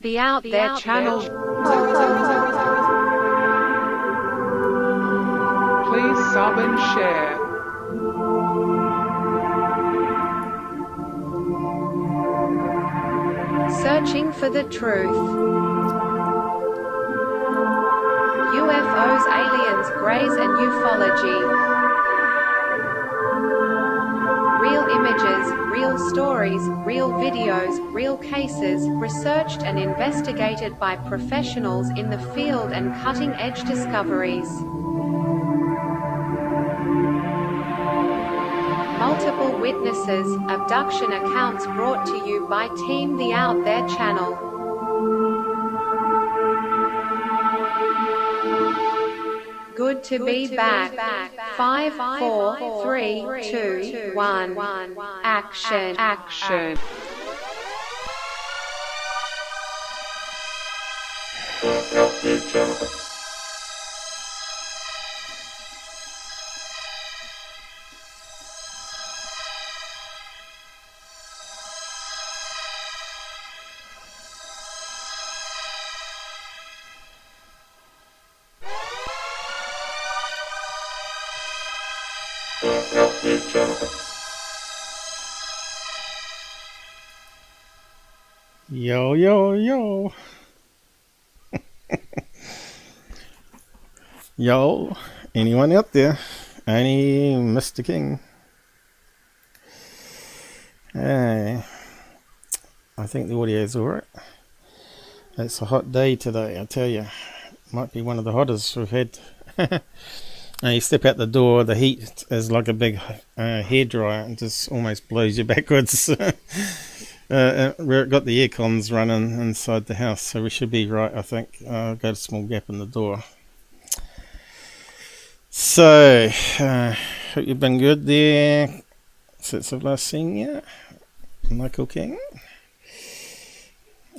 The Out There channel. Please sub and share. Searching for the truth. UFOs, aliens, greys and ufology. Real images, real stories, real videos, real cases, researched and investigated by professionals in the field and cutting-edge discoveries. Multiple witnesses, abduction accounts brought to you by Team The Out There channel. Good to be back. 5, 4, 3, 2, 1. Action. Yo. Yo, anyone out there? Only Mr. King. Hey, I think the audio's alright. It's a hot day today, I tell you. Might be one of the hottest we've had. Now you step out the door, the heat is like a big hairdryer and just almost blows you backwards. We've got the air cons running inside the house, so we should be right, I think. Got a small gap in the door. So, hope you've been good there since I've last seen you, Michael King.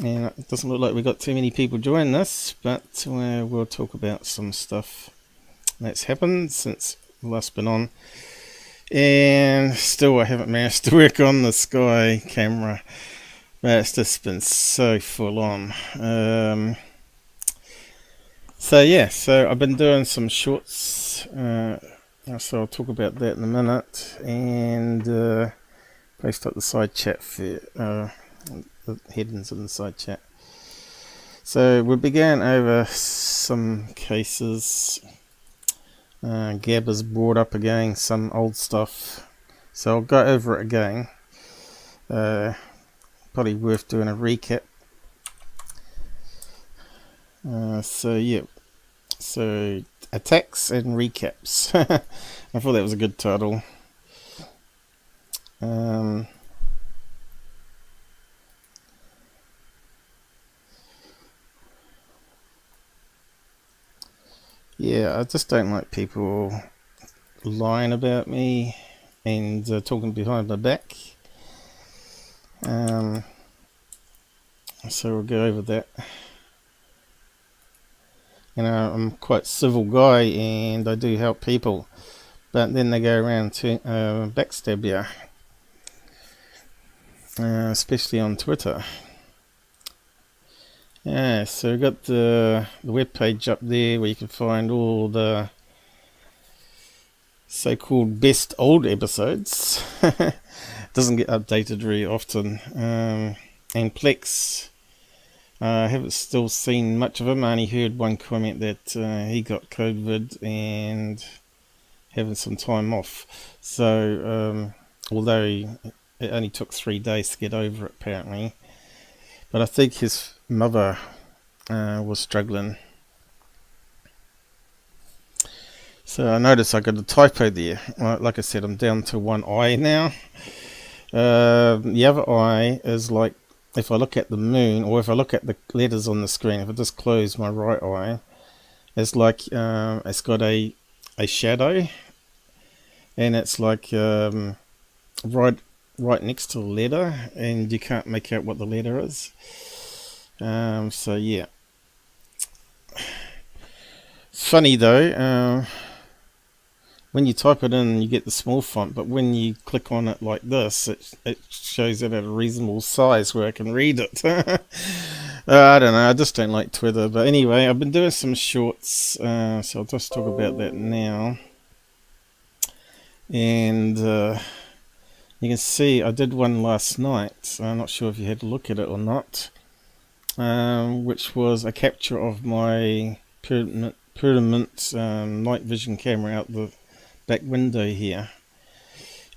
And it doesn't look like we've got too many people joining us, but we'll talk about some stuff that's happened since last been on. And still I haven't managed to work on the Sky camera, but it's just been so full on. So I've been doing some shorts, so I'll talk about that in a minute, and post up the side chat for the headings in the side chat. So we began over some cases. Gabbers brought up again some old stuff, so I'll go over it again. Probably worth doing a recap. So attacks and recaps. I thought that was a good title. Yeah, I just don't like people lying about me and talking behind my back. So we'll go over that. You know, I'm quite a civil guy and I do help people, but then they go around to backstab you, especially on Twitter. Yeah, so we've got the web page up there where you can find all the so-called best old episodes. Doesn't get updated very often. And Plex, I haven't still seen much of him. I only heard one comment that he got COVID and having some time off. So, although it only took 3 days to get over it apparently, but I think his mother was struggling. So I noticed I got a typo there. Like I said, I'm down to one eye now. The other eye is like, if I look at the moon, or if I look at the letters on the screen, if I just close my right eye, it's like it's got a shadow, and it's like right next to the letter, and you can't make out what the letter is. So yeah, it's funny though, when you type it in you get the small font, but when you click on it like this, it shows it at a reasonable size where I can read it. I don't know, I just don't like Twitter. But anyway, I've been doing some shorts, so I'll just talk about that now. And you can see I did one last night. I'm not sure if you had a look at it or not, which was a capture of my permanent night vision camera out the back window here.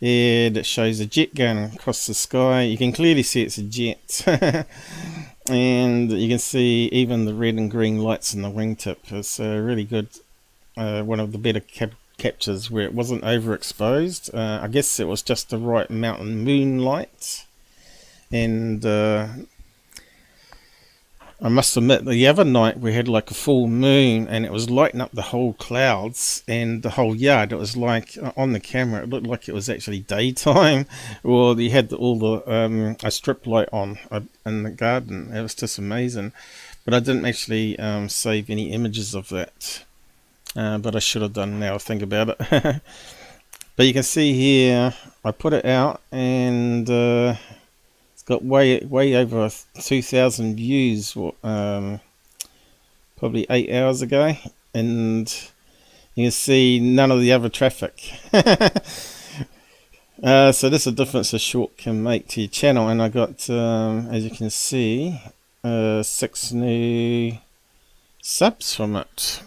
And it shows a jet going across the sky. You can clearly see it's a jet. And you can see even the red and green lights in the wingtip. It's really good. One of the better captures where it wasn't overexposed. I guess it was just the right mountain moonlight. And I must admit, the other night we had like a full moon and it was lighting up the whole clouds and the whole yard. It was like, on the camera, it looked like it was actually daytime. Well, you had all the a strip light on in the garden. It was just amazing. But I didn't actually save any images of that. But I should have done now I think about it. But you can see here, I put it out and got way over 2,000 views, probably 8 hours ago, and you can see none of the other traffic. So this is a difference a short can make to your channel, and I got, as you can see, 6 new subs from it.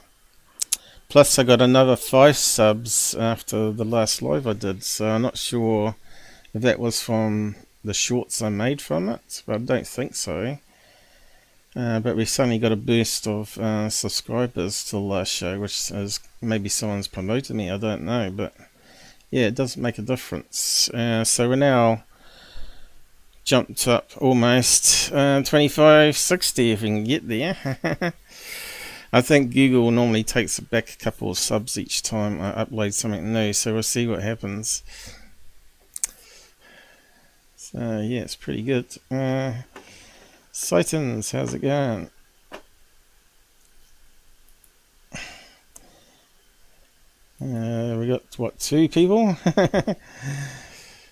Plus I got another 5 subs after the last live I did, so I'm not sure if that was from the shorts I made from it, but I don't think so. But we suddenly got a burst of subscribers to the last show, which is maybe someone's promoted me, I don't know, but yeah, it does make a difference. So we're now jumped up almost 2560 if we can get there. I think Google normally takes back a couple of subs each time I upload something new, so we'll see what happens. So yeah, it's pretty good. Sightings, how's it going? We got, what, 2 people?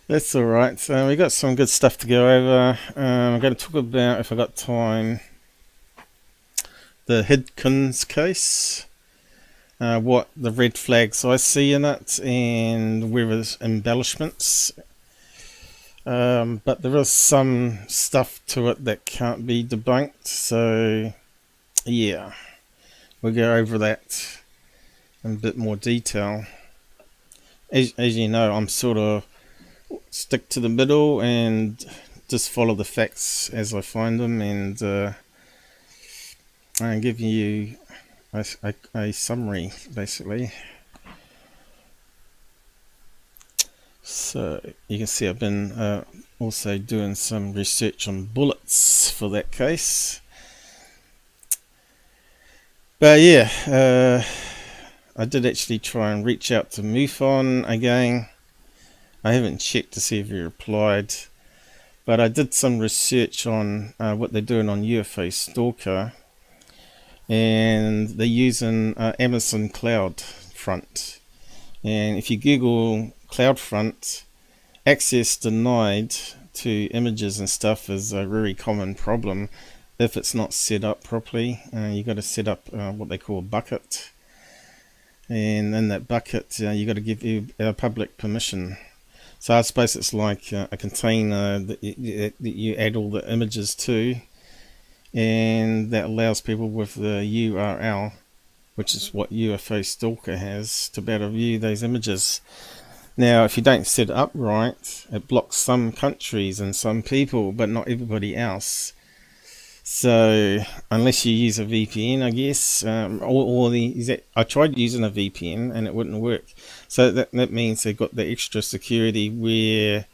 That's alright. So we got some good stuff to go over. I'm going to talk about, if I got time, the Hidkins case, what the red flags I see in it, and where there's embellishments. But there is some stuff to it that can't be debunked, so yeah, we'll go over that in a bit more detail. As you know, I'm sort of stick to the middle and just follow the facts as I find them, and I'm giving you a summary basically. So you can see I've been also doing some research on bullets for that case. But yeah, I did actually try and reach out to MUFON again. I haven't checked to see if he replied, but I did some research on what they're doing on UFO Stalker, and they're using Amazon CloudFront. And if you Google CloudFront, access denied to images and stuff is a very common problem if it's not set up properly. You got to set up what they call a bucket, and in that bucket you got to give you public permission. So I suppose it's like a container that you add all the images to, and that allows people with the URL, which is what UFO Stalker has, to be able to view those images. Now, if you don't set it up right, it blocks some countries and some people, but not everybody else. So, unless you use a VPN, I guess, I tried using a VPN and it wouldn't work. So that means they've got the extra security where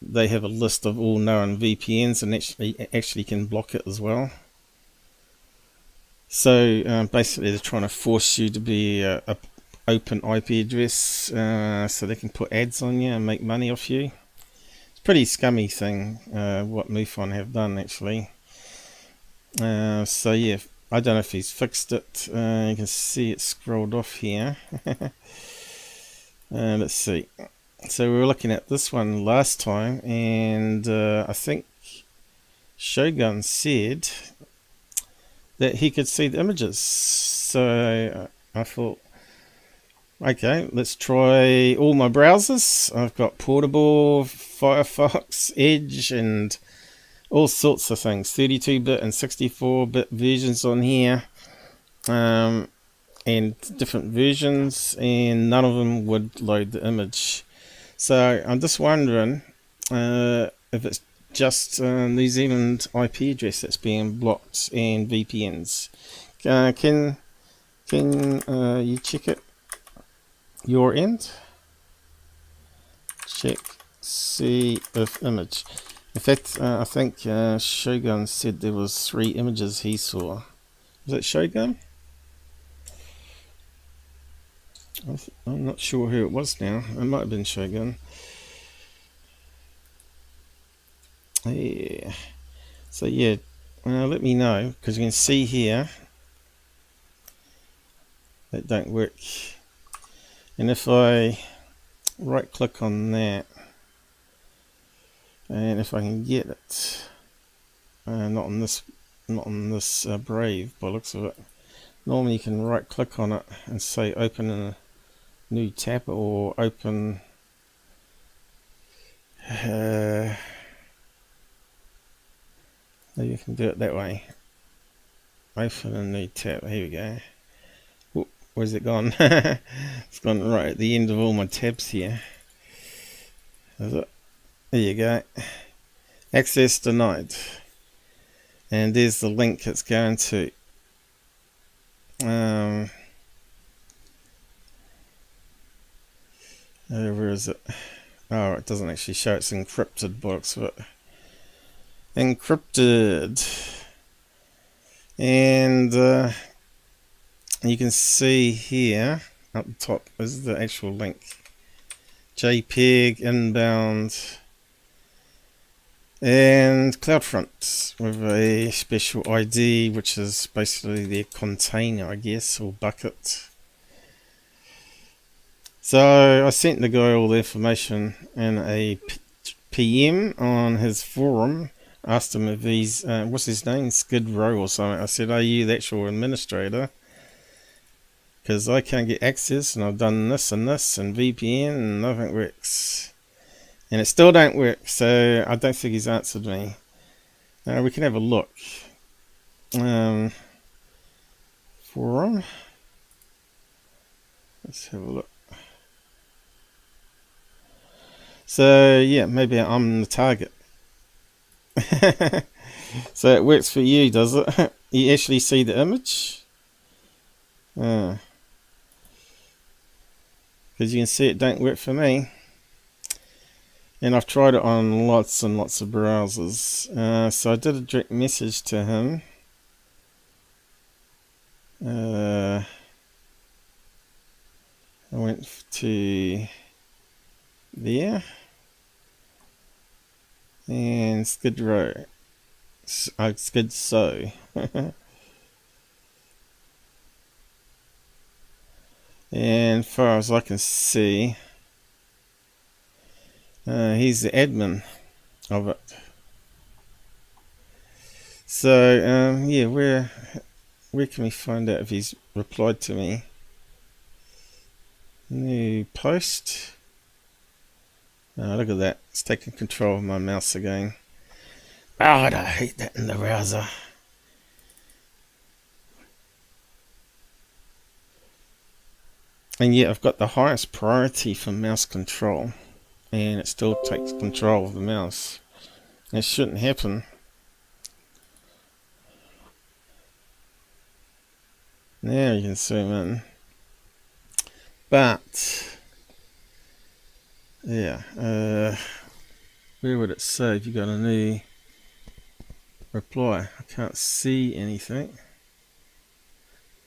they have a list of all known VPNs and actually can block it as well. So basically they're trying to force you to be a open IP address so they can put ads on you and make money off you. It's a pretty scummy thing what MUFON have done actually. So yeah, I don't know if he's fixed it. You can see it scrolled off here. Let's see. So we were looking at this one last time, and I think Shogun said that he could see the images. So I thought, okay, let's try all my browsers. I've got Portable, Firefox, Edge, and all sorts of things, 32-bit and 64-bit versions on here, and different versions, and none of them would load the image. So I'm just wondering if it's just New Zealand IP address that's being blocked and VPNs. Can you check it your end? Check, see if image. In fact, I think Shogun said there was 3 images he saw. Was it Shogun? I'm not sure who it was now. It might have been Shogun. Yeah. So yeah, let me know, because you can see here that don't work. And if I right click on that, and if I can get it, not on this Brave by the looks of it. Normally you can right click on it and say open in a new tab, or open you can do it that way. Open a new tab. Here we go. Whoop, where's it gone? It's gone right at the end of all my tabs here. Is it? There you go. Access denied. And there's the link it's going to. Where is it? Oh, it doesn't actually show. It's encrypted box, but encrypted. And you can see here up the top is the actual link. JPEG, inbound, and CloudFront with a special ID, which is basically their container, I guess, or bucket. So I sent the guy all the information in a PM on his forum. Asked him if he's, what's his name, Skid Row or something. I said, are you the actual administrator? Because I can't get access, and I've done this and this and VPN, and nothing works. And it still don't work, so I don't think he's answered me. We can have a look. Forum. Let's have a look. So yeah, maybe I'm the target. So it works for you, does it? You actually see the image? Because you can see it don't work for me. And I've tried it on lots and lots of browsers. So I did a direct message to him. I went to there. And Skid Row. Skid So. And as far as I can see, he's the admin of it. So yeah, where can we find out if he's replied to me? New post. Look at that, it's taking control of my mouse again. Oh, I hate that in the browser. And yet I've got the highest priority for mouse control, and it still takes control of the mouse. It shouldn't happen. Now you can zoom in. But yeah, where would it say if you got a new reply? I can't see anything.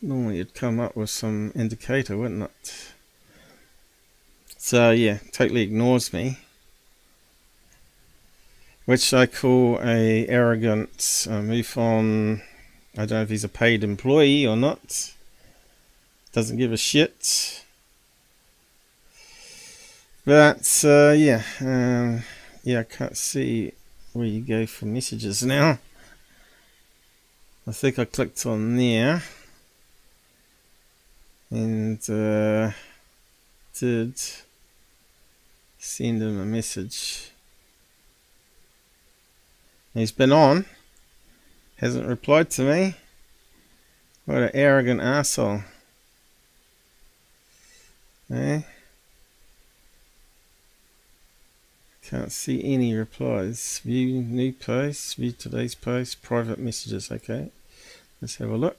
Normally it'd come up with some indicator, wouldn't it? So yeah, totally ignores me, which I call a arrogant MUFON. I don't know if he's a paid employee or not. Doesn't give a shit. But yeah, I can't see where you go for messages now. I think I clicked on there and did send him a message. He's been on, hasn't replied to me. What an arrogant arsehole. Eh? Can't see any replies. View new post, view today's post, private messages. Okay, let's have a look.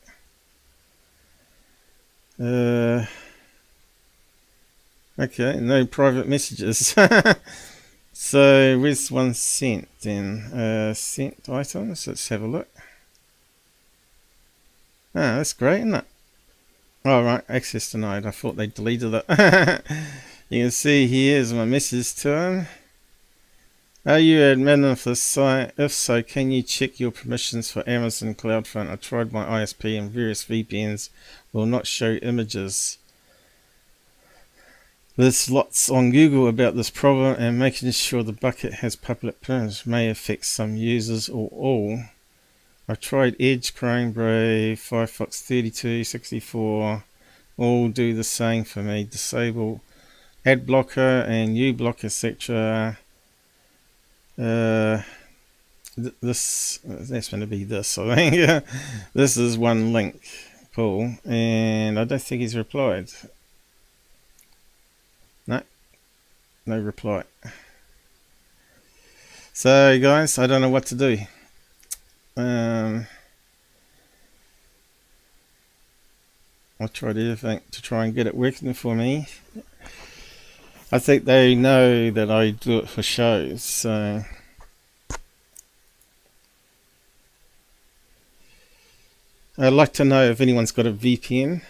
Okay, no private messages. So where's one sent then? Sent items, let's have a look. Ah, that's great, isn't it? Oh right, access denied. I thought they deleted it. You can see here's my message to him. Are you admin of the site? If so, can you check your permissions for Amazon CloudFront? I tried my ISP and various VPNs will not show images. There's lots on Google about this problem, and making sure the bucket has public permissions may affect some users or all. I tried Edge, Chrome, Brave, Firefox 32, 64, all do the same for me. Disable ad blocker and uBlock, etc. That's going to be this, I think. This is one link, Paul, and I don't think he's replied. No reply. So guys, I don't know what to do. I tried everything to try and get it working for me. I think they know that I do it for shows, so I'd like to know if anyone's got a VPN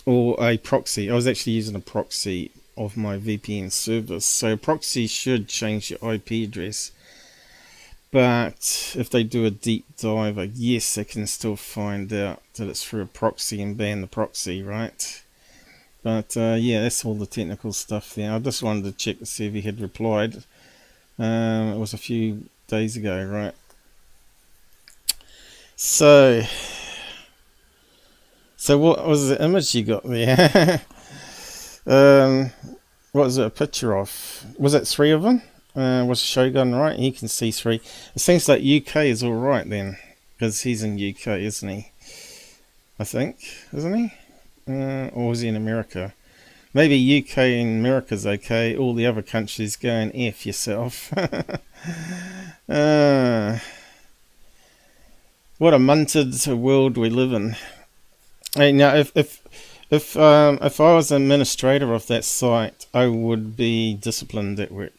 or a proxy. I was actually using a proxy of my VPN service, so proxy should change your IP address, but if they do a deep dive, I guess they can still find out that it's through a proxy and ban the proxy, right? But yeah, that's all the technical stuff there. I just wanted to check to see if he had replied. It was a few days ago, right? So what was the image you got there? What was it a picture of? Was it 3 of them? Was Shogun right? You can see 3. It seems like UK is alright then, because he's in UK, isn't he? I think, isn't he? Or is he in America? Maybe UK and America's okay. All the other countries go and F yourself. What a munted world we live in. Hey, now, if I was an administrator of that site, I would be disciplined at work.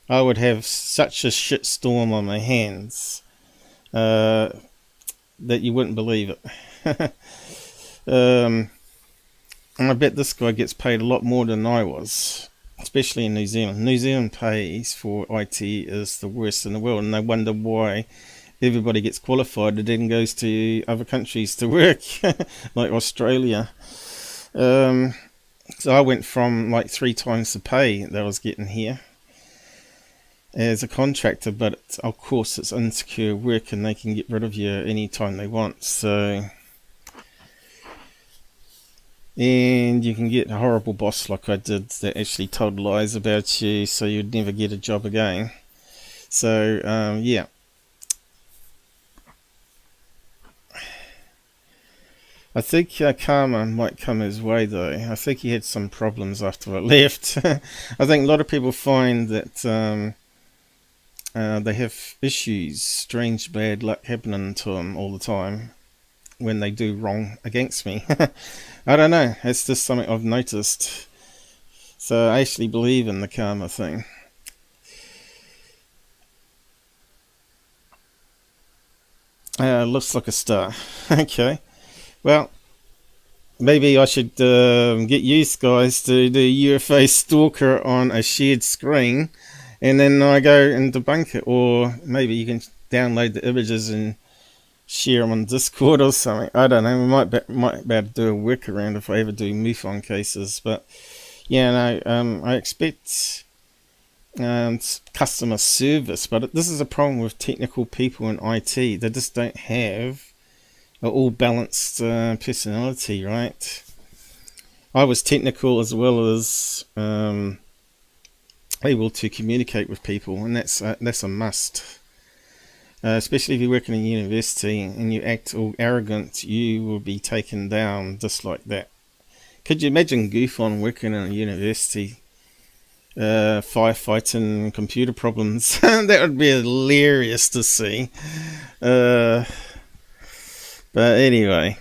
I would have such a shitstorm on my hands that you wouldn't believe it. And I bet this guy gets paid a lot more than I was, especially in New Zealand. New Zealand pays for IT is the worst in the world, and I wonder why everybody gets qualified and then goes to other countries to work, like Australia. So I went from like 3 times the pay that I was getting here as a contractor, but of course it's insecure work and they can get rid of you anytime they want. So, and you can get a horrible boss like I did that actually told lies about you so you'd never get a job again. So yeah. I think karma might come his way though. I think he had some problems after I left. I think a lot of people find that they have issues, strange bad luck happening to them all the time when they do wrong against me. I don't know, it's just something I've noticed. So I actually believe in the karma thing. Looks like a star. Okay. Well, maybe I should get you guys to do UFO Stalker on a shared screen, and then I go and debunk it. Or maybe you can download the images and share them on Discord or something. I don't know. We might be able to do a workaround if I ever do MUFON cases. But yeah, no, I expect customer service, but this is a problem with technical people in IT. They just don't have an all balanced personality, right? I was technical as well as able to communicate with people, and that's a must. Especially if you're working in university and you act all arrogant, you will be taken down just like that. Could you imagine GUFON working in a university, firefighting computer problems? That would be hilarious to see. But anyway,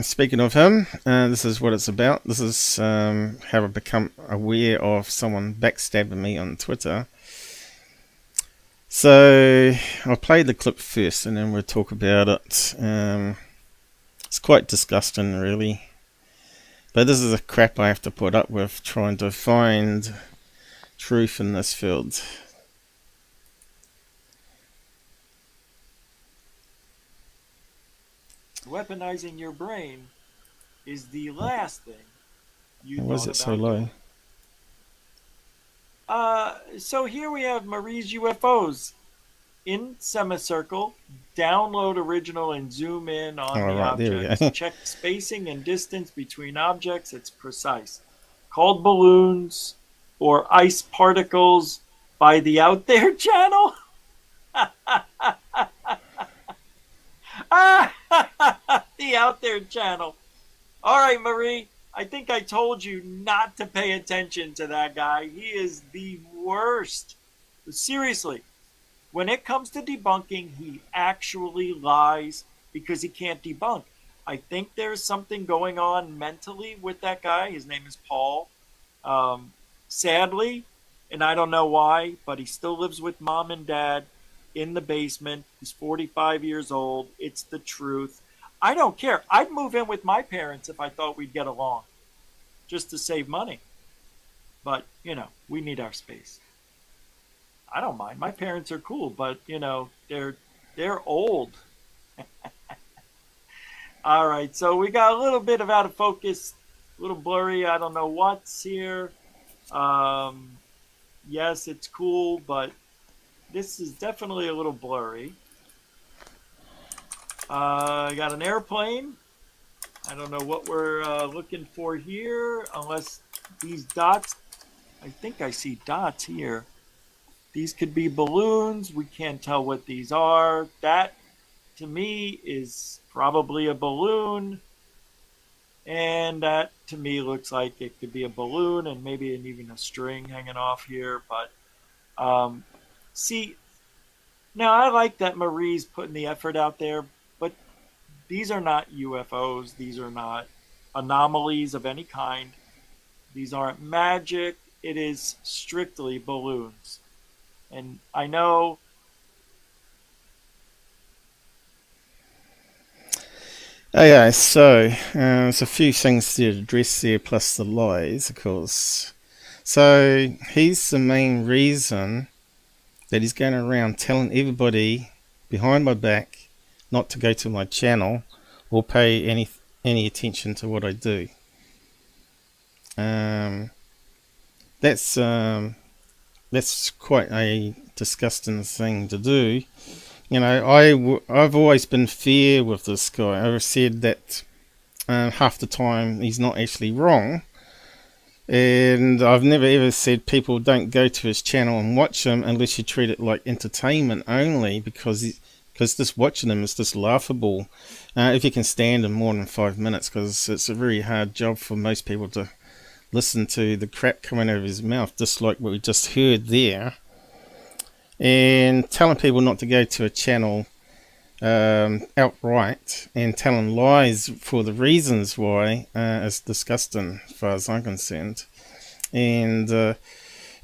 speaking of him, this is what it's about. This is how I've become aware of someone backstabbing me on Twitter. So I'll play the clip first and then we'll talk about it. It's quite disgusting, really. But this is the crap I have to put up with trying to find truth in this field. Weaponizing your brain is the last thing you thought about. Why is it so low? So here we have Marie's UFOs in semicircle. Download original and zoom in on the objects. Check spacing and distance between objects. It's precise. Called balloons or ice particles by the Out There channel. The Out There channel. All right, Marie. I think I told you not to pay attention to that guy. He is the worst. Seriously, when it comes to debunking, he actually lies because he can't debunk. I think there's something going on mentally with that guy. His name is Paul. Sadly, and I don't know why, but he still lives with mom and dad in the basement. He's 45 years old. It's the truth. I don't care. I'd move in with my parents if I thought we'd get along, just to save money. But, you know, we need our space. I don't mind. My parents are cool, but, you know, they're old. All right, so we got a little bit of out of focus, a little blurry. I don't know what's here. Yes, it's cool, but this is definitely a little blurry. I got an airplane. I don't know what we're looking for here, unless these dots. I think I see dots here. These could be balloons. We can't tell what these are. That, to me, is probably a balloon. And that, to me, looks like it could be a balloon and maybe even a string hanging off here. But, see, now I like that Marie's putting the effort out there. These are not UFOs. These are not anomalies of any kind. These aren't magic. It is strictly balloons. And I know... Okay, so there's a few things to address there, plus the lies, of course. So he's the main reason that he's going around telling everybody behind my back not to go to my channel or pay any attention to what I do. That's quite a disgusting thing to do. You know, I've always been fair with this guy. I've said that half the time he's not actually wrong, and I've never ever said people don't go to his channel and watch him unless you treat it like entertainment only, because just watching him is just laughable if you can stand him more than 5 minutes, because it's a very hard job for most people to listen to the crap coming out of his mouth, just like what we just heard there. And telling people not to go to a channel outright and telling lies for the reasons why is disgusting as far as I'm concerned. And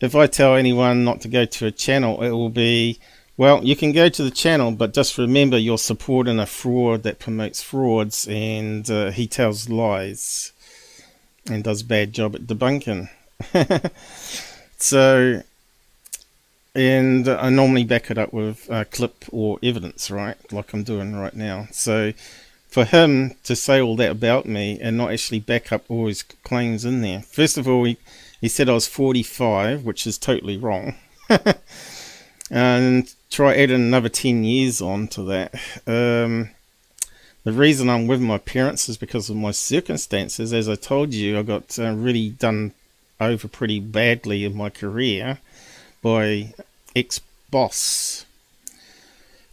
if I tell anyone not to go to a channel, it will be, well, you can go to the channel, but just remember you're supporting a fraud that promotes frauds, and he tells lies and does a bad job at debunking. So, and I normally back it up with a clip or evidence, right, like I'm doing right now. So for him to say all that about me and not actually back up all his claims in there, first of all, He said I was 45, which is totally wrong. And try adding another 10 years on to that. The reason I'm with my parents is because of my circumstances. As I told you, I got really done over pretty badly in my career by ex-boss.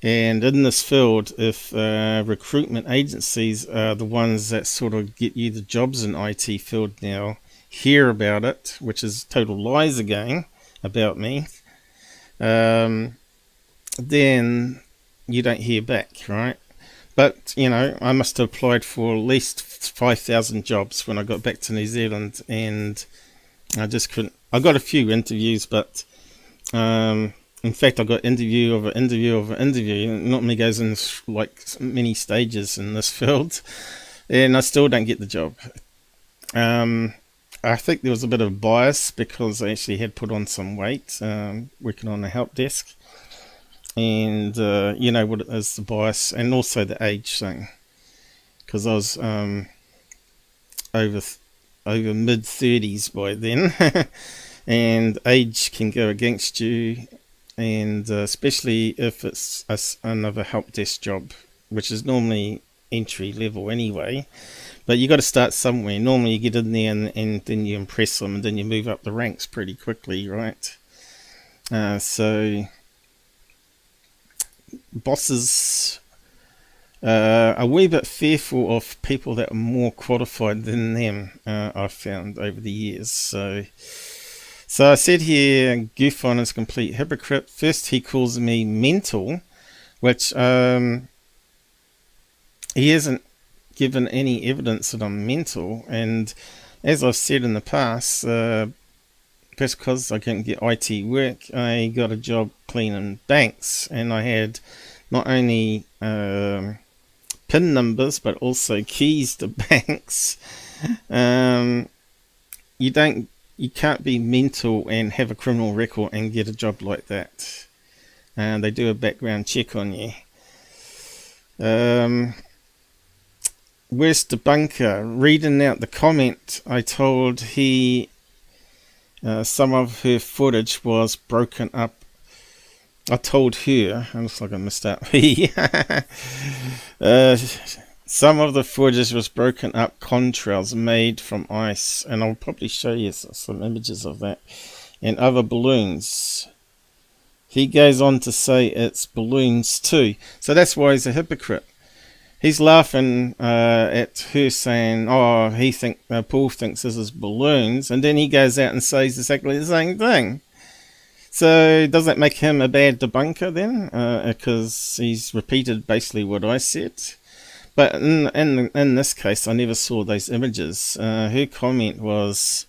And in this field, if recruitment agencies are the ones that sort of get you the jobs in IT field now, hear about it, which is total lies again about me, then you don't hear back, right? But, you know, I must have applied for at least 5,000 jobs when I got back to New Zealand, and I just couldn't. I got a few interviews, but in fact, I got interview of an interview of an interview. It normally goes in like many stages in this field, and I still don't get the job. I think there was a bit of bias because I actually had put on some weight working on the help desk. And you know what it is, the bias, and also the age thing, because I was over mid-30s by then, and age can go against you, and especially if it's another help desk job, which is normally entry level anyway. But you got to start somewhere. Normally you get in there and then you impress them, and then you move up the ranks pretty quickly, right? So bosses are a wee bit fearful of people that are more qualified than them, I've found over the years. So I said here, GUFON is a complete hypocrite. First he calls me mental, which he hasn't given any evidence that I'm mental. And as I've said in the past, just because I couldn't get IT work, I got a job cleaning banks, and I had not only PIN numbers but also keys to banks. You can't be mental and have a criminal record and get a job like that. And they do a background check on you. Where's debunker? Reading out the comment, I told he some of her footage was broken up. I told her, it looks like I missed out. Some of the footage was broken up contrails made from ice, and I'll probably show you some images of that, and other balloons. He goes on to say it's balloons too, so that's why he's a hypocrite. He's laughing at her saying, oh, Paul thinks this is balloons, and then he goes out and says exactly the same thing. So does that make him a bad debunker then? Because he's repeated basically what I said. But in this case, I never saw those images. Her comment was,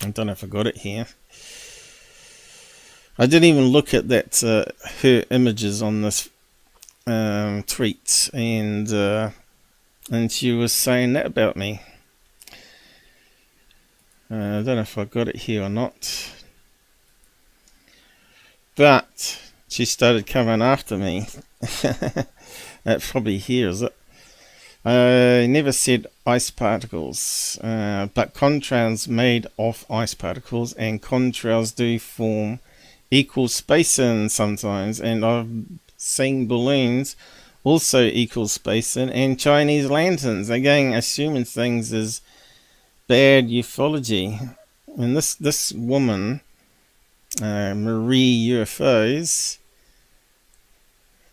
I don't know if I got it here. I didn't even look at that her images on this tweet, and she was saying that about me. I don't know if I got it here or not, but she started coming after me. That's probably here, is it? I never said ice particles, but contrails made of ice particles, and contrails do form equal spacing sometimes, and I've seen balloons also equal spacing, and Chinese lanterns. Again, assuming things is bad ufology. And this woman, Marie UFOs,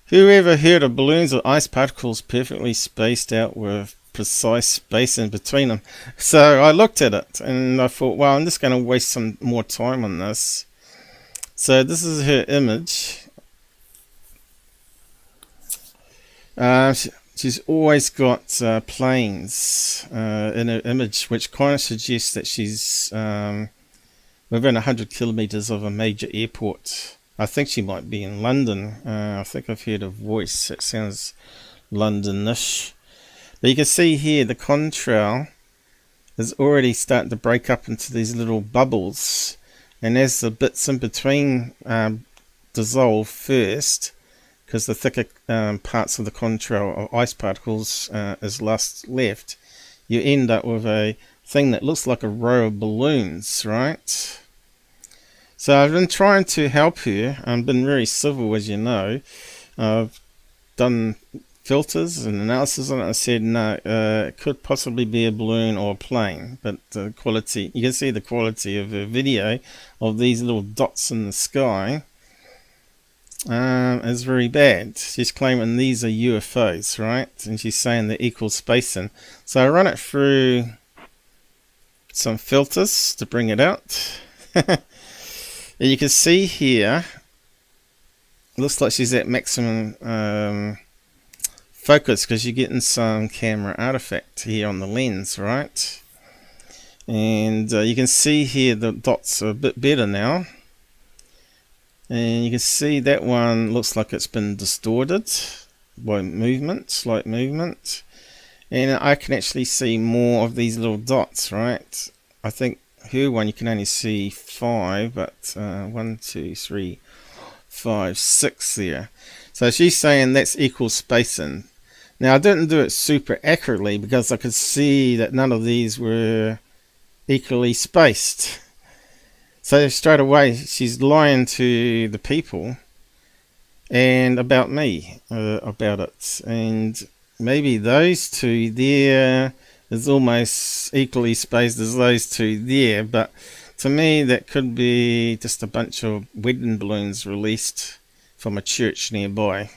whoever heard of balloons or ice particles perfectly spaced out with precise spacing between them? So I looked at it and I thought, well, I'm just going to waste some more time on this. So this is her image. She's always got planes in her image, which kind of suggests that she's within 100 kilometres of a major airport. I think she might be in London. I think I've heard a voice that sounds Londonish. But you can see here the contrail is already starting to break up into these little bubbles. And as the bits in between dissolve first, because the thicker parts of the contrail of ice particles is left, you end up with a thing that looks like a row of balloons, right? So I've been trying to help her. I've been very civil, as you know. I've done filters and analysis on it. I said no, it could possibly be a balloon or a plane, but the quality, you can see the quality of the video of these little dots in the sky is very bad. She's claiming these are UFOs, right? And she's saying they're equal spacing. So I run it through some filters to bring it out. You can see here, it looks like she's at maximum focus because you're getting some camera artifact here on the lens, right? And you can see here the dots are a bit better now. And you can see that one looks like it's been distorted by movement, slight movement. And I can actually see more of these little dots, right? I think her one you can only see 5, but 1, 2, 3, 5, 6 there. So she's saying that's equal spacing. Now I didn't do it super accurately because I could see that none of these were equally spaced. So straight away she's lying to the people and about me about it. And maybe those two there is almost equally spaced as those two there, but to me that could be just a bunch of wedding balloons released from a church nearby.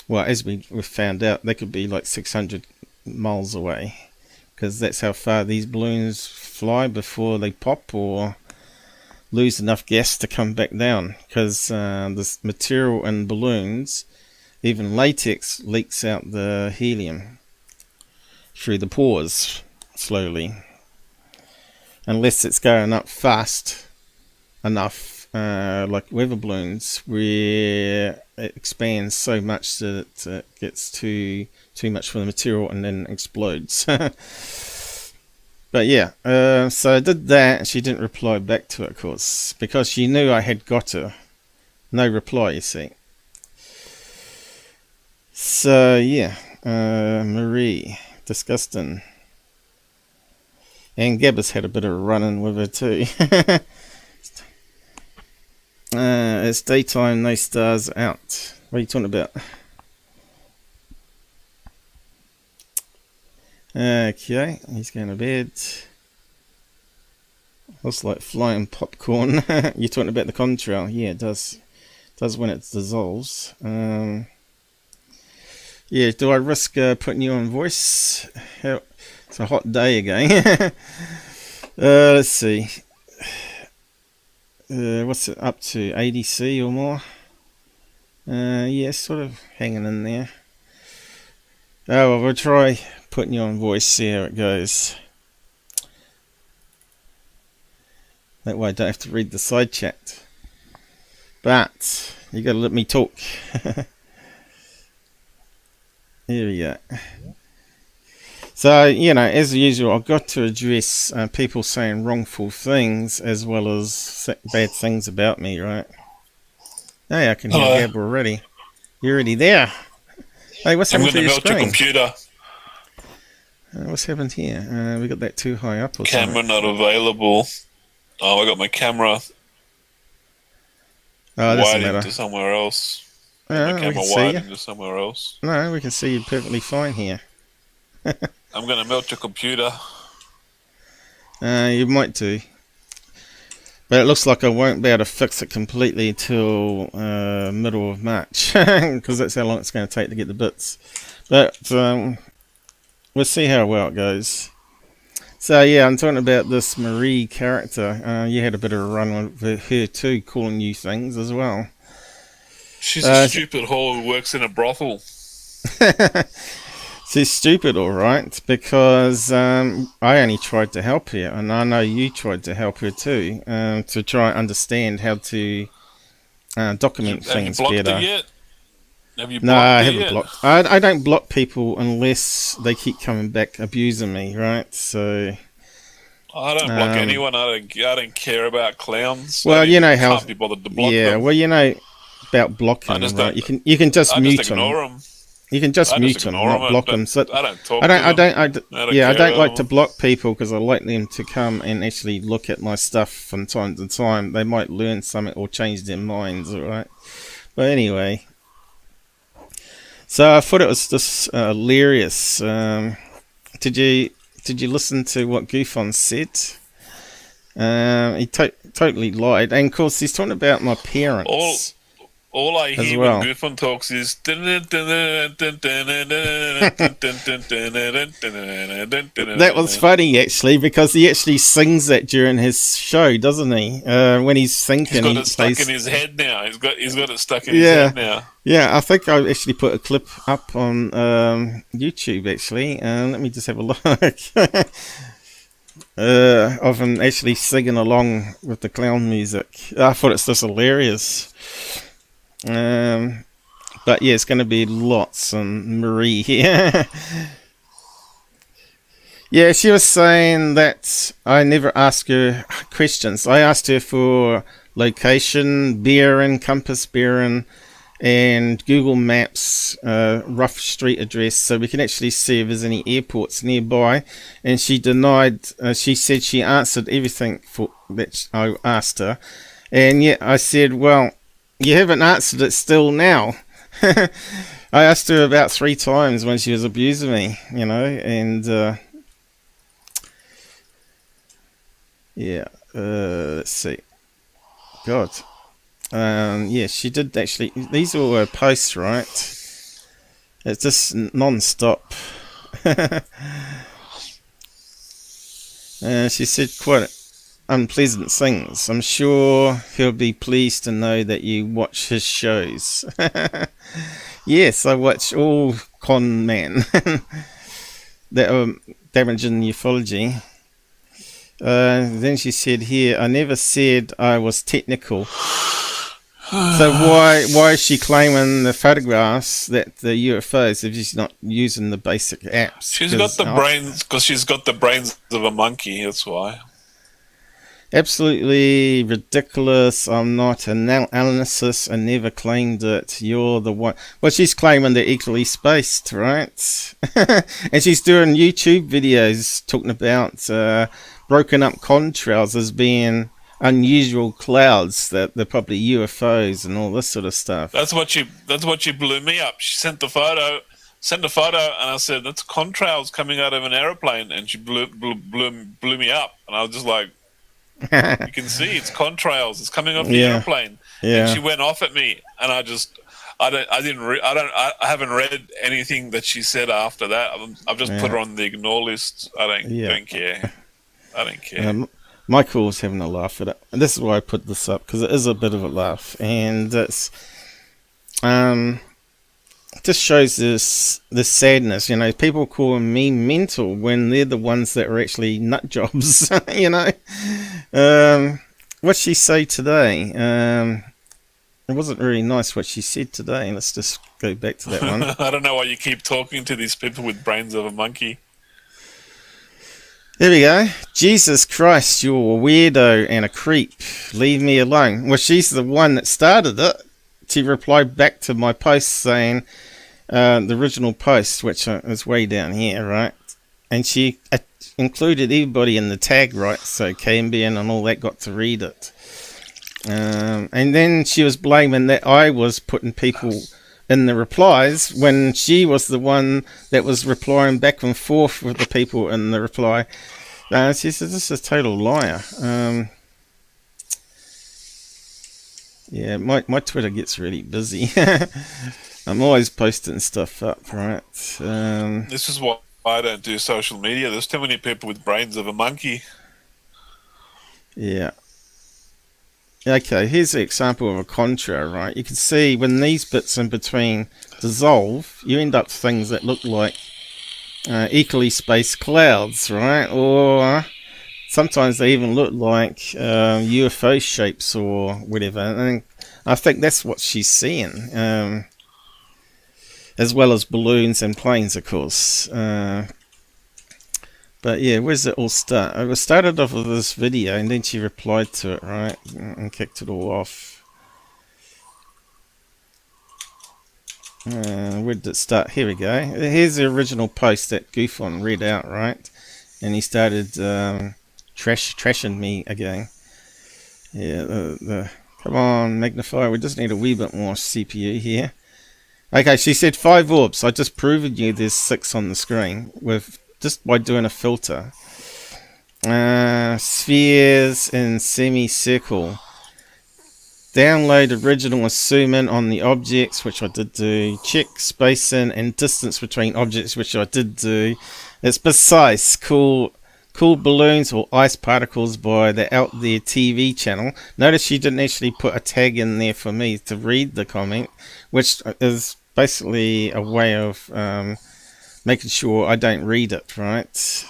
Well, as we found out, they could be like 600 miles away, because that's how far these balloons fly before they pop or lose enough gas to come back down, because this material in balloons, even latex, leaks out the helium through the pores slowly, unless it's going up fast enough, like weather balloons, where it expands so much that it gets too much for the material and then explodes. But yeah, so I did that, and she didn't reply back to it, of course, because she knew I had got her. No reply, you see. So yeah, Marie, disgusting. And Gabbers had a bit of a run-in with her too. It's daytime, no stars out. What are you talking about? Okay, he's going to bed. Looks like flying popcorn. You're talking about the contrail. Yeah, it does. It does when it dissolves. Yeah, do I risk putting you on voice? It's a hot day again. Let's see. What's it up to? 80C or more? Yeah, sort of hanging in there. Oh, well, we'll try putting you on voice, see how it goes. That way I don't have to read the side chat. But you gotta let me talk. Here we go. So, you know, as usual, I've got to address people saying wrongful things as well as bad things about me, right? Hey, I can hear Gabber already. You're already there. Hey, what's happened to your screen? I'm going to melt your computer. What's happened here? We got that too high up or Camera something? not available. Oh, I got my camera wired into somewhere else. My camera wired into somewhere else. No, we can see you perfectly fine here. I'm going to melt your computer. You might do. But it looks like I won't be able to fix it completely till middle of March, because that's how long it's going to take to get the bits. But we'll see how well it goes. So yeah, I'm talking about this Marie character. You had a bit of a run with her too, calling you things as well. She's a stupid whore who works in a brothel. She's stupid, all right, because I only tried to help her, and I know you tried to help her too, to try and understand how to document things better. Have you blocked her yet? Have you blocked No, I her haven't yet? blocked. I don't block people unless they keep coming back abusing me, right? So I don't block anyone. I don't care about clowns. Well, you know how. Can't be bothered to block yeah, them. well, you know about blocking, right? You can just mute them. Ignore them. You can just I mute just them, ignore not them. block them. So I don't talk I don't. to I them. don't. I care don't like about to them. block people because I like them to come and actually look at my stuff from time to time. They might learn something or change their minds. All right. But anyway, so I thought it was just hilarious. Did you listen to what GUFON said? He totally lied, and of course he's talking about my parents. All I as hear well. when GUFON talks is That was funny actually, because he actually sings that during his show, doesn't he? When he's thinking, he's got it stuck in his head now. He's got it stuck in his head now. Yeah, I think I actually put a clip up on YouTube actually. Let me just have a look. Of him actually singing along with the clown music. I thought it's just hilarious. But yeah, it's going to be lots on Marie here. Yeah, she was saying that I never ask her questions. I asked her for location, bearing, compass bearing, and Google Maps rough street address, so we can actually see if there's any airports nearby. And she denied. She said she answered everything that I asked her, and yet I said, well, you haven't answered it still now. I asked her about 3 times when she was abusing me, and yeah, let's see. God. Yeah, she did actually. These are all her posts, right? It's just non-stop. She said quite unpleasant things. I'm sure he'll be pleased to know that you watch his shows. Yes, I watch all con men that are damaging ufology. Then she said here, I never said I was technical. So why is she claiming the photographs that the UFOs if she's not using the basic apps? She's got the brains, because she's got the brains of a monkey, that's why. Absolutely ridiculous. I'm not an analyst. I never claimed it. You're the one. Well, she's claiming they're equally spaced, right? And she's doing YouTube videos talking about broken up contrails as being unusual clouds, that they're probably UFOs and all this sort of stuff. That's what she blew me up. She sent the photo, and I said, that's contrails coming out of an aeroplane, and she blew me up, and I was just like, you can see it's contrails. It's coming off the airplane. Yeah. And she went off at me, and I haven't read anything that she said after that. I've just put her on the ignore list. I don't care. I don't care. Michael was having a laugh at it, and this is why I put this up, because it is a bit of a laugh, and it's just shows this sadness. People calling me mental when they're the ones that are actually nut jobs. What'd she say today? It wasn't really nice what she said today. Let's just go back to that one. I don't know why you keep talking to these people with brains of a monkey. There we go. Jesus Christ, you're a weirdo and a creep. Leave me alone. Well, she's the one that started it. She replied back to my post saying, the original post, which is way down here, right? And she included everybody in the tag, right? So KMBN and all that got to read it. And then she was blaming that I was putting people in the replies when she was the one that was replying back and forth with the people in the reply. She said, this is a total liar. Yeah, my Twitter gets really busy. I'm always posting stuff up, right? This is why I don't do social media. There's too many people with brains of a monkey. Yeah. Okay, here's an example of a contrail, right? You can see when these bits in between dissolve, you end up with things that look like equally spaced clouds, right? Or sometimes they even look like UFO shapes or whatever. And I think that's what she's seeing, as well as balloons and planes, of course. But yeah, where's it all start? It started off with this video, and then she replied to it, right, and kicked it all off. Where did it start? Here we go. Here's the original post that GUFON read out, right? And he started trashing me again. Yeah, come on, magnifier. We just need a wee bit more CPU here. Okay, she said 5 orbs. I just proved you there's 6 on the screen with just by doing a filter. Spheres in semicircle. Download original, zoom in on the objects, which I did do. Check spacing and distance between objects, which I did do. It's precise. Cool balloons or ice particles by the Out There TV channel. Notice she didn't actually put a tag in there for me to read the comment, which is basically a way of making sure I don't read it, right?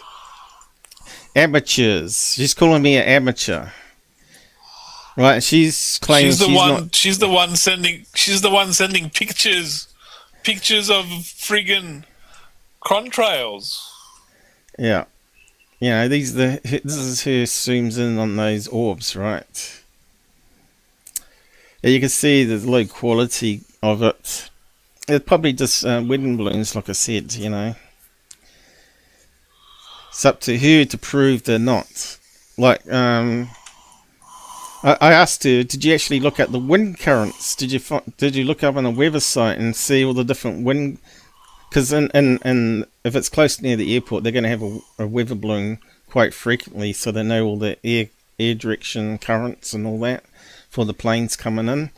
Amateurs. She's calling me an amateur. Right, she's claiming she's the one sending pictures of friggin' contrails. Yeah. You know, this is who zooms in on those orbs, right? Yeah, you can see the low quality of it. It's probably just wedding balloons, like I said, you know. It's up to who to prove they're not. Like, I asked her, did you actually look at the wind currents? Did you look up on a weather site and see all the different wind? Because if it's close near the airport, they're going to have a weather balloon quite frequently, so they know all the air direction currents and all that for the planes coming in.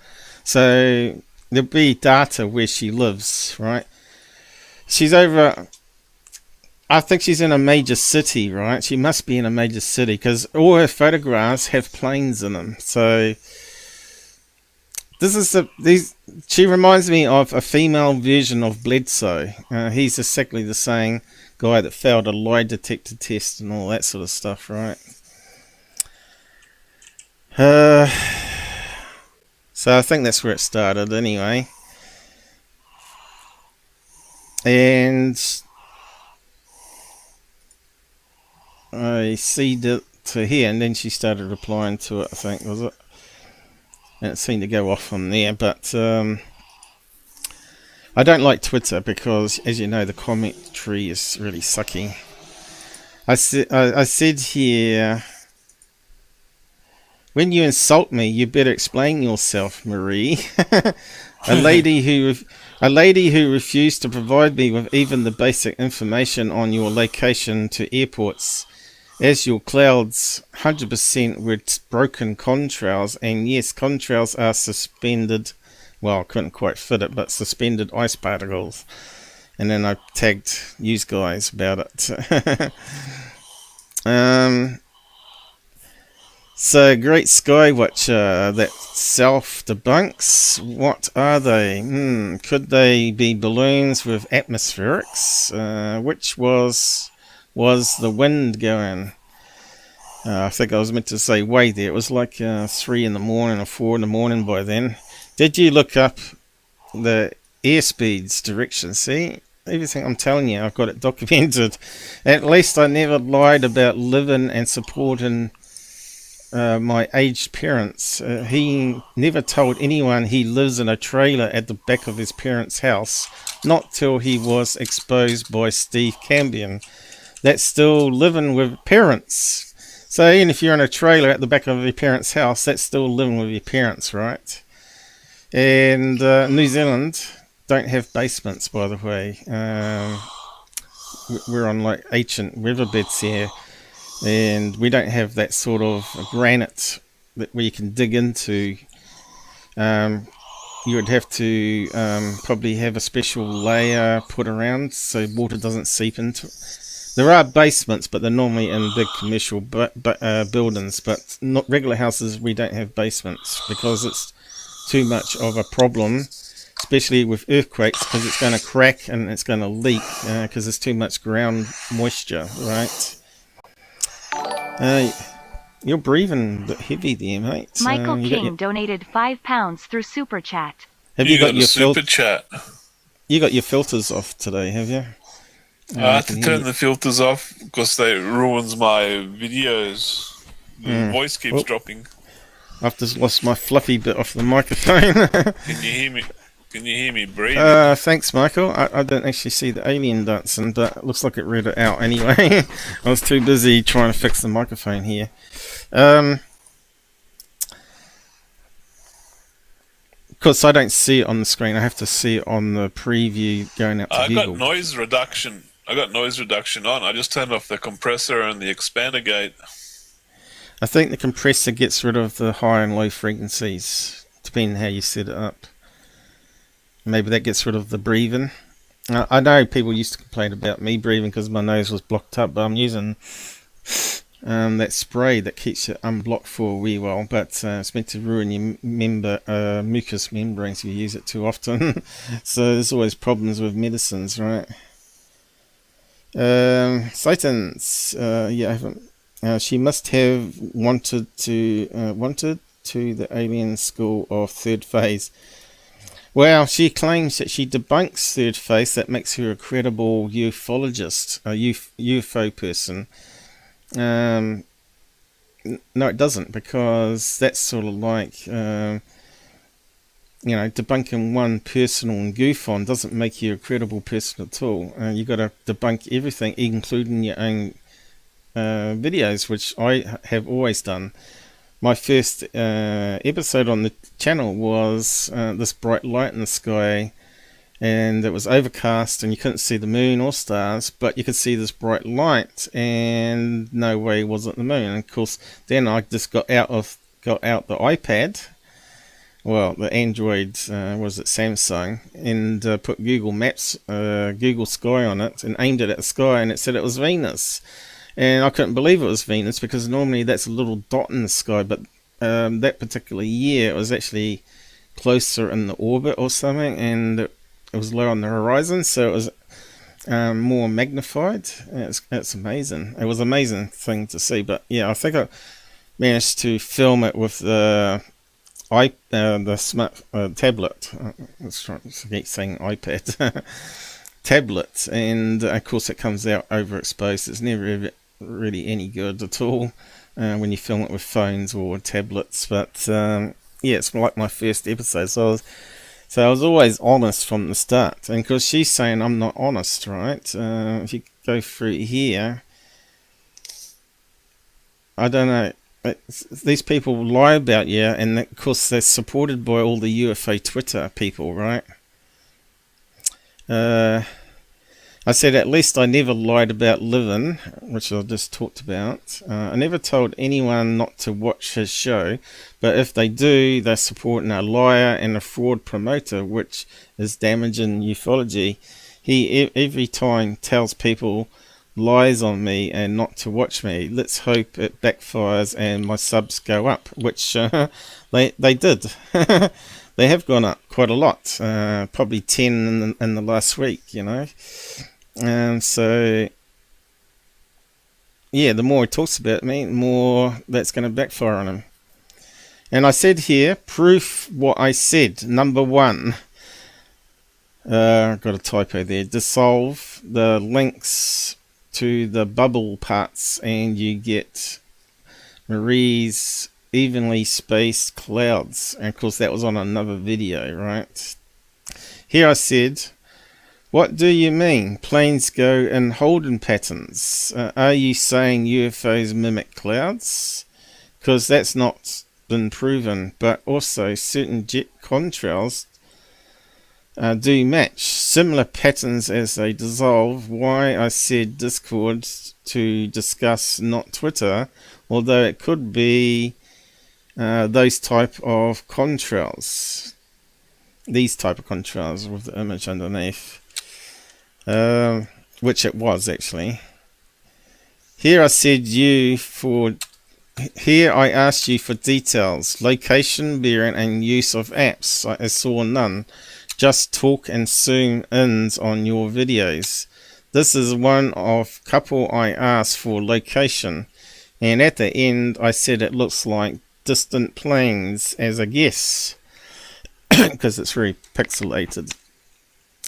So there'll be data where she lives, right? She's over. I think she's in a major city, right? She must be in a major city because all her photographs have planes in them. So she reminds me of a female version of Bledsoe. He's exactly the same guy that failed a lie detector test and all that sort of stuff, right? So I think that's where it started anyway. And I ceded it to here, and then she started replying to it, I think, was it? And it seemed to go off from there, but I don't like Twitter because, as you know, the commentary is really sucky. I said here, when you insult me, you better explain yourself, Marie. A lady who refused to provide me with even the basic information on your location to airports, as your clouds 100% were broken contrails, and yes, contrails are suspended, well, I couldn't quite fit it, but suspended ice particles. And then I tagged you guys about it. So, Great Skywatcher, that self-debunks, what are they? Could they be balloons with atmospherics? Which was the wind going? I think I was meant to say way there. It was like 3 in the morning or 4 in the morning by then. Did you look up the airspeeds direction? See? Everything I'm telling you, I've got it documented. At least I never lied about living and supporting my aged parents. He never told anyone he lives in a trailer at the back of his parents' house, not till he was exposed by Steve Cambion. That's still living with parents. So even if you're in a trailer at the back of your parents' house, that's still living with your parents, right? And New Zealand don't have basements, by the way. We're on like ancient riverbeds here, and we don't have that sort of granite where you can dig into. You would have to probably have a special layer put around so water doesn't seep into it. There are basements, but they're normally in big commercial buildings, but not regular houses. We don't have basements because it's too much of a problem, especially with earthquakes, because it's going to crack and it's going to leak because there's too much ground moisture, right? You're breathing a bit heavy there, mate. Michael King donated £5 through Super Chat. Have you got your Super Chat? You got your filters off today, have you? I have to turn the filters off because they ruins my videos. The voice keeps dropping. I've just lost my fluffy bit off the microphone. Can you hear me? Can you hear me breathing? Thanks, Michael. I didn't actually see the alien dancing, but it looks like it read it out anyway. I was too busy trying to fix the microphone here. Because I don't see it on the screen, I have to see it on the preview going out to I Google. got noise reduction. I got noise reduction on. I just turned off the compressor and the expander gate. I think the compressor gets rid of the high and low frequencies, depending on how you set it up. Maybe that gets rid of the breathing. I know people used to complain about me breathing because my nose was blocked up, but I'm using that spray that keeps it unblocked for a wee while, but it's meant to ruin your mucous membranes if you use it too often. So there's always problems with medicines, right? Satan's, yeah, I haven't. She must have wanted to the alien school of third phase. Well, she claims that she debunks third phase. That makes her a credible ufologist, a UFO person. No, it doesn't, because that's sort of like, debunking one person on GUFON doesn't make you a credible person at all. You got to debunk everything, including your own videos, which I have always done. My first episode on the channel was this bright light in the sky, and it was overcast and you couldn't see the moon or stars, but you could see this bright light, and no way was it the moon. And of course then I just got out the iPad, well, the Android, was it Samsung, and put Google Maps, Google Sky on it, and aimed it at the sky, and it said it was Venus. And I couldn't believe it was Venus, because normally that's a little dot in the sky, but that particular year it was actually closer in the orbit or something, and it was low on the horizon, so it was more magnified. It's amazing. It was an amazing thing to see. But yeah, I think I managed to film it with the smart tablet. Let's try to keep saying iPad. Tablet, and of course it comes out overexposed. It's never really any good at all when you film it with phones or tablets. But yeah, it's like my first episode, so I was always honest from the start. And because she's saying I'm not honest, right? If you go through here, I don't know. These people lie about you, and of course they're supported by all the UFO Twitter people, right? I said at least I never lied about living, which I just talked about. I never told anyone not to watch his show, but if they do, they're supporting a liar and a fraud promoter, which is damaging ufology. He every time tells people lies on me and not to watch me. Let's hope it backfires and my subs go up, which they did. They have gone up quite a lot, probably 10 in the last week, you know. So yeah, the more he talks about me, the more that's going to backfire on him. And I said here, proof what I said. Number 1, got a typo there. Dissolve the links to the bubble parts, and you get Marie's evenly spaced clouds. And of course that was on another video, right? Here I said, what do you mean planes go in holding patterns? Are you saying UFOs mimic clouds? Because that's not been proven, but also certain jet contrails do match similar patterns as they dissolve. Why I said Discord to discuss, not Twitter, although it could be those type of contrails, these type of contrails with the image underneath, which it was actually. Here I said here I asked you for details, location, bearing and use of apps. I saw none. Just talk and zoom ins on your videos. This is one of couple I asked for location, and at the end I said it looks like distant planes as a guess because it's very pixelated.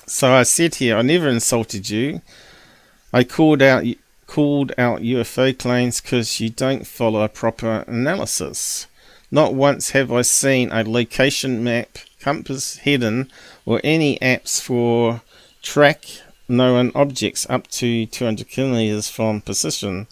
So I said here, I never insulted you. I called out UFO planes because you don't follow a proper analysis. Not once have I seen a location map, compass hidden, or any apps for track known objects up to 200 kilometers from position.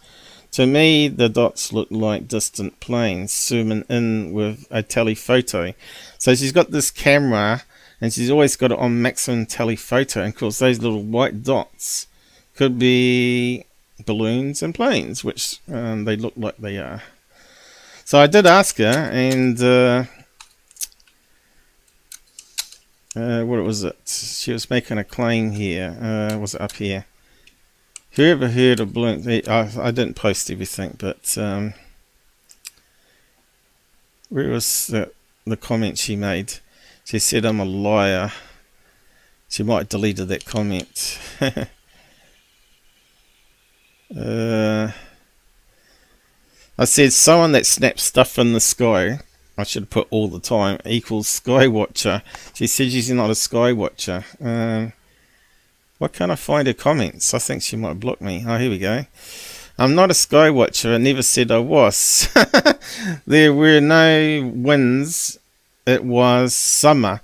To me, the dots look like distant planes zooming in with a telephoto. So she's got this camera and she's always got it on maximum telephoto, and of course those little white dots could be balloons and planes, which they look like they are. So I did ask her, and what was it? She was making a claim here. Was it up here? Whoever heard of balloons? I didn't post everything, but where was the comment she made? She said I'm a liar. She might have deleted that comment. I said someone that snaps stuff in the sky, I should have put all the time, equals sky watcher. She said she's not a sky watcher. Why can't I find her comments? I think she might block me. Oh, here we go. I'm not a sky watcher. I never said I was. There were no winds. It was summer.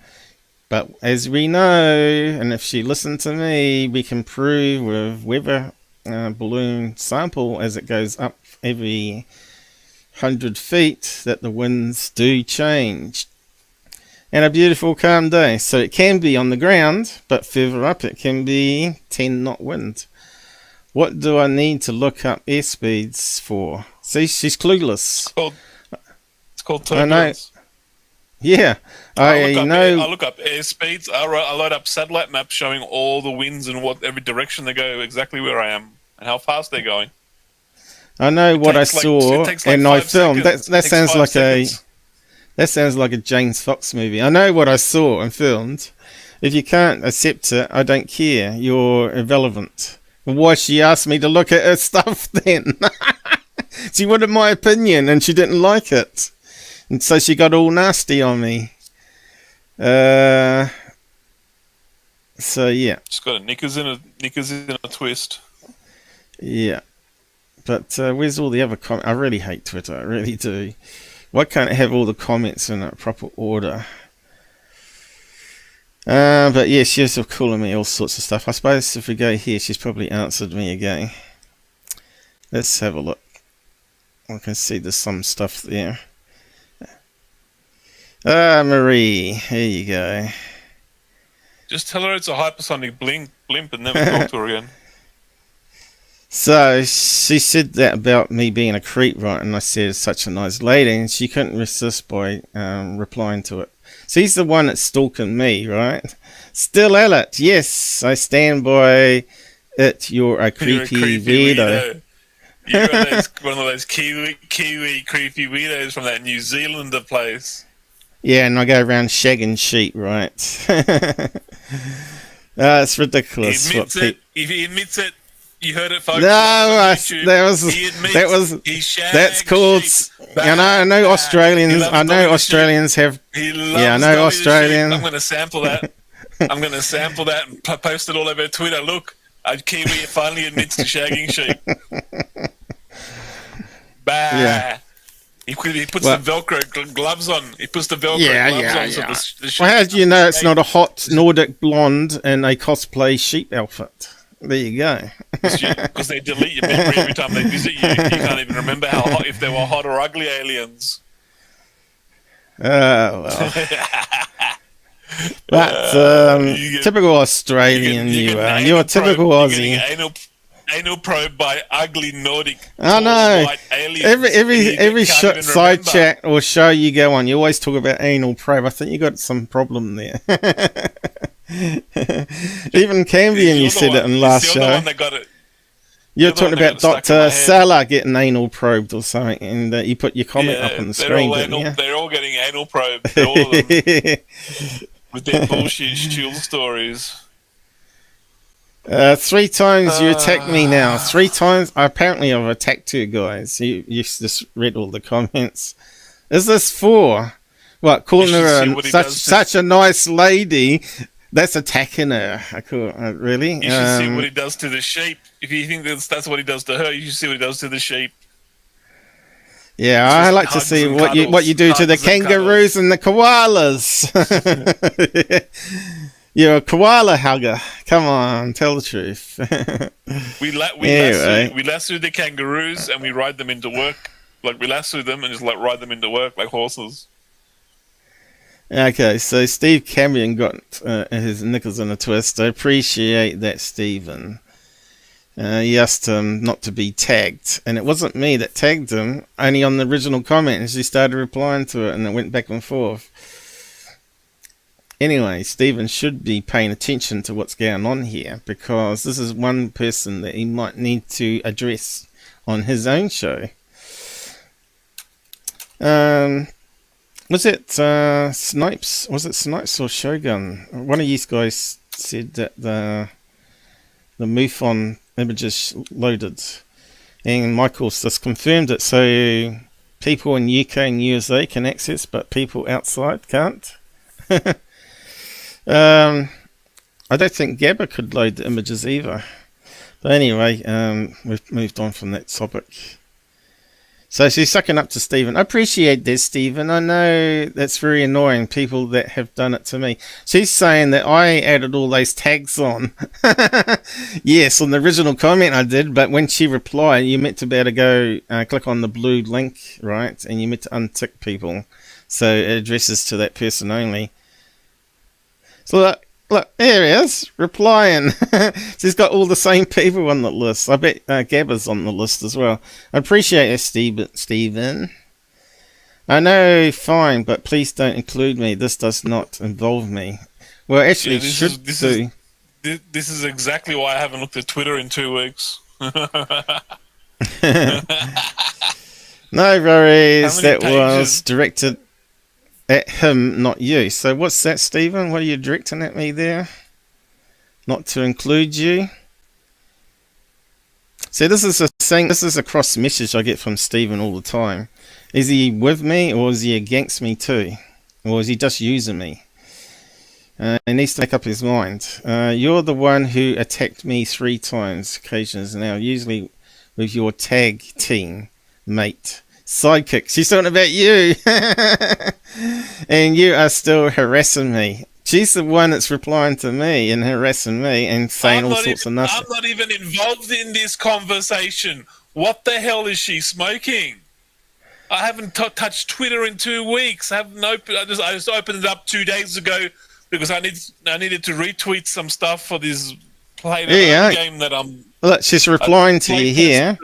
But as we know, and if she listened to me, we can prove with weather balloon sample as it goes up every 100 feet that the winds do change. And a beautiful calm day. So it can be on the ground, but further up it can be 10 knot wind. What do I need to look up airspeeds for? See, she's clueless. It's called turbulence. Yeah, I know. I look up airspeeds. I load up satellite maps showing all the winds and every direction they go, exactly where I am and how fast they're going. I know what I saw, and I filmed. That sounds like that sounds like a James Fox movie. I know what I saw and filmed. If you can't accept it, I don't care. You're irrelevant. Why she asked me to look at her stuff then? She wanted my opinion, and she didn't like it. And so she got all nasty on me. So yeah. She's got a knickers in a twist. Yeah. But where's all the other comments? I really hate Twitter. I really do. Why can't it have all the comments in a proper order? But yeah, she was calling me all sorts of stuff. I suppose if we go here, she's probably answered me again. Let's have a look. I can see there's some stuff there. Marie, here you go. Just tell her it's a hypersonic blimp and never talk to her again. So she said that about me being a creep, right? And I said such a nice lady, and she couldn't resist by replying to it. So he's the one that's stalking me, right? Still at it. Yes, I stand by it. You're a creepy weirdo. You're one of those Kiwi creepy weirdos from that New Zealander place. Yeah, and I go around shagging sheep, right? It's ridiculous. He admits it. If he admits it, you heard it, folks. No, that's called. I know Australians. I know Australians have. Yeah, I know Australians. I'm going to sample that. I'm going to sample that and post it all over Twitter. Look, a Kiwi finally admits to shagging sheep. Bah. Yeah. He puts the Velcro gloves on. He puts the Velcro gloves on. So the well, how do you know it's not a hot Nordic blonde in a cosplay sheep outfit? There you go. Because they delete your memory every time they visit you. You can't even remember how hot, if they were hot or ugly aliens. Well. That's typical Australian. You're a typical Aussie. Anal probe by ugly Nordic white aliens. Every side chat or show you go on, you always talk about anal probe. I think you got some problem there. Even Cambian, you said it in last show. You're talking about Dr. Salah getting anal probed or something, and you put your comment up on the screen, didn't you? They're all getting anal probed, all of them, with their bullshit stool stories. 3 times you attacked me now. 3 times. Apparently, I've attacked 2 guys. You just read all the comments. Is this 4? What? Calling her such a nice lady. That's attacking her. Really? You should see what he does to the sheep. If you think that's what he does to her, you should see what he does to the sheep. Yeah, I like to see what you do to the kangaroos and the koalas. You're a koala hugger. Come on, tell the truth. We lasso the kangaroos and we ride them into work. Like we lasso them and just like ride them into work like horses. Okay, so Steve Cambion got his knickers in a twist. I appreciate that, Stephen. He asked him not to be tagged, and it wasn't me that tagged him, only on the original comment as he started replying to it, and it went back and forth. Anyway, Stephen should be paying attention to what's going on here, because this is one person that he might need to address on his own show. Was it Snipes? Was it Snipes or Shogun? One of you guys said that the MUFON images loaded, and Michael's just confirmed it. So people in UK and USA can access, but people outside can't. I don't think Gabber could load the images either. But anyway, we've moved on from that topic. So she's sucking up to Stephen. I appreciate this, Stephen. I know that's very annoying, people that have done it to me. She's saying that I added all those tags on. Yes, on the original comment I did, but when she replied, you meant to be able to go click on the blue link, right? And you meant to untick people. So it addresses to that person only. So look, here he is, replying. She's got all the same people on the list. I bet Gabber's on the list as well. I appreciate it, Stephen. I know, fine, but please don't include me. This does not involve me. Well, actually, this is exactly why I haven't looked at Twitter in 2 weeks. No worries, that pages? was directed at him, not you. So what's that, Stephen? What are you directing at me there? Not to include you? See, this is a thing. This is a cross message I get from Stephen all the time. Is he with me, or is he against me too? Or is he just using me? He needs to make up his mind. You're the one who attacked me 3 times, occasions now, usually with your tag team mate. Sidekick. She's talking about you. And you are still harassing me. She's the one that's replying to me and harassing me and saying all sorts of nothing. I'm not even involved in this conversation. What the hell is she smoking? I haven't touched Twitter in 2 weeks. I just opened it up 2 days ago because I needed to retweet some stuff for this game that I'm. Look, she's replying to you here.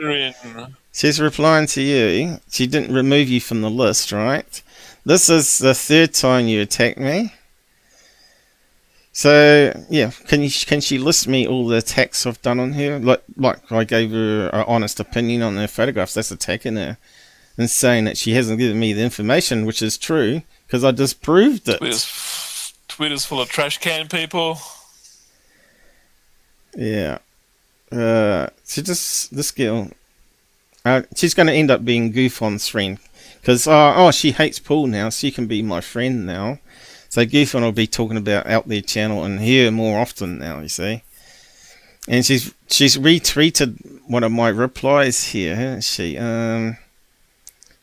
She's replying to you. She didn't remove you from the list, right? This is the 3rd time you attacked me. So yeah, can she list me all the attacks I've done on her? Like I gave her an honest opinion on her photographs. That's attacking her and saying that she hasn't given me the information, which is true because I just proved it. Twitter's full of trash can people. Yeah. This girl. She's going to end up being GUFON's friend because she hates Paul now, so she can be my friend now. So GUFON will be talking about Out There channel and here more often now, you see. And she's retweeted one of my replies here, hasn't she?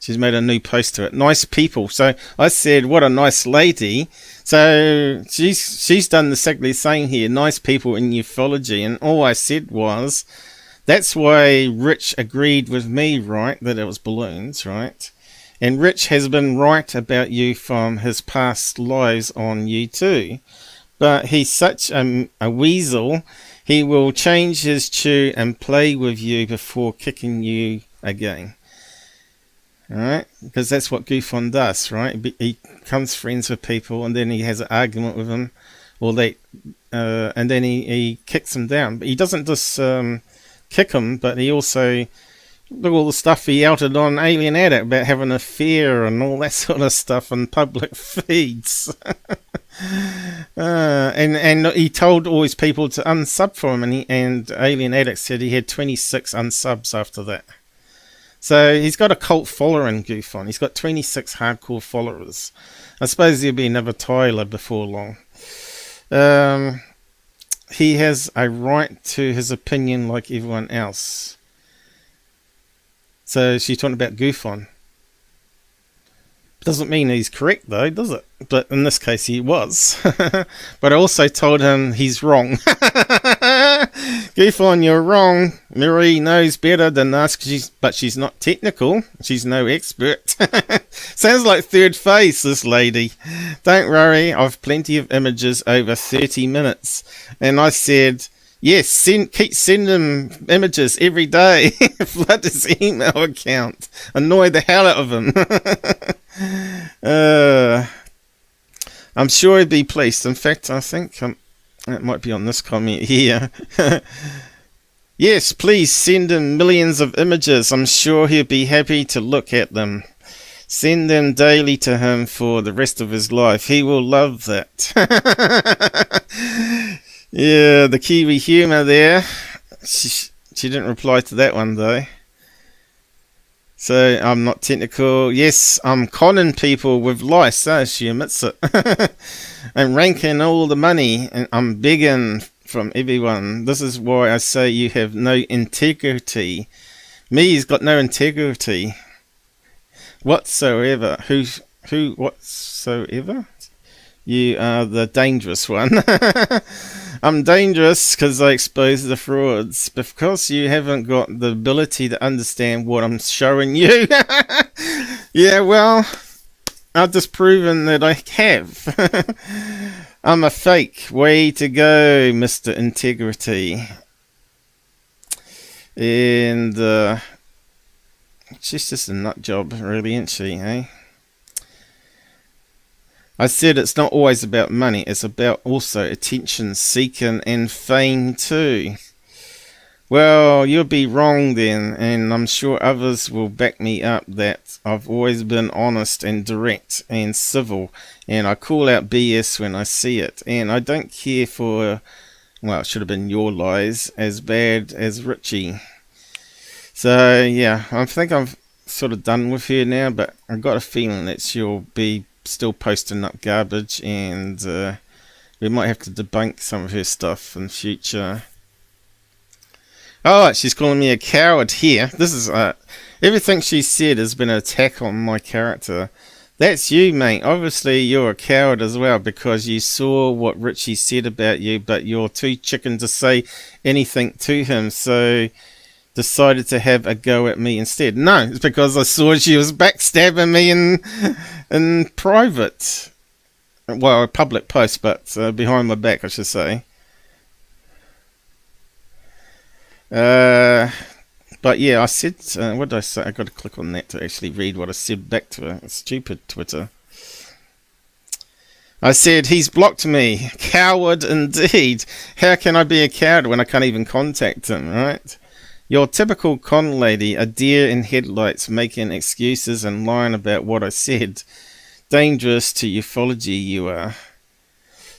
She's made a new post to it. Nice people. So I said, what a nice lady. So she's done exactly the same here. Nice people in ufology. And all I said was, that's why Rich agreed with me, right, that it was balloons, right? And Rich has been right about you from his past lives on you too. But he's such a weasel, he will change his tune and play with you before kicking you again. Alright? Because that's what GUFON does, right? He becomes friends with people and then he has an argument with them, and then he kicks them down. But he doesn't just kick him, but he also... Look at all the stuff he outed on Alien Addict about having an affair and all that sort of stuff on public feeds. And he told all his people to unsub for him, and Alien Addict said he had 26 unsubs after that. So he's got a cult following, GUFON. He's got 26 hardcore followers. I suppose there'll be another Tyler before long. He has a right to his opinion like everyone else. So she's talking about GUFON. Doesn't mean he's correct though, does it? But in this case he was. But I also told him he's wrong. GUFON, you're wrong. Marie knows better than us, but she's not technical. She's no expert. Sounds like third phase, this lady. Don't worry, I've plenty of images over 30 minutes. And I said, yes, keep sending images every day. Flood his email account. Annoy the hell out of him. I'm sure he'd be pleased. In fact, I think it might be on this comment here. Yes, please send him millions of images. I'm sure he'll be happy to look at them. Send them daily to him for the rest of his life. He will love that. Yeah, the Kiwi humour there. She didn't reply to that one though. So I'm not technical. Yes, I'm conning people with lice. She admits it. I'm ranking all the money and I'm begging from everyone. This is why I say you have no integrity. Me's got no integrity whatsoever. Who whatsoever? You are the dangerous one. I'm dangerous because I expose the frauds. Because you haven't got the ability to understand what I'm showing you. Yeah, well, I've just proven that I have. I'm a fake. Way to go, Mr. Integrity. And she's just a nut job, really, isn't she, eh? I said it's not always about money, it's about also attention seeking and fame too. Well, you'll be wrong then, and I'm sure others will back me up that I've always been honest and direct and civil, and I call out BS when I see it, and I don't care for, well, it should have been your lies, as bad as Richie. So yeah, I think I'm sort of done with her now, but I've got a feeling that she'll be still posting up garbage, and we might have to debunk some of her stuff in future. Oh, she's calling me a coward here. This is everything she said has been an attack on my character. That's you, mate. Obviously you're a coward as well, because you saw what Richie said about you, but you're too chicken to say anything to him, so decided to have a go at me instead. No, it's because I saw she was backstabbing me in private. Well, a public post, but behind my back, I should say. But yeah, I said, what did I say? I got to click on that to actually read what I said back to her. Stupid Twitter. I said, he's blocked me. Coward indeed. How can I be a coward when I can't even contact him, right? Your typical con lady, a deer in headlights, making excuses and lying about what I said. Dangerous to ufology you are.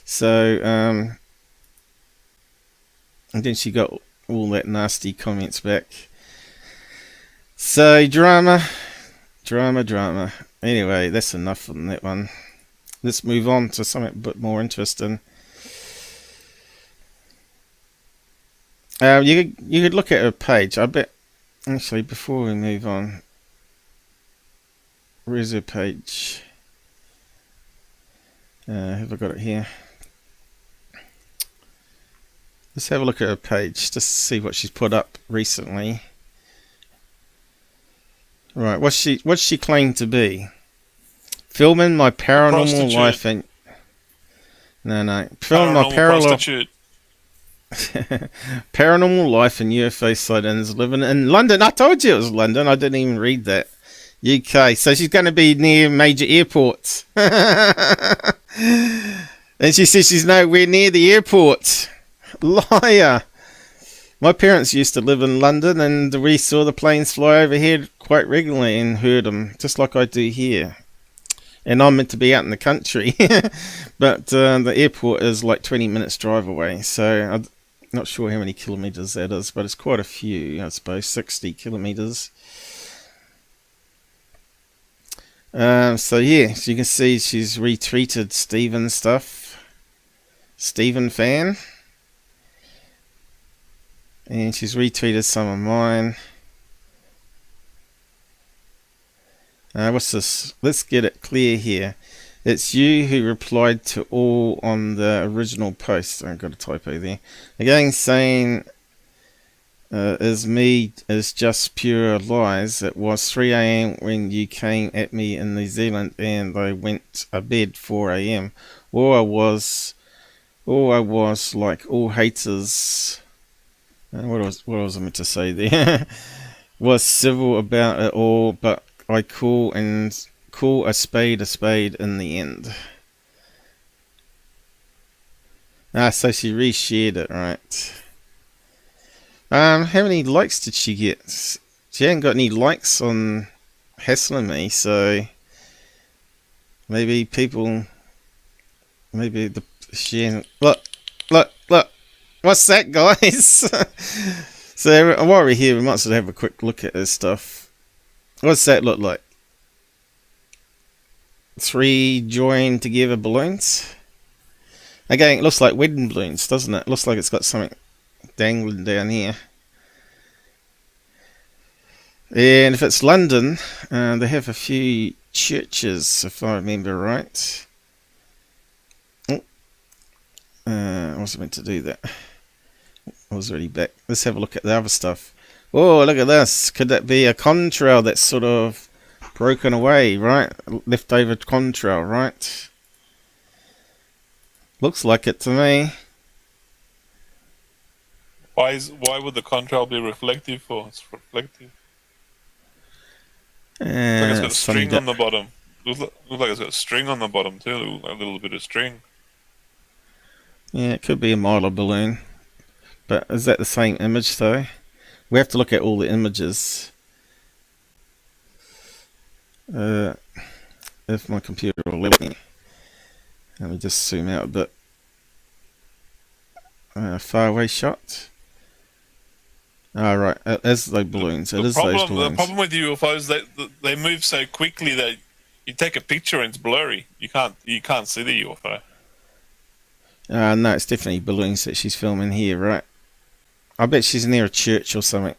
So, and then she got all that nasty comments back. So, drama. Anyway, that's enough on that one. Let's move on to something a bit more interesting. You could look at her page. I bet, actually, before we move on, where's her page? Have I got it here? Let's have a look at her page, just to see what she's put up recently. Right, what's she claimed to be? Filming my paranormal life and filming my paranormal life and UFO sightings, living in London. I told you it was London. I didn't even read that. UK. So she's going to be near major airports. And she says she's nowhere near the airport. Liar. My parents used to live in London, and we saw the planes fly overhead quite regularly and heard them, just like I do here. And I'm meant to be out in the country. But the airport is like 20 minutes drive away, so I'm not sure how many kilometres that is, but it's quite a few, I suppose, 60 kilometres. So yeah, as you can see, she's retweeted Stephen stuff. Stephen fan. And she's retweeted some of mine. What's this? Let's get it clear here. It's you who replied to all on the original post. I've got a typo there. Again, saying is just pure lies. It was 3 a.m. when you came at me in New Zealand, and I went to bed 4 a.m. All I was like all haters. What was I meant to say there? Was civil about it all, but I call a spade in the end. So she reshared it, right? How many likes did she get? She hadn't got any likes on hassling me, so maybe she hasn't. Look, what's that, guys? So while we're here, we might as well have a quick look at this stuff. What's that look like? 3 joined together balloons. Again, it looks like wedding balloons, doesn't it? Looks like it's got something dangling down here. And if it's London, they have a few churches, if I remember right. I wasn't meant to do that. I was already back. Let's have a look at the other stuff. Oh, look at this. Could that be a contrail that's sort of broken away, right? Leftover contrail, right? Looks like it to me. Why would the contrail be reflective for? It's reflective. Looks like it's got a string on the bottom. Looks like it's got a string on the bottom too. A little bit of string. Yeah, it could be a model balloon. But is that the same image though? We have to look at all the images. If my computer will let me. Let me just zoom out a bit. Far away shot. Right, as those balloons. It is those balloons. The problem with UFOs, they move so quickly that you take a picture and it's blurry. You can't see the UFO. No, it's definitely balloons that she's filming here, right? I bet she's near a church or something.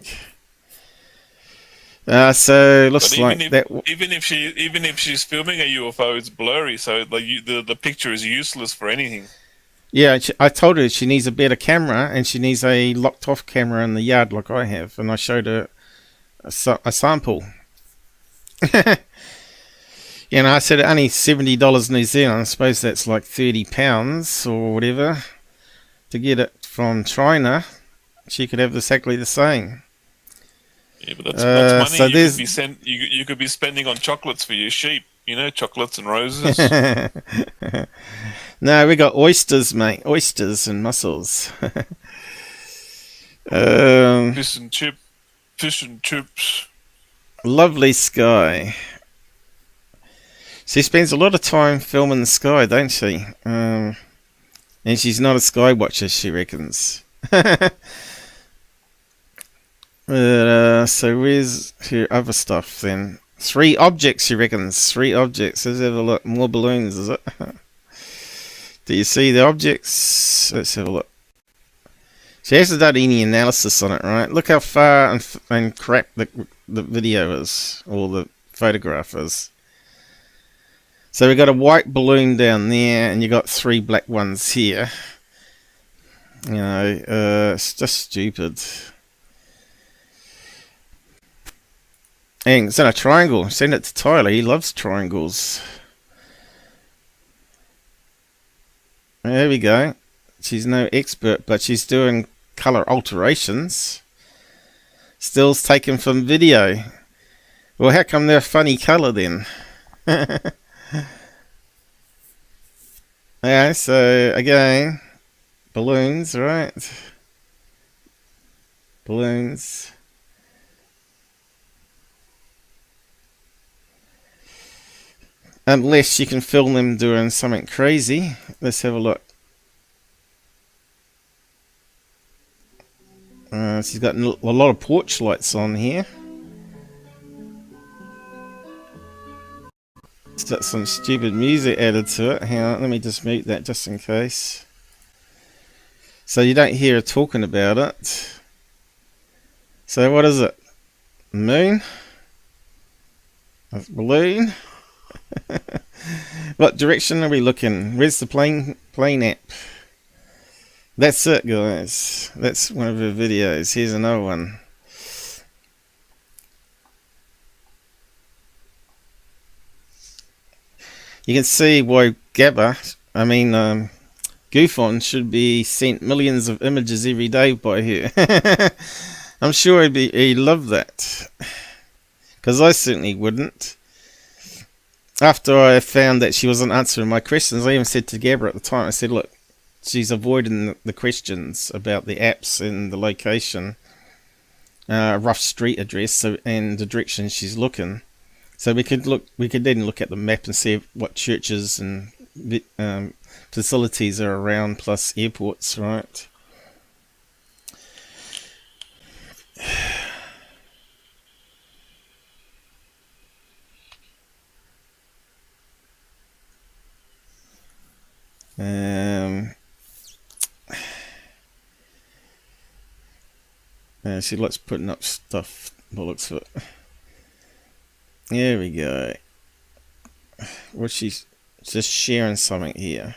So looks like that. Even if she's filming a UFO, it's blurry, so the picture is useless for anything. Yeah, I told her she needs a better camera, and she needs a locked-off camera in the yard like I have, and I showed her a sample. You know, I said only $70 New Zealand. I suppose that's like £30 or whatever to get it from China. She could have exactly the same. Yeah, but that's money so you could be spending on chocolates for your sheep. You know, chocolates and roses. No, we got oysters, mate. Oysters and mussels. Fish and chips. Lovely sky. She spends a lot of time filming the sky, don't she? And she's not a sky watcher, she reckons. So where's her other stuff then? 3 objects, she reckons. 3 objects. Let's have a look. More balloons, is it? Do you see the objects? Let's have a look. She hasn't done any analysis on it, right? Look how far and crap the video is, or the photograph is. So we got a white balloon down there, and you got 3 black ones here. You know, it's just stupid. And it's in a triangle. Send it to Tyler. He loves triangles. There we go. She's no expert, but she's doing color alterations. Stills taken from video. Well, how come they're a funny color then? Yeah, so again, balloons, right? Balloons. Unless you can film them doing something crazy. Let's have a look. She's got a lot of porch lights on here. It's got some stupid music added to it. Hang on, let me just mute that just in case. So you don't hear her talking about it. So what is it? Moon? That's balloon. What direction are we looking? Where's the plane app? That's it, guys. That's one of her videos. Here's another one. You can see why GUFON should be sent millions of images every day by her. I'm sure he'd love that. Because I certainly wouldn't. After I found that she wasn't answering my questions, I even said to Gabber at the time, I said, look, she's avoiding the questions about the apps and the location, rough street address, and the direction she's looking. So we could then look at the map and see what churches and facilities are around, plus airports, right? She likes putting up stuff, by the looks of it. There we go. Well, she's just sharing something here.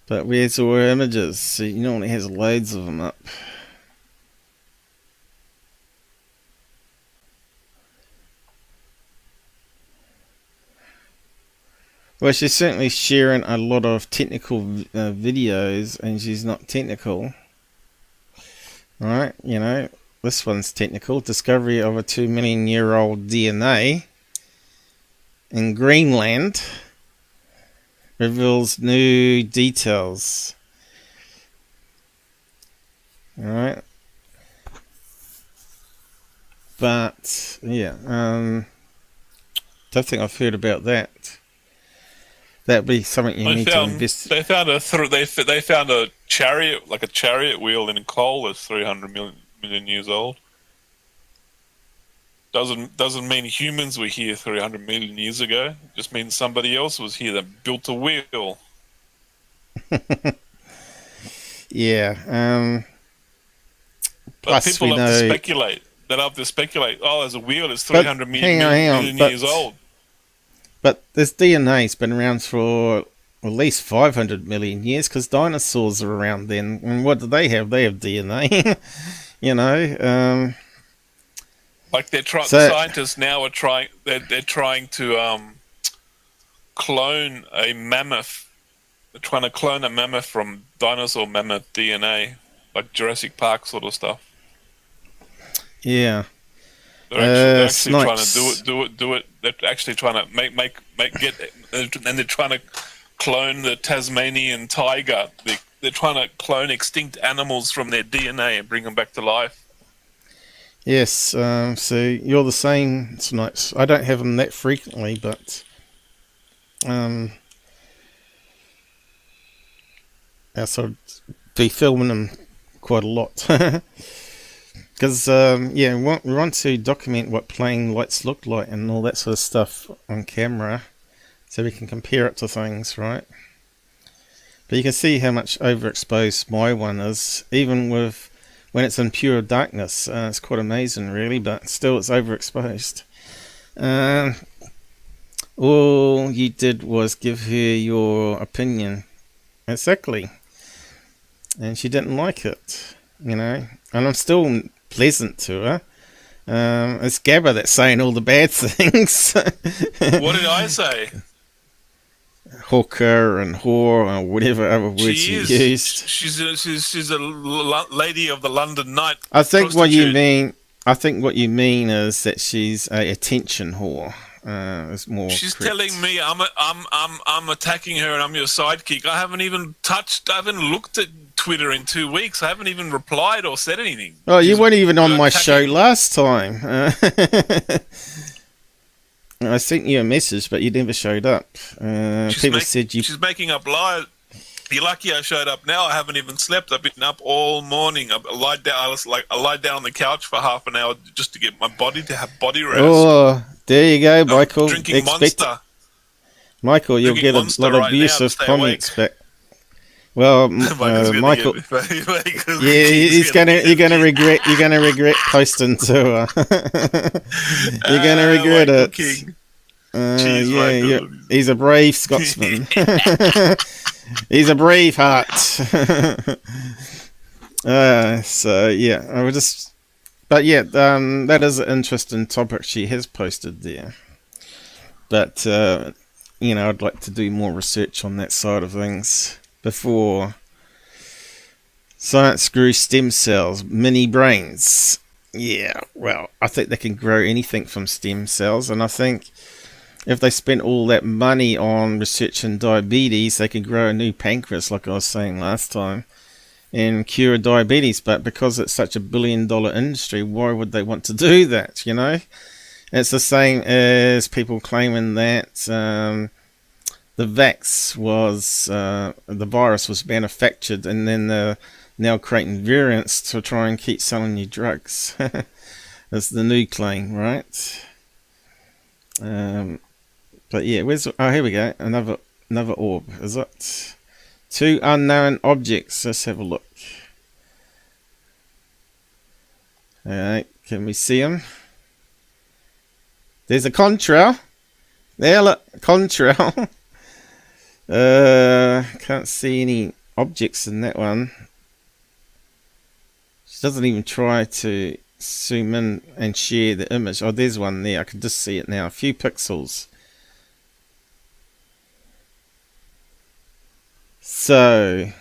But where's all her images? So you know, it has loads of them up. Well, she's certainly sharing a lot of technical videos, and she's not technical. Alright, you know, this one's technical. Discovery of a 2 million year old DNA in Greenland reveals new details. Alright. But, yeah, don't think I've heard about that. That'd be something you need to investigate. They found a chariot, like a chariot wheel in coal that's 300 million years old. Doesn't mean humans were here 300 million years ago. It just means somebody else was here that built a wheel. Yeah. But people have to speculate. They have to speculate. Oh, there's a wheel that's 300 million years old. But this DNA's been around for at least 500 million years, because dinosaurs are around then. And what do they have? They have DNA. You know. Like scientists now are trying. They're trying to clone a mammoth. They're trying to clone a mammoth from dinosaur mammoth DNA, like Jurassic Park sort of stuff. Yeah. They're actually trying to do it. They're actually trying to and they're trying to clone the Tasmanian tiger. They're trying to clone extinct animals from their DNA and bring them back to life. Yes, so you're the same, Snipes. I don't have them that frequently, but I sort of be filming them quite a lot. Because, yeah, we want to document what playing lights look like and all that sort of stuff on camera, so we can compare it to things, right? But you can see how much overexposed my one is, even with when it's in pure darkness. It's quite amazing, really, but still it's overexposed. All you did was give her your opinion. Exactly. And she didn't like it, you know. And I'm still pleasant to her. It's Gabber that's saying all the bad things. What did I say? Hooker and whore or whatever other words you used. She's a lady of the London night. I think what you mean is that she's a attention whore. It's more. She's correct. telling me I'm attacking her and I'm your sidekick. I haven't looked at Twitter in 2 weeks. I haven't even replied or said anything. Oh, you weren't even on my show last time. I sent you a message, but you never showed up. People said you. She's making up lies. You're lucky I showed up now. I haven't even slept. I've been up all morning. I lied down. I lied down on the couch for half an hour just to get my body to have body rest. Oh, there you go, Michael. Drinking Monster. Michael, you'll get a lot of abusive comments back. Well, Michael's gonna Michael. get Michael's Yeah, he's gonna. You're gonna regret. You're gonna regret posting to. You're gonna regret Michael it. King. Yeah, Michael. he's a brave Scotsman. He's a brave heart. So yeah, I would just. But yeah, that is an interesting topic she has posted there. But I'd like to do more research on that side of things before. Science grew stem cells, mini brains. Yeah, well, I think they can grow anything from stem cells, and I think if they spent all that money on researching diabetes, they could grow a new pancreas, like I was saying last time, and cure diabetes. But because it's such a billion-dollar industry, why would they want to do that, It's the same as people claiming that the vax was, the virus was manufactured, and then they're now creating variants to try and keep selling you drugs. That's the new claim, right? But yeah, here we go. Another orb, is it? 2 unknown objects. Let's have a look. Alright, can we see them? There's a contrail. There, look, contrail. Can't see any objects in that one. She doesn't even try to zoom in and share the image. Oh, there's one there. I can just see it now. A few pixels. So,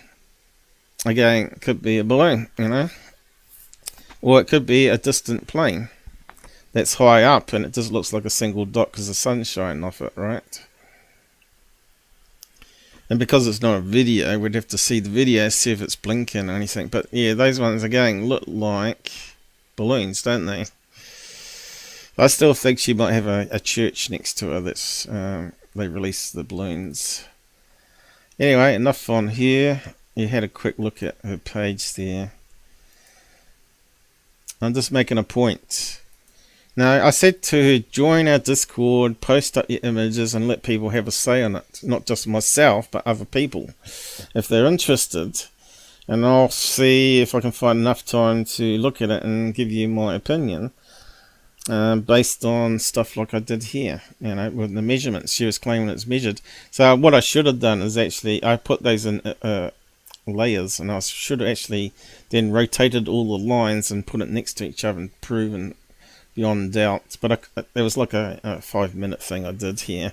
again, it could be a balloon, or it could be a distant plane that's high up and it just looks like a single dot because the sun's shining off it, right? And because it's not a video, we'd have to see the video, see if it's blinking or anything. But yeah, those ones again look like balloons, don't they? I still think she might have a church next to her that's they release the balloons. Anyway, enough on here. You had a quick look at her page there. I'm just making a point. Now, I said to her, join our Discord, post up your images and let people have a say on it. Not just myself, but other people, if they're interested. And I'll see if I can find enough time to look at it and give you my opinion. Based on stuff like I did here, with the measurements. She was claiming it's measured. So what I should have done is actually, I put those in layers, and I should have actually then rotated all the lines and put it next to each other and proven beyond doubt. But there was like a 5-minute thing I did here.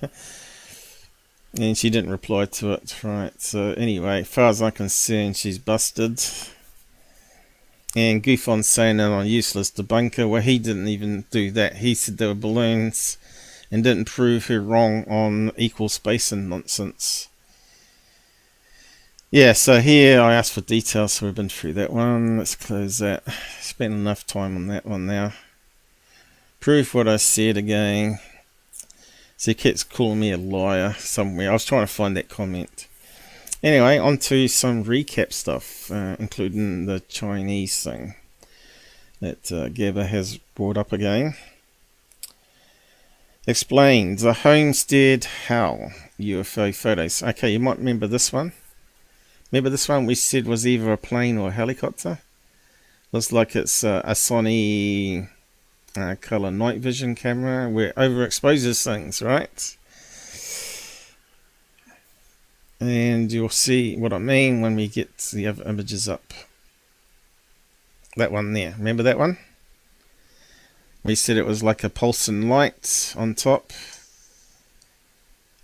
And she didn't reply to it, right? So anyway, as far as I'm concerned, she's busted. And GUFON saying that I'm useless debunker. Well, he didn't even do that. He said there were balloons and didn't prove her wrong on equal spacing nonsense. Yeah, so here I asked for details, so we've been through that one. Let's close that. Spent enough time on that one now. Prove what I said again. So he keeps calling me a liar somewhere. I was trying to find that comment. Anyway, on to some recap stuff, including the Chinese thing that Gabber has brought up again. Explained the homestead howl UFO photos. Okay, you might remember this one. Remember this one we said was either a plane or a helicopter? Looks like it's a Sony color night vision camera where it overexposes things, right? And you'll see what I mean when we get the other images up. That one there. Remember that one? We said it was like a pulsing light on top.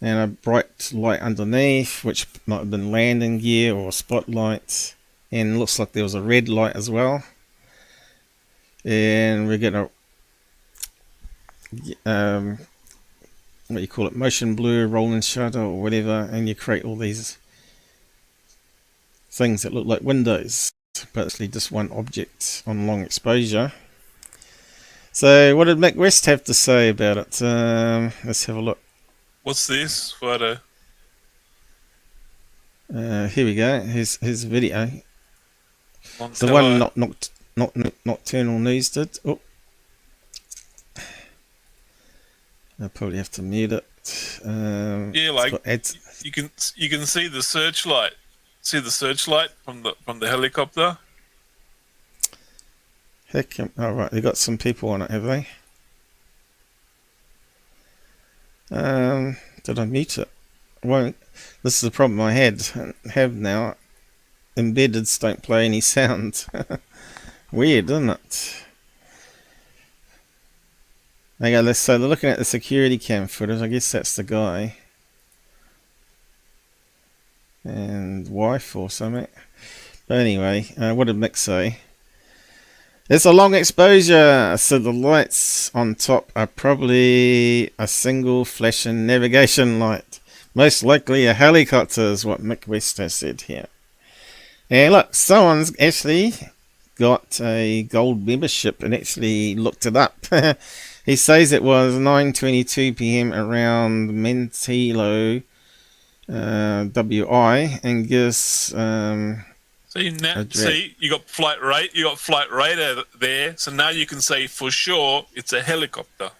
And a bright light underneath, which might have been landing gear or spotlight. And it looks like there was a red light as well. And we're going to... what you call it, motion blur, rolling shutter or whatever, and you create all these things that look like windows, but actually just one object on long exposure. So what did Mick West have to say about it? Let's have a look. What's this photo? Here we go. Here's video. Long The color. one Nocturnal News did. Oh. I'll probably have to mute it. Yeah, like ads. you can see the searchlight See the searchlight from the helicopter? Heck, oh right, they got some people on it, have they? Did I mute it? Won't. This is the problem I have now. Embeddeds don't play any sound. Weird, isn't it? Okay, so they're looking at the security cam footage. I guess that's the guy. And wife or something. But anyway, what did Mick say? It's a long exposure, so the lights on top are probably a single flashing navigation light. Most likely a helicopter is what Mick West has said here. And look, someone's actually got a gold membership and actually looked it up. He says it was 9:22 p.m. around Mentilo, WI, and gives See, you got flight radar there, so now you can say for sure it's a helicopter.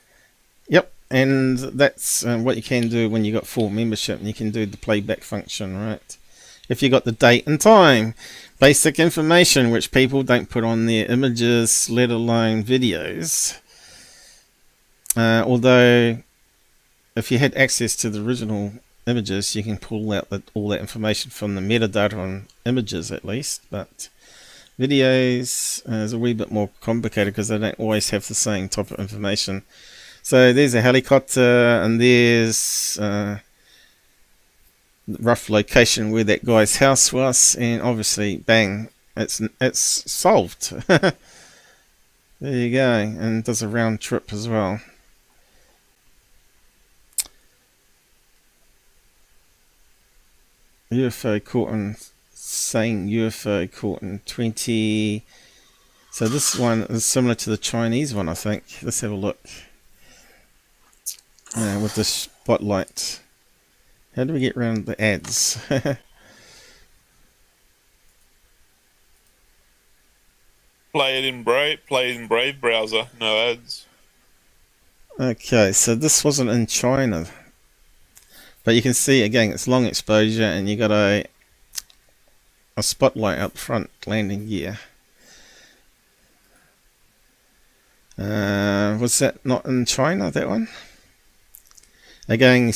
Yep, and that's what you can do when you got full membership, and you can do the playback function, right? If you got the date and time, basic information which people don't put on their images, let alone videos. Although, if you had access to the original images, you can pull out all that information from the metadata on images at least, but videos is a wee bit more complicated because they don't always have the same type of information. So there's a helicopter, and there's rough location where that guy's house was, and obviously bang, it's solved. There you go, and does a round trip as well. UFO caught in saying UFO caught in 20. So this one is similar to the Chinese one, I think. Let's have a look. With the spotlight. How do we get around the ads? Play it in Brave browser, no ads. Okay, so this wasn't in China. But you can see again, it's long exposure, and you got a spotlight up front, landing gear. Was that not in China, that one? Again,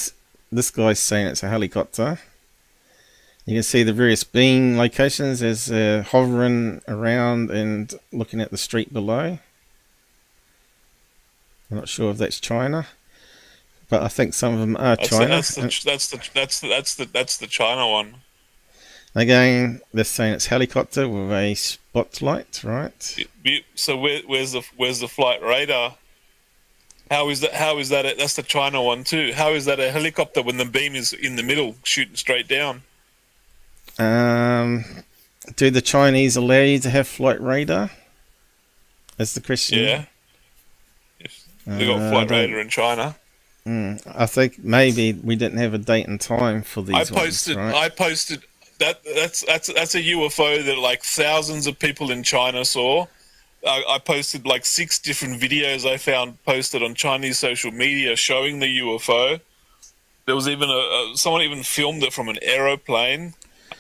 this guy's saying it's a helicopter. You can see the various beam locations as they're hovering around and looking at the street below. I'm not sure if that's China, but I think some of them are China. That's the China one. Again, they're saying it's helicopter with a spotlight, right? So where's the flight radar? How is that? That's the China one too. How is that a helicopter when the beam is in the middle, shooting straight down? Do the Chinese allow you to have flight radar? That's the question. Yeah. They got flight radar in China. I think maybe we didn't have a date and time for these. I posted that's a UFO that like thousands of people in China saw. I posted like 6 different videos I found posted on Chinese social media showing the UFO. There was even someone even filmed it from an aeroplane.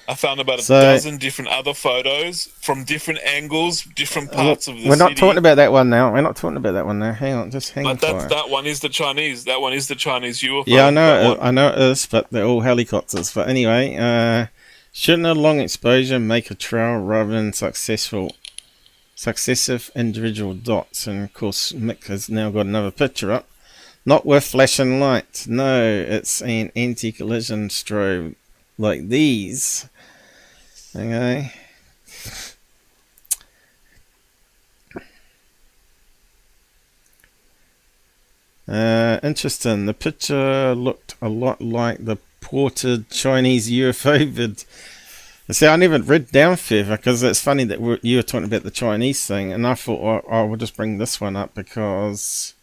I found about a dozen different other photos from different angles, different parts of the city. We're not talking about that one now. Hang on, just hang on. But that one is the Chinese. That one is the Chinese UFO. Yeah, I know it is, but they're all helicopters. But anyway, shouldn't a long exposure make a trail rather than successive individual dots? And of course, Mick has now got another picture up. Not with flashing light. No, it's an anti-collision strobe like these. Okay. Interesting. The picture looked a lot like the ported Chinese UFO vid. See, I never read down further because it's funny that you were talking about the Chinese thing, and I thought I will just bring this one up because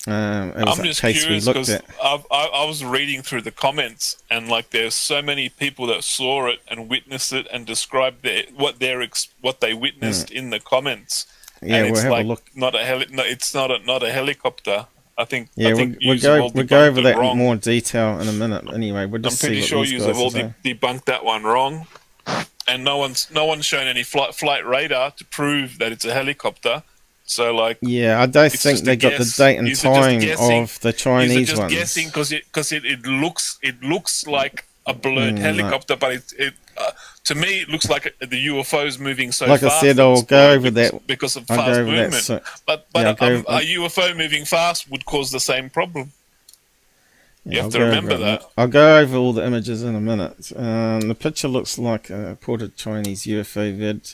it was I'm just case curious we looked because at. I was reading through the comments, and like there's so many people that saw it and witnessed it and described what they witnessed in the comments. Yeah, and we'll it's have like a look. it's not a helicopter. I think we'll go over that in more detail in a minute. Anyway, we'll just I'm pretty see sure what these you guys have all say. debunked that one wrong. and no one's shown any flight radar to prove that it's a helicopter. So like, Yeah, I don't it's think just they a got the guess. date and These are just time guessing. of the These are Chinese just ones. guessing because it looks like a balloon No. helicopter, but to me it looks like the UFO's moving so Like I fast. said, that I'll it's go blurred over that. because of I'll go fast over that. movement. So, But yeah, I'll go- a UFO moving fast would cause the same problem. You I'll have to go remember over it. that. I'll go over all the images in a minute. The picture looks like a reported Chinese UFO vid.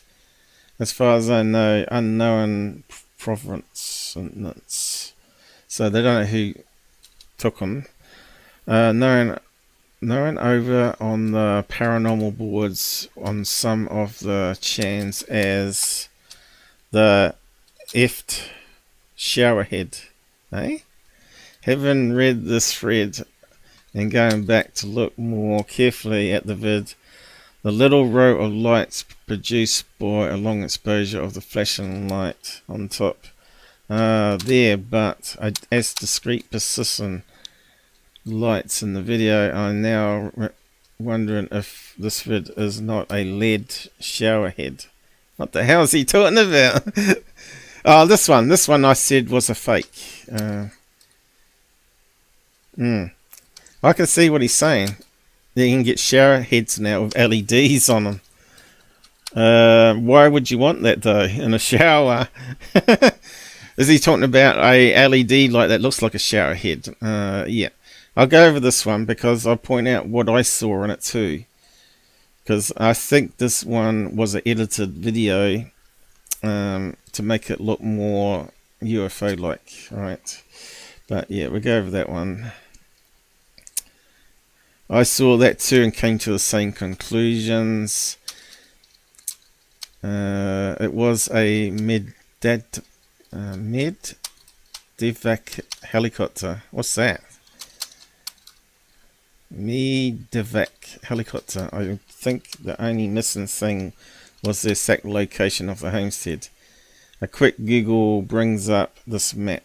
As far as I know, unknown provenance. So they don't know who took them. Known over on the paranormal boards on some of the chans as the effed showerhead. Eh? Having read this thread and going back to look more carefully at the vid, the little row of lights produced by a long exposure of the flashing light on top there, but as discrete persistent lights in the video, I'm now wondering if this vid is not a lead shower head. What the hell is he talking about? Oh, this one I said was a fake. I can see what he's saying. You can get shower heads now with LEDs on them. Why would you want that though in a shower? Is he talking about a LED light that looks like a shower head? Yeah. I'll go over this one because I'll point out what I saw in it too. Because I think this one was an edited video to make it look more UFO-like. Alright. But yeah, we'll go over that one. I saw that too and came to the same conclusions. It was a medevac helicopter. What's that? Medevac helicopter. I think the only missing thing was the exact location of the homestead. A quick Google brings up this map.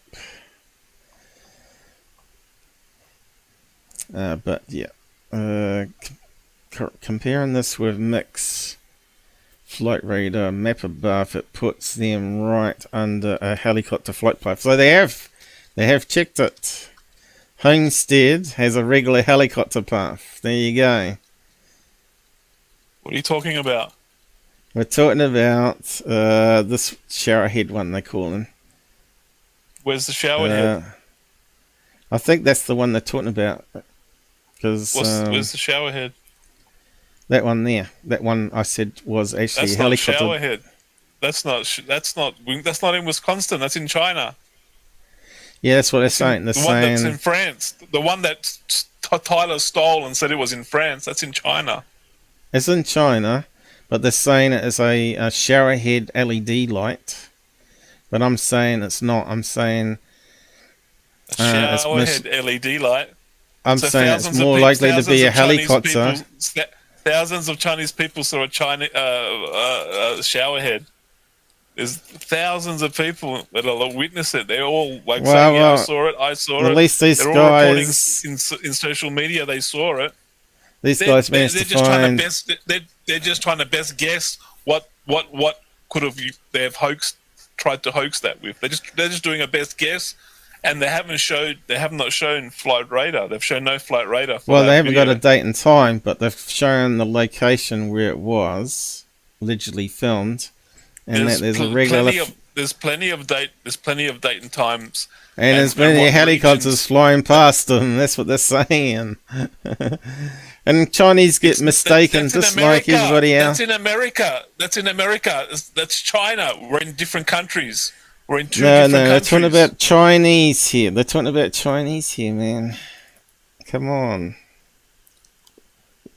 But yeah. Comparing this with Mick's flight radar map above, it puts them right under a helicopter flight path. So they have checked it. Homestead has a regular helicopter path. There you go. What are you talking about? We're talking about this showerhead one they call him. Where's the shower head? I think that's the one they're talking about. Because where's the shower head? That one there. That one I said was actually That's a helicopter. not shower head. That's not in Wisconsin. That's in China. Yeah, that's what they're saying. The one that's in France. The one that Tyler stole and said it was in France. That's in China. It's in China, but they're saying it is a showerhead LED light. But I'm saying it's not. I'm saying showerhead LED light. I'm saying it's more likely to be a helicopter. Thousands of Chinese people saw a showerhead. There's thousands of people that'll witness it. They're all like saying, "Yeah, I saw it. I saw it." At least these They're all reporting in social media they saw it. These guys managed to find. They're just trying to best guess what could have they've tried to hoax that with. They're just doing a best guess. And they have not shown flight radar. They've shown no flight radar. Well, they haven't got a date and time, but they've shown the location where it was allegedly filmed, and there's a regular. There's plenty of date and times. And there's many helicopters flying past them. That's what they're saying. And Chinese get mistaken just like everybody else. That's in America. That's China. We're in different countries. We're in two different countries. They're talking about Chinese here. They're talking about Chinese here, man. Come on.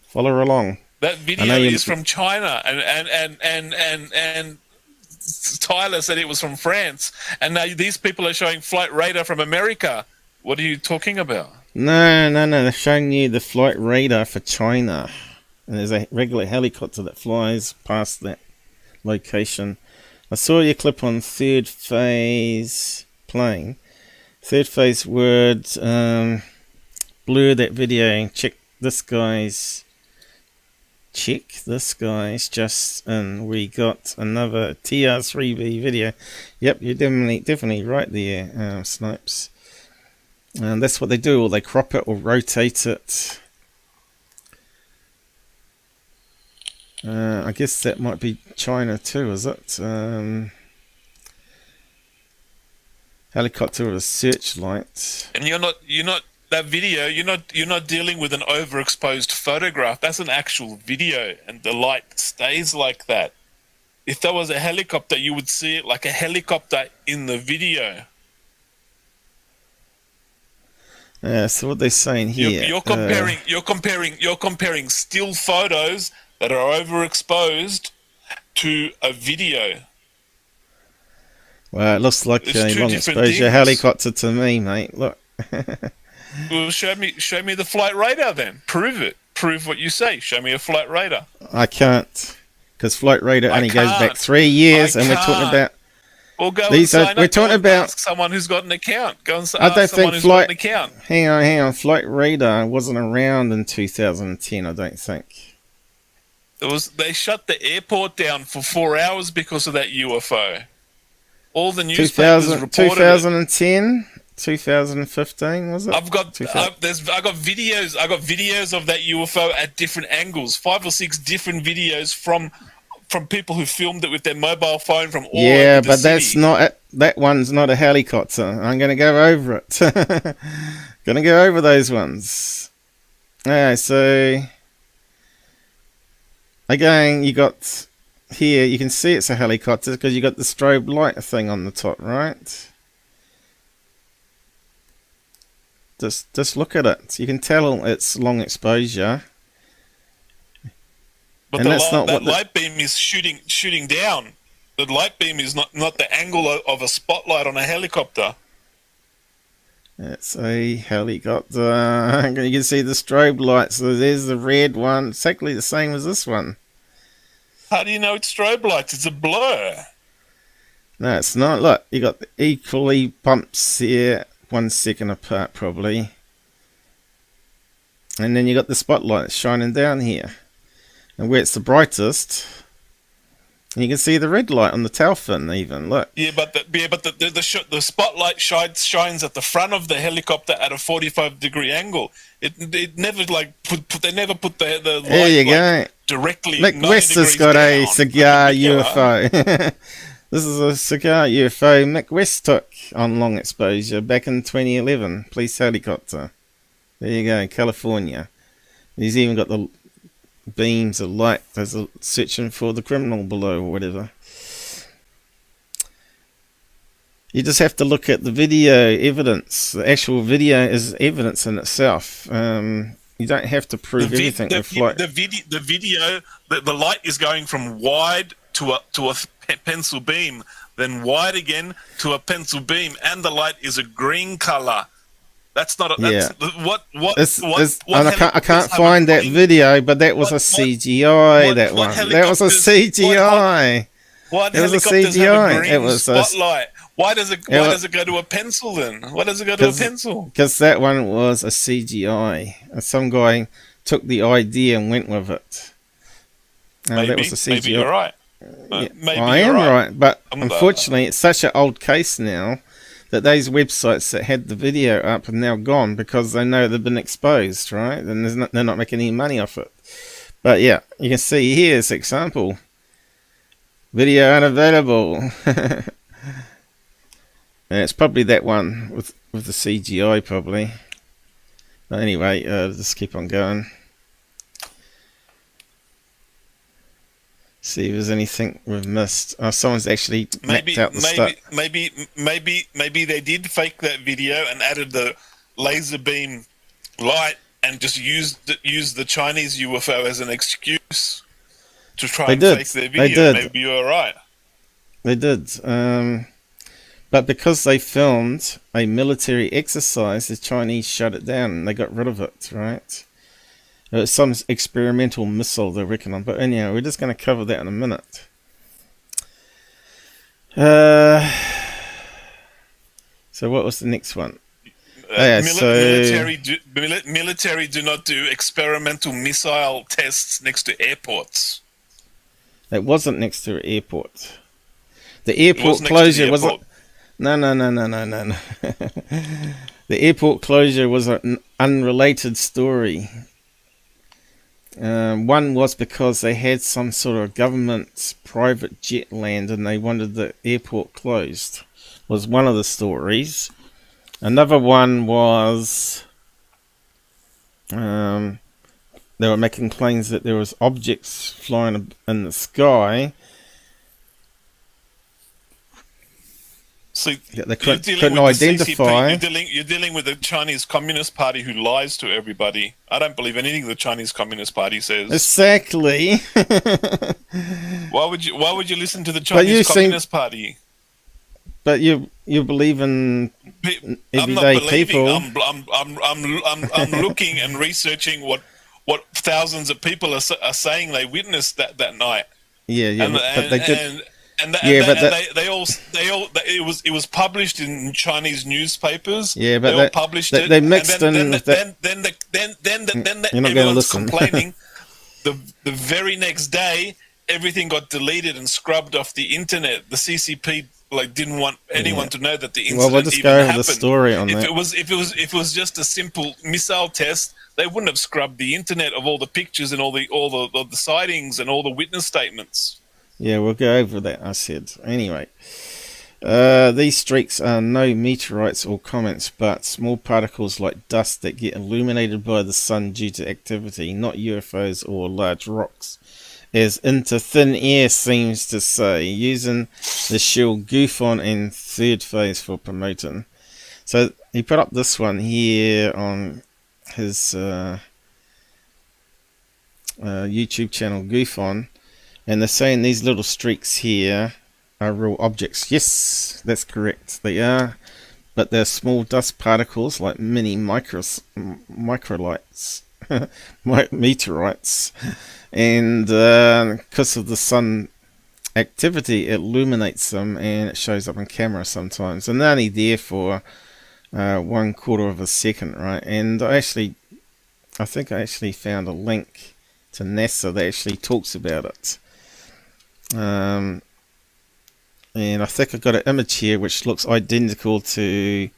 Follow along. That video is from China, and Tyler said it was from France, and now these people are showing flight radar from America. What are you talking about? No. They're showing you the flight radar for China. And there's a regular helicopter that flies past that location. I saw your clip on third phase playing. Third phase word, blur that video and check this guy's check. This guy's just in. We got another TR3B video. Yep, you're definitely right there, Snipes. And that's what they do, or they crop it or rotate it. I guess that might be China too, is it? Helicopter with a searchlight. And you're not that video. You're not dealing with an overexposed photograph. That's an actual video, and the light stays like that. If that was a helicopter, you would see it like a helicopter in the video. So what they're saying here? You're comparing still photos that are overexposed to a video. Well, it looks like It's a two long different exposure things. helicopter to me, mate. Look. Well, show me the flight radar then. Prove it. Prove what you say. Show me a flight radar. I can't, because flight radar only goes back can't. 3 years, I and we're talking can't. about. Or go These and are- sign we're up. talking Go and about- ask someone who's got an account. Go and I don't ask someone think who's flight. got an account. Hang on. Flight radar wasn't around in 2010. I don't think. They shut the airport down for 4 hours because of that UFO. All the newspapers 2000, reported it. 2010, 2015 was it? I've got 2000. I got videos of that UFO at different angles, 5 or 6 different videos from people who filmed it with their mobile phone from all over the but that's city. not that one's not a helicopter. I'm going to go over it. Going to go over those ones. Yeah, so again, you got here. You can see it's a helicopter because you got the strobe light thing on the top, right? Just look at it. You can tell it's long exposure. But And that's not that what the- light beam is shooting down. The light beam is not the angle of a spotlight on a helicopter. It's a helicopter. You can see the strobe lights. So there's the red one, exactly the same as this one. How do you know it's strobe lights? It's a blur. No, it's not. Look, you got the equally bumps here, 1 second apart probably. And then you got the spotlight shining down here. And where it's the brightest, you can see the red light on the tail fin even, look. Yeah, but the spotlight shines at the front of the helicopter at a 45-degree angle. It never they never put the light There you go. directly. Mick 90 West has degrees got a down. cigar Perpendicular. UFO. This is a cigar UFO Mick West took on long exposure back in 2011. Police helicopter. There you go, California. He's even got the beams of light as a searching for the criminal below or whatever. You just have to look at the video evidence. The actual video is evidence in itself. You don't have to prove everything with light. The video, the light is going from wide to a pencil beam, then wide again to a pencil beam, and the light is a green color. That's not a, that's what and I can't find that video, but that was a CGI. That was a CGI. Why do It was a helicopters have CGI. a green It was a- spotlight? Why does it go to a pencil then? Why does it go to a pencil? Because that one was a CGI. And some guy took the idea and went with it. Maybe, that was a CGI. maybe you're right. Yeah, Maybe I you're am right, but I'm- unfortunately, it's such an old case now that those websites that had the video up are now gone because they know they've been exposed, right? And they're not making any money off it. But yeah, you can see here's example. Video unavailable. And it's probably that one with the CGI probably. But anyway, just keep on going. See if there's anything we've missed. Oh, someone's actually mapped out the stuff. Maybe they did fake that video and added the laser beam light and just used the Chinese UFO as an excuse to try and fake their video. They did. Maybe you were right. They did. But because they filmed a military exercise, the Chinese shut it down and they got rid of it, right? It was some experimental missile they reckon on. But anyhow, we're just going to cover that in a minute. So what was the next one? Yeah, so military do not do experimental missile tests next to airports. it wasn't next to an airport. The It was airport next closure to the wasn't. airport. No. The airport closure was an unrelated story. One was because they had some sort of government private jet land and they wanted the airport closed. Was one of the stories. Another one was they were making claims that there was objects flying in the sky. See, They couldn't identify. You're dealing with the Chinese Communist Party who lies to everybody. I don't believe anything the Chinese Communist Party says. Exactly. Why would you listen to the Chinese Communist Party? But you believe in everyday people. I'm looking and researching what thousands of people are saying they witnessed that night. Yeah, but they did. It was published in Chinese newspapers. Yeah, but they all published it. They mixed in with that. Then You're not going to everyone's listen. complaining. The very next day, everything got deleted and scrubbed off the internet. The CCP didn't want anyone to know that the incident we'll just even go over happened. the story on that. If it was just a simple missile test, they wouldn't have scrubbed the internet of all the pictures and all the sightings and all the witness statements. Yeah, we'll go over that, I said. Anyway, these streaks are no meteorites or comets, but small particles like dust that get illuminated by the sun due to activity, not UFOs or large rocks. As Into Thin Air seems to say, using the shield GUFON in third phase for promoting. So he put up this one here on his YouTube channel GUFON. And they're saying these little streaks here are real objects. Yes, that's correct. They are. But they're small dust particles like mini microlights, meteorites. And because of the sun activity, it illuminates them and it shows up on camera sometimes. And they're only there for 1/4 of a second, right? And I think I actually found a link to NASA that actually talks about it. And I think I've got an image here which looks identical to,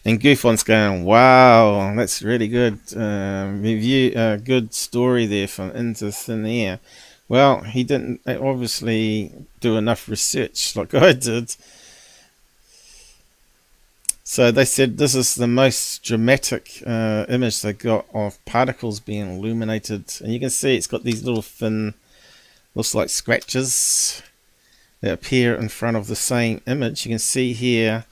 and GUFON's going, wow, that's really good good story there from Into Thin Air. Well, he didn't obviously do enough research like I did. So they said this is the most dramatic image they got of particles being illuminated, and you can see it's got these little thin, looks like scratches that appear in front of the same image. You can see here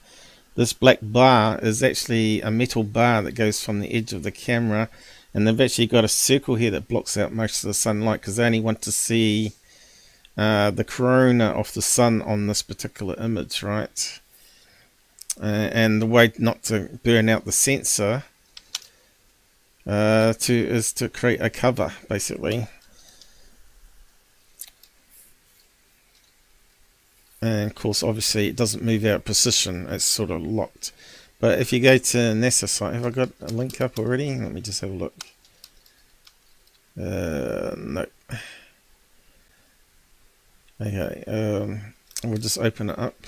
this black bar is actually a metal bar that goes from the edge of the camera, and they've actually got a circle here that blocks out most of the sunlight because they only want to see the corona of the sun on this particular image, right? And the way not to burn out the sensor is to create a cover, basically. And of course, obviously, it doesn't move out of position. It's sort of locked. But if you go to NASA site, have I got a link up already? Let me just have a look. No. Okay. We'll just open it up.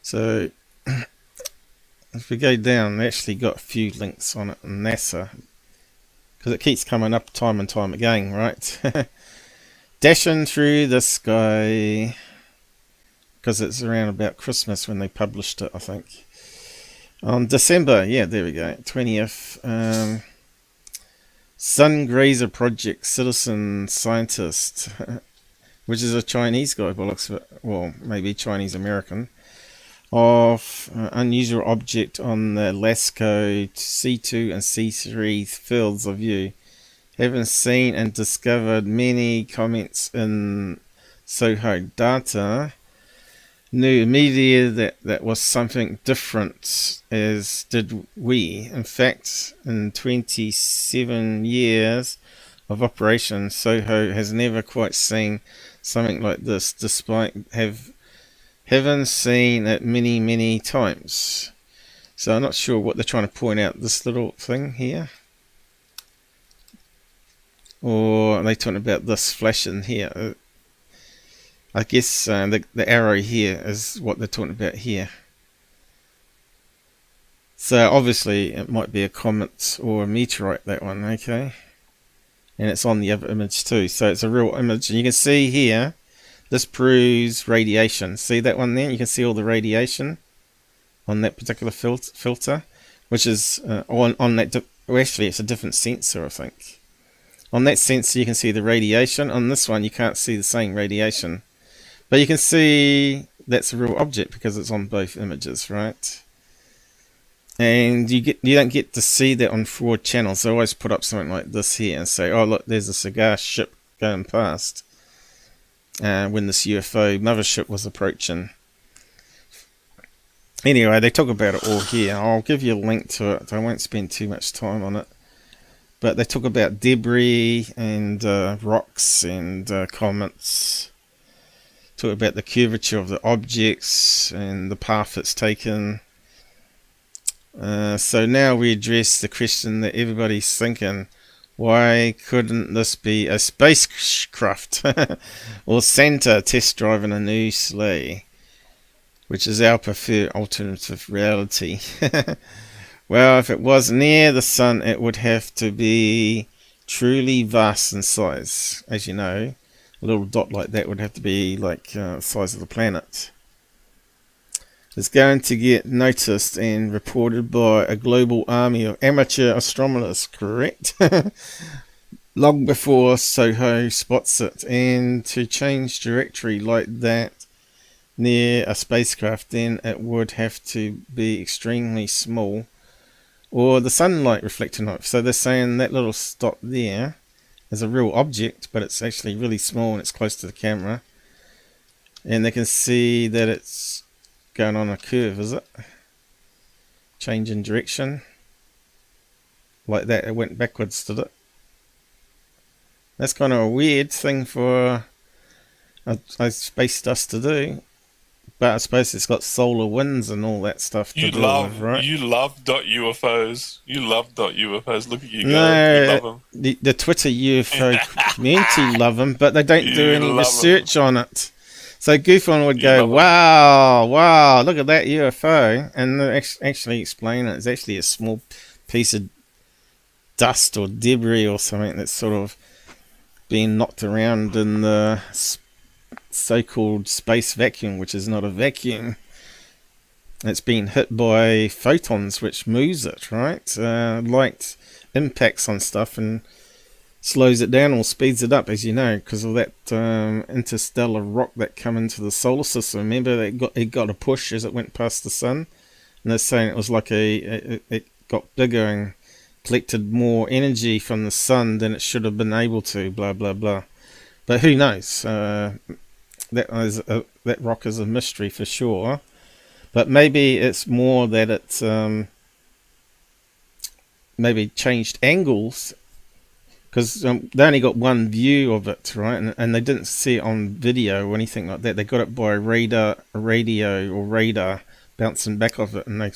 So, if we go down, they actually got a few links on it on NASA. Because it keeps coming up time and time again, right? Dashing through the sky. Because it's around about Christmas when they published it, I think. On December, yeah, there we go, 20th. Sun Grazer Project citizen scientist, which is a Chinese guy, by looks of it, well, maybe Chinese American, of unusual object on the LASCO C2 and C3 fields of view. Having seen and discovered many comments in Soho data, knew immediately that was something different, as did we. In fact, in 27 years of operation, Soho has never quite seen something like this, despite having seen it many times. So I'm not sure what they're trying to point out, this little thing here. Or are they talking about this flashing here? I guess the arrow here is what they're talking about here. So obviously it might be a comet or a meteorite, that one, okay? And it's on the other image too, so it's a real image. And you can see here, this proves radiation. See that one there? You can see all the radiation on that particular filter, which is on that. Well, actually, it's a different sensor, I think. On that sensor, you can see the radiation. On this one, you can't see the same radiation, but you can see that's a real object because it's on both images, right? And you don't get to see that on forward channels. I always put up something like this here and say, oh look, there's a cigar ship going past when this UFO mothership was approaching. Anyway, they talk about it all here. I'll give you a link to it. I won't spend too much time on it. But they talk about debris and rocks and comets. Talk about the curvature of the objects and the path it's taken. So now we address the question that everybody's thinking. Why couldn't this be a spacecraft or Santa test driving a new sleigh? Which is our preferred alternative reality. Well, if it was near the sun, it would have to be truly vast in size. As you know, a little dot like that would have to be like the size of the planet. It's going to get noticed and reported by a global army of amateur astronomers, correct? Long before Soho spots it. And to change trajectory like that near a spacecraft, then it would have to be extremely small, or the sunlight reflecting off. So they're saying that little dot there is a real object, but it's actually really small and it's close to the camera, and they can see that it's going on a curve, is it? Change in direction like that. It went backwards, did it? That's kind of a weird thing for a space dust to do. But I suppose it's got solar winds and all that stuff to do with, right? You love .UFOs. You love .UFOs. Look at you go. No, You love them. the Twitter UFO community love them, but they don't do any research on it. So GUFON would go, wow, look at that UFO, and they actually explain it. It's actually a small piece of dust or debris or something that's sort of being knocked around in the so-called space vacuum, which is not a vacuum. It's been hit by photons, which moves it, right? Light impacts on stuff and slows it down or speeds it up, as you know, because of that interstellar rock that come into the solar system. Remember, it got a push as it went past the sun, and they're saying it was like it got bigger and collected more energy from the sun than it should have been able to. Blah blah blah. But who knows? That rock is a mystery for sure, but maybe it's more that it's maybe changed angles, because they only got one view of it, right? And they didn't see it on video or anything like that. They got it by radio bouncing back off it, and they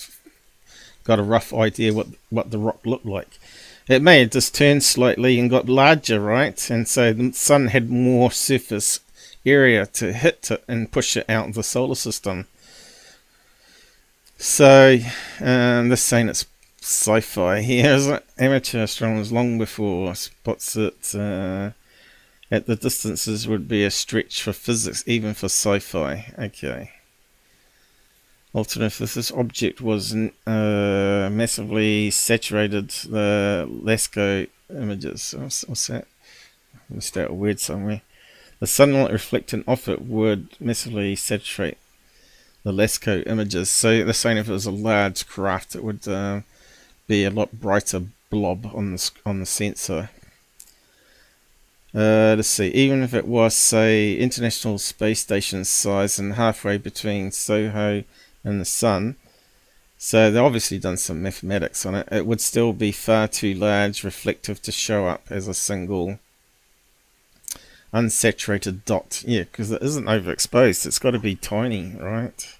got a rough idea what the rock looked like. It may have just turned slightly and got larger, right? And so the sun had more surface area to hit it and push it out of the solar system. So they're saying it's sci-fi here. Amateur astronomers long before spots it at the distances would be a stretch for physics, even for sci-fi. Okay. Alternative, if this object was massively saturated, the LESCO images. What's that? I missed out a word somewhere. The sunlight reflecting off it would massively saturate the LESCO images. So they're saying if it was a large craft, it would be a lot brighter blob on the sensor. Let's see. Even if it was, say, International Space Station size and halfway between Soho and the Sun, so they've obviously done some mathematics on it, it would still be far too large reflective to show up as a single unsaturated dot. Yeah, because it isn't overexposed. It's got to be tiny, right?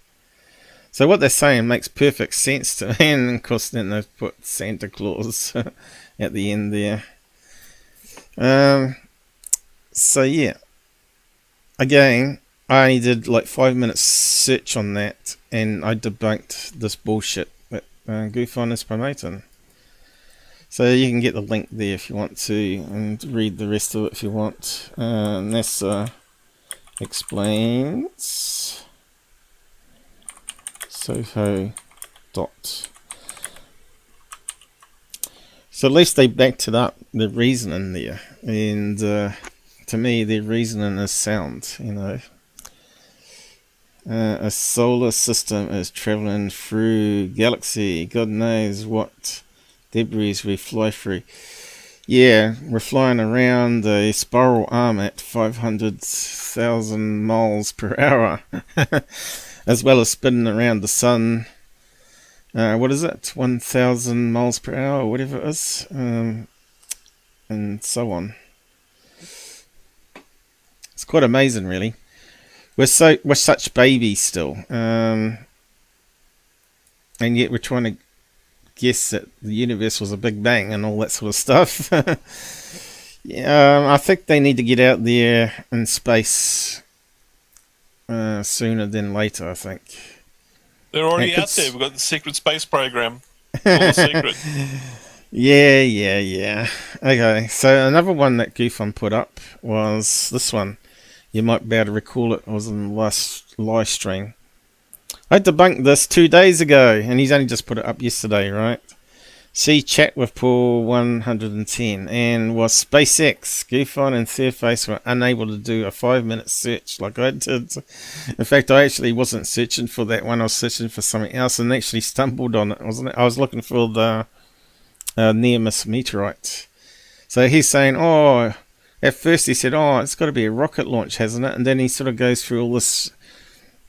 So what they're saying makes perfect sense to me, and of course then they've put Santa Claus at the end there. So yeah, again, I only did like 5 minutes search on that, and I debunked this bullshit that GUFON is promoting. So you can get the link there if you want to, and read the rest of it if you want. NASA explains. Soho dot. So at least they backed it up, the reasoning there, and to me their reasoning is sound, you know. A solar system is traveling through galaxy, God knows what debris we fly through. Yeah, we're flying around a spiral arm at 500,000 miles per hour, as well as spinning around the sun. What is it? 1,000 miles per hour, or whatever it is, and so on. It's quite amazing, really. We're such babies still, and yet we're trying to guess that the universe was a big bang and all that sort of stuff. Yeah, I think they need to get out there in space sooner than later, I think. They're already out there. We've got the secret space program. It's all secret. Yeah. Okay, so another one that GUFON put up was this one. You might be able to recall it. It was in the last live stream. I debunked this 2 days ago, and he's only just put it up yesterday, right? See chat with Paul 110, and was SPACEX, GUFON and Fairface were unable to do a 5-minute search like I did. In fact, I actually wasn't searching for that one. I was searching for something else and actually stumbled on it, wasn't it? I was looking for the near-miss meteorite. So he's saying, oh, at first he said, oh, it's got to be a rocket launch, hasn't it? And then he sort of goes through all this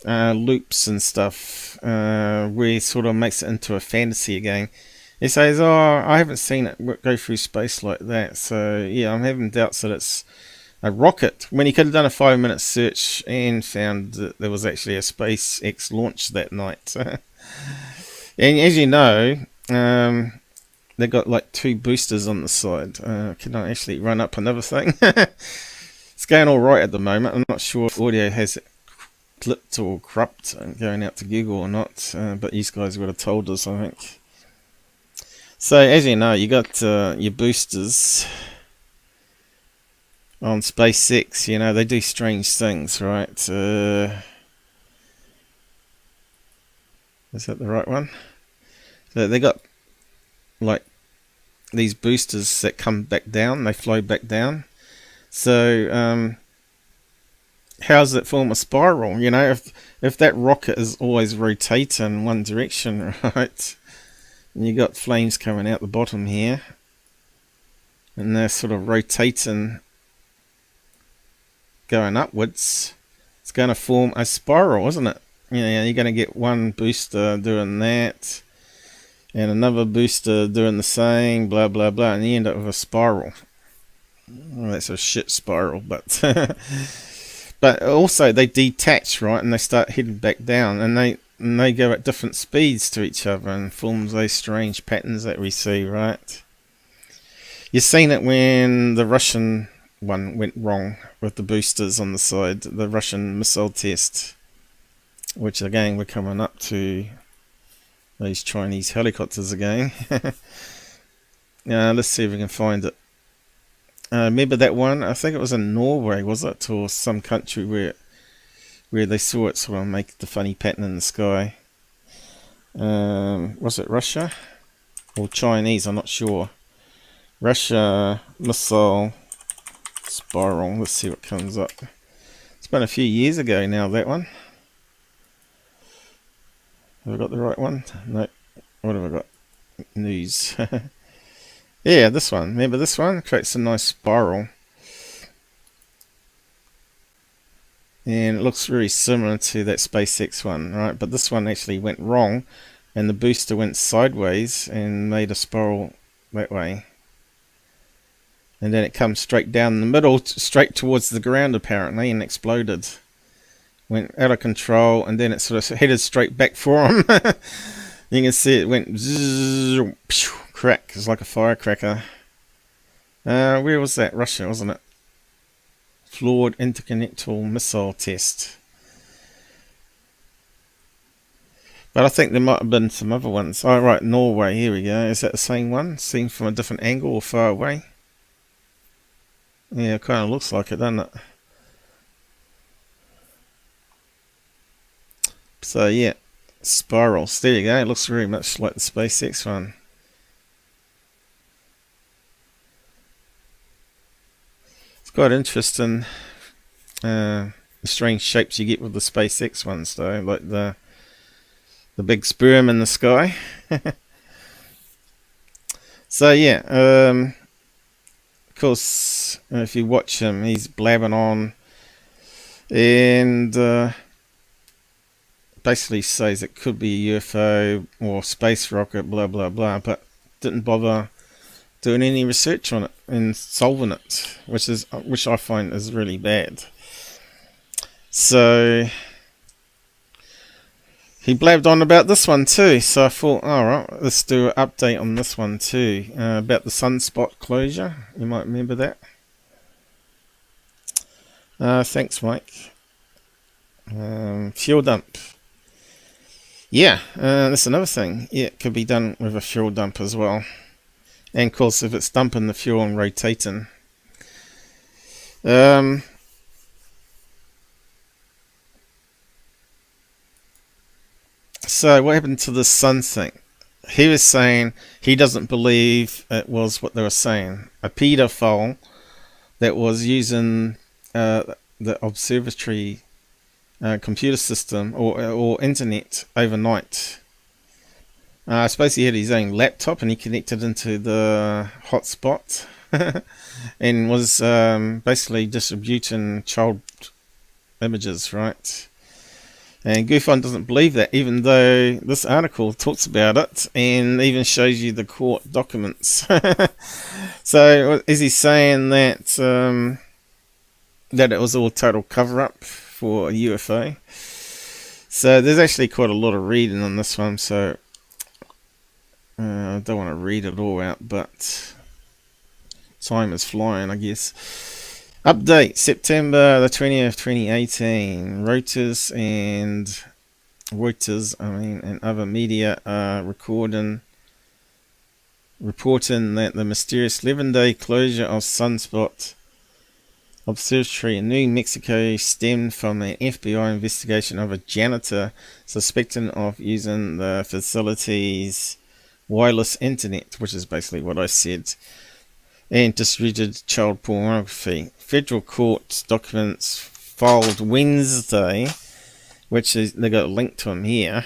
loops and stuff where he sort of makes it into a fantasy again. He says, oh, I haven't seen it go through space like that. So, yeah, I'm having doubts that it's a rocket. When he could have done a 5-minute search and found that there was actually a SpaceX launch that night. And as you know, they've got like 2 boosters on the side. Can I actually run up another thing? It's going all right at the moment. I'm not sure if audio has it clipped or corrupt and going out to Google or not, but these guys would have told us, I think. So as you know, you got your boosters on SpaceX. You know, they do strange things, right? Is that the right one? So they got like these boosters that come back down. They flow back down. So how does it form a spiral? You know, if that rocket is always rotating one direction, right? And you got flames coming out the bottom here, and they're sort of rotating, going upwards. It's going to form a spiral, isn't it? You know, you're going to get one booster doing that, and another booster doing the same, blah blah blah, and you end up with a spiral. Well, that's a shit spiral, but but also they detach, right, and they start heading back down, and they go at different speeds to each other and forms those strange patterns that we see, right? You've seen it when the Russian one went wrong with the boosters on the side, the Russian missile test, which again we're coming up to these Chinese helicopters again. Let's see if we can find it. Remember that one? I think it was in Norway, was it? Or some country where they saw it sort of make the funny pattern in the sky. Was it Russia? Or Chinese, I'm not sure. Russia missile spiral. Let's see what comes up. It's been a few years ago now, that one. Have I got the right one? No. What have I got? News. Yeah, this one. Remember this one? Creates a nice spiral. And it looks very similar to that SpaceX one, right? But this one actually went wrong, and the booster went sideways and made a spiral that way. And then it comes straight down the middle, straight towards the ground apparently, and exploded. went out of control, and then it sort of headed straight back for him. You can see it went zzz, pew, crack. It's like a firecracker. Where was that? Russia, wasn't it? Flawed intercontinental missile test. But I think there might have been some other ones. Oh, right, Norway. Here we go. Is that the same one? Seen from a different angle or far away? Yeah, it kind of looks like it, doesn't it? So, yeah. Spirals. There you go. It looks very much like the SPACEX one. It's quite interesting. The strange shapes you get with the SPACEX ones, though. Like the big sperm in the sky. So yeah, of course, if you watch him, he's blabbing on, and basically says it could be a UFO or space rocket, blah blah blah, but didn't bother doing any research on it and solving it, which I find is really bad. So he blabbed on about this one too, so I thought, alright, let's do an update on this one too, about the sunspot closure. You might remember that. Thanks, Mike. Fuel dump. Yeah, that's another thing. Yeah, it could be done with a fuel dump as well. And of course, if it's dumping the fuel and rotating. So what happened to the sun thing? He was saying he doesn't believe it was what they were saying. A pedophile that was using the observatory computer system or internet overnight. I suppose he had his own laptop and he connected into the hotspot and was basically distributing child images, right? And GUFON doesn't believe that, even though this article talks about it and even shows you the court documents. So is he saying that that it was all total cover-up for a UFO? So there's actually quite a lot of reading on this one, so I don't want to read it all out, but time is flying, I guess. Update, September the 20th, 2018. Reuters and other media are reporting that the mysterious 11-day closure of Sunspot Observatory in New Mexico stemmed from an FBI investigation of a janitor suspected of using the facility's wireless internet, which is basically what I said, and distributed child pornography. Federal court documents filed Wednesday, which is, they got a link to them here,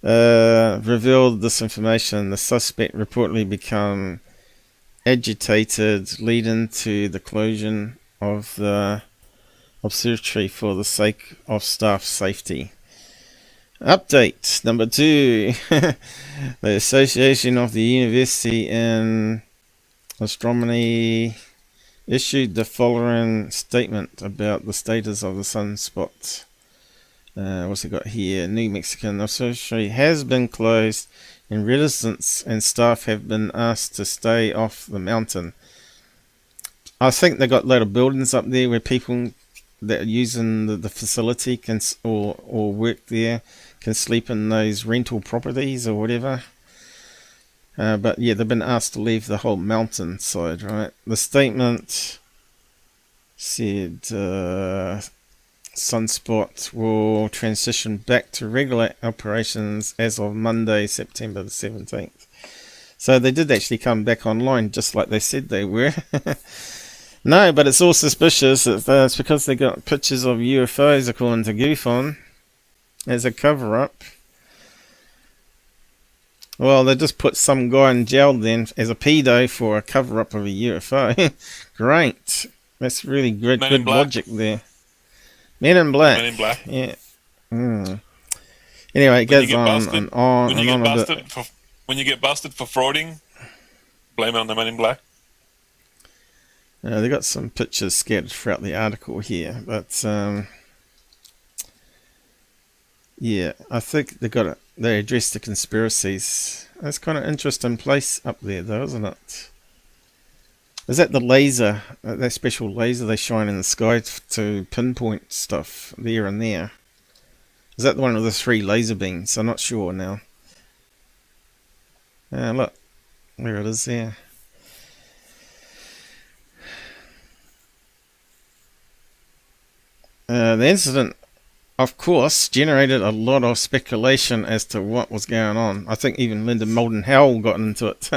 revealed this information. The suspect reportedly became agitated, leading to the closure of the observatory for the sake of staff safety. Update number 2. The Association of the University in Astronomy issued the following statement about the status of the sunspot. What's it got here? New Mexican Observatory has been closed and residents and staff have been asked to stay off the mountain. I think they got a load of buildings up there where people that are using the facility can or work there can sleep in those rental properties or whatever. But yeah, they've been asked to leave the whole mountain side, right? The statement said Sunspot will transition back to regular operations as of Monday, September the 17th. So they did actually come back online just like they said they were. No, but it's all suspicious. It's because they got pictures of UFOs according to GUFON as a cover-up. Well, they just put some guy in jail then as a pedo for a cover-up of a UFO. Great. That's really good logic there. Men in Black. Men in Black. Yeah. Anyway, it goes on and on and on a bit. When you get busted for frauding, blame it on the Men in Black. They got some pictures scattered throughout the article here, but Yeah, I think they addressed the conspiracies. That's kind of interesting place up there, though, isn't it? Is that the laser, that special laser they shine in the sky to pinpoint stuff there and there? Is that one of the 3 laser beams? I'm not sure now. Look, there it is there. The incident, of course, generated a lot of speculation as to what was going on. I think even Linda Moulton Howell got into it.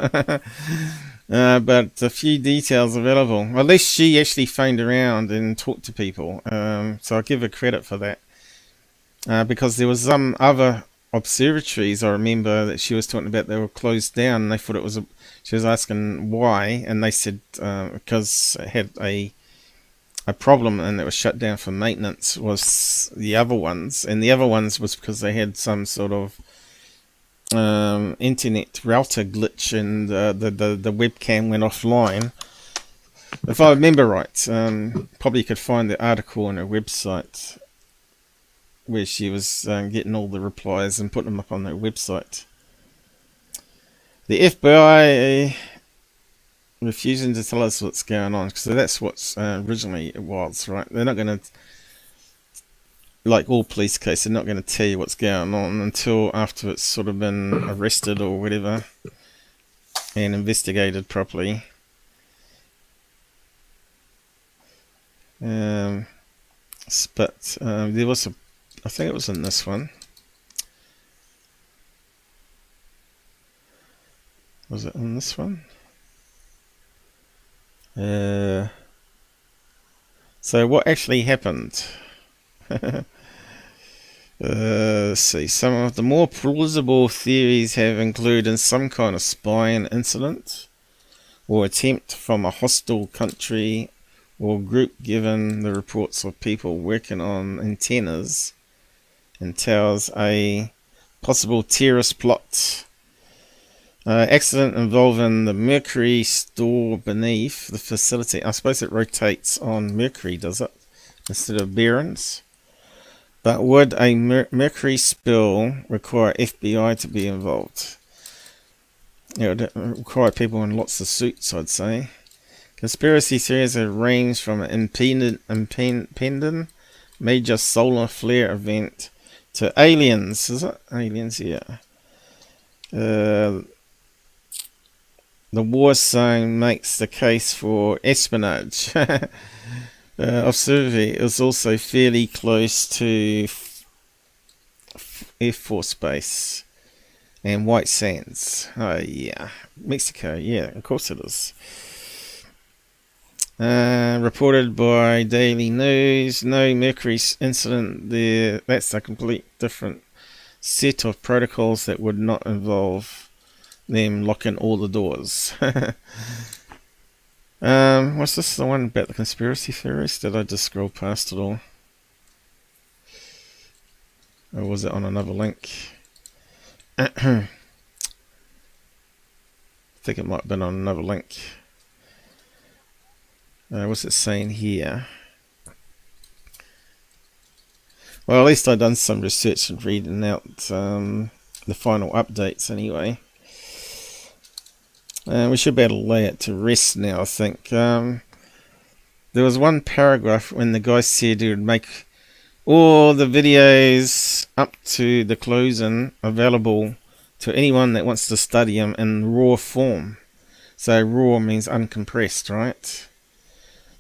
But a few details available. Well, at least she actually phoned around and talked to people. So I give her credit for that. Because there was some other observatories I remember that she was talking about, they were closed down, and they thought it was she was asking why, and they said because it had a problem and it was shut down for maintenance was the other ones, and the other ones was because they had some sort of internet router glitch and the webcam went offline. If I remember right, probably you could find the article on her website where she was getting all the replies and putting them up on their website. The FBI refusing to tell us what's going on, because that's what originally it was, right? They're not going to, like all police cases, they're not going to tell you what's going on until after it's sort of been arrested or whatever and investigated properly. But there was I think it was in this one. Was it in this one? So what actually happened? Let's see. Some of the more plausible theories have included some kind of spying incident or attempt from a hostile country or group, given the reports of people working on antennas and towers, a possible terrorist plot. Accident involving the mercury store beneath the facility. I suppose it rotates on mercury, does it? Instead of bearings. But would a mercury spill require FBI to be involved? It would require people in lots of suits, I'd say. Conspiracy theories have ranged from an impending major solar flare event to aliens. Is it? Aliens, yeah. The war zone makes the case for espionage. Observatory is also fairly close to Air Force Base and White Sands. Oh yeah, Mexico. Yeah, of course it is. Reported by Daily News. No mercury incident there. That's a complete different set of protocols that would not involve them locking all the doors. Was this the one about the conspiracy theories? Did I just scroll past it all? Or was it on another link? I think it might have been on another link. What's it saying here? Well, at least I've done some research and reading out the final updates anyway. We should be able to lay it to rest now, I think. There was one paragraph when the guy said he would make all the videos up to the closing available to anyone that wants to study them in raw form. So raw means uncompressed, right?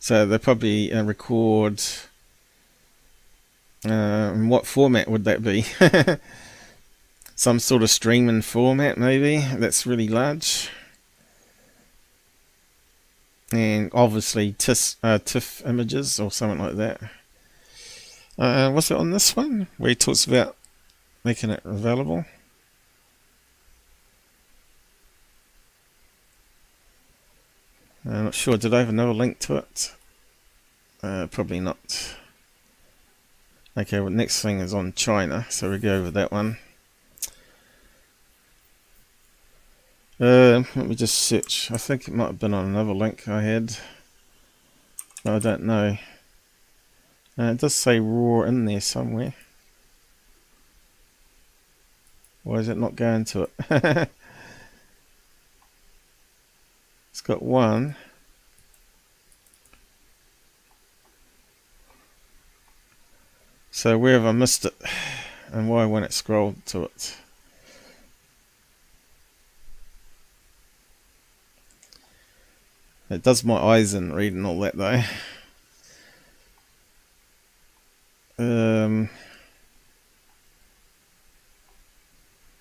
So they probably record... what format would that be? Some sort of streaming format, maybe. That's really large. And obviously TIFF images or something like that. Was it on this one where he talks about making it available? I'm not sure. Did I have another link to it? Probably not. Okay, well, next thing is on China, so we go over that one. Let me just search. I think it might have been on another link I had. I don't know. It does say raw in there somewhere. Why is it not going to it? It's got one. So where have I missed it? And why won't it scroll to it? It does my eyes in reading all that though.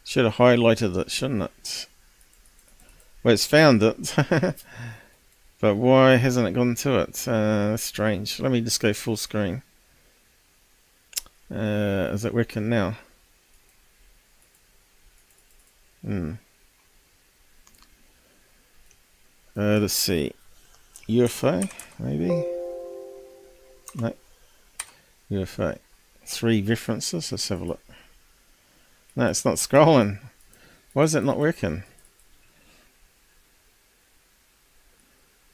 Should have highlighted it, shouldn't it? Well, it's found it. But why hasn't it gone to it? That's strange. Let me just go full screen. Is it working now? Let's see. UFO, maybe? No. UFO. 3 references. Let's have a look. No, it's not scrolling. Why is it not working?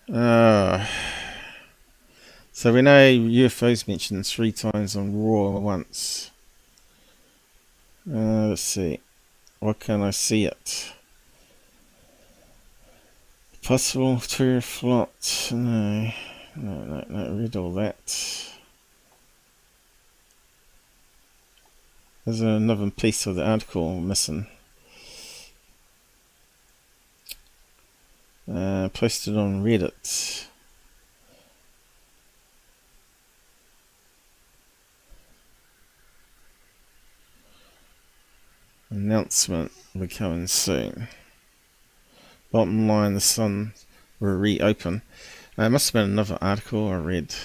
So we know UFOs mentioned 3 times on Raw once. Let's see. Why can't I see it? Possible to flot. No. Read all that. There's another piece of the article missing. Posted on Reddit. Announcement will be coming soon. Bottom line, the sun will reopen. It must have been another article I read.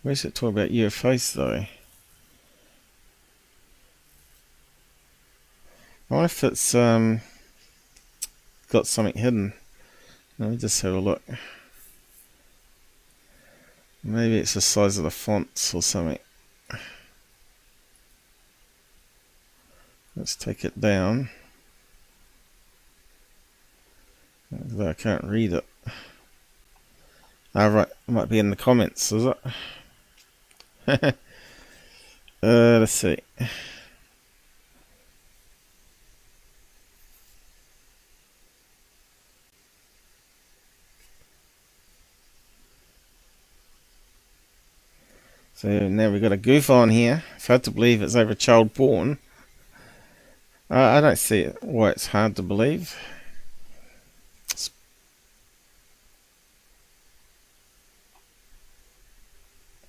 Where's it talk about UFOs though? I wonder if it's got something hidden. Let me just have a look. Maybe it's the size of the fonts or something. Let's take it down. Although I can't read it. Right, it might be in the comments, is it? Let's see. So now we've got a GUFON here. It's hard to believe it's over a child born. I don't see why it's hard to believe.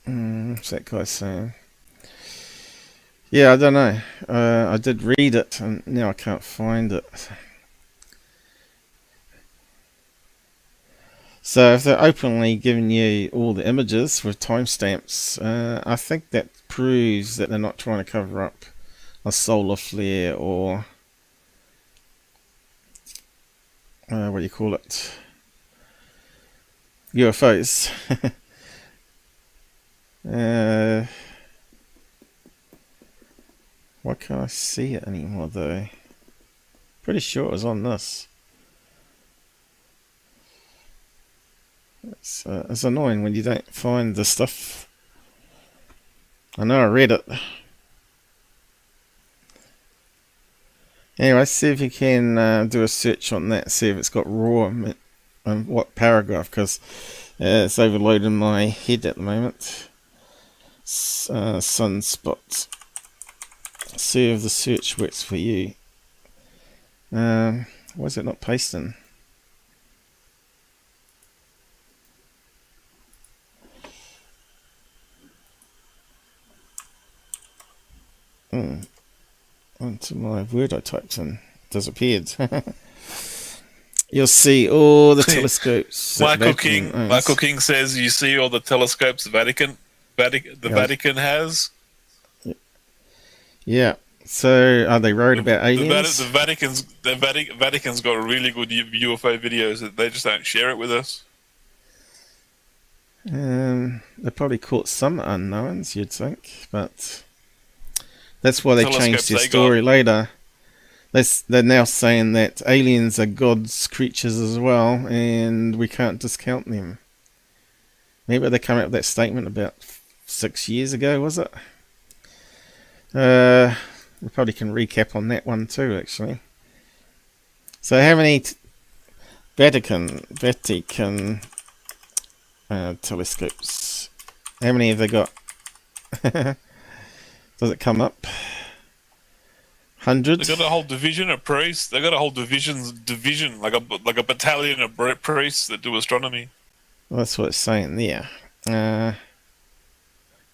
What's that guy saying? Yeah, I don't know. I did read it and now I can't find it. So if they're openly giving you all the images with timestamps, I think that proves that they're not trying to cover up a solar flare or what do you call it? UFOs. Why can't I see it anymore though? Pretty sure it was on this. It's annoying when you don't find the stuff. I know I read it. Anyway, see if you can do a search on that, see if it's got raw and what paragraph, because it's overloading my head at the moment. Sunspot. See if the search works for you. Why is it not pasting? Onto my word I typed in. Disappeared. You'll see all the telescopes. Michael King says you see all the telescopes the Vatican has. Yeah. So are they worried about aliens? The Vatican's got really good UFO videos that they just don't share it with us. They probably caught some unknowns, you'd think, but that's why they changed their story later. They're now saying that aliens are God's creatures as well, and we can't discount them. Maybe they come out with that statement about 6 years ago, was it? We probably can recap on that one too, actually. So how many Vatican telescopes? How many have they got? Does it come up? Hundreds? They got a whole division of priests. They got a whole division, like a battalion of priests that do astronomy. Well, that's what it's saying there.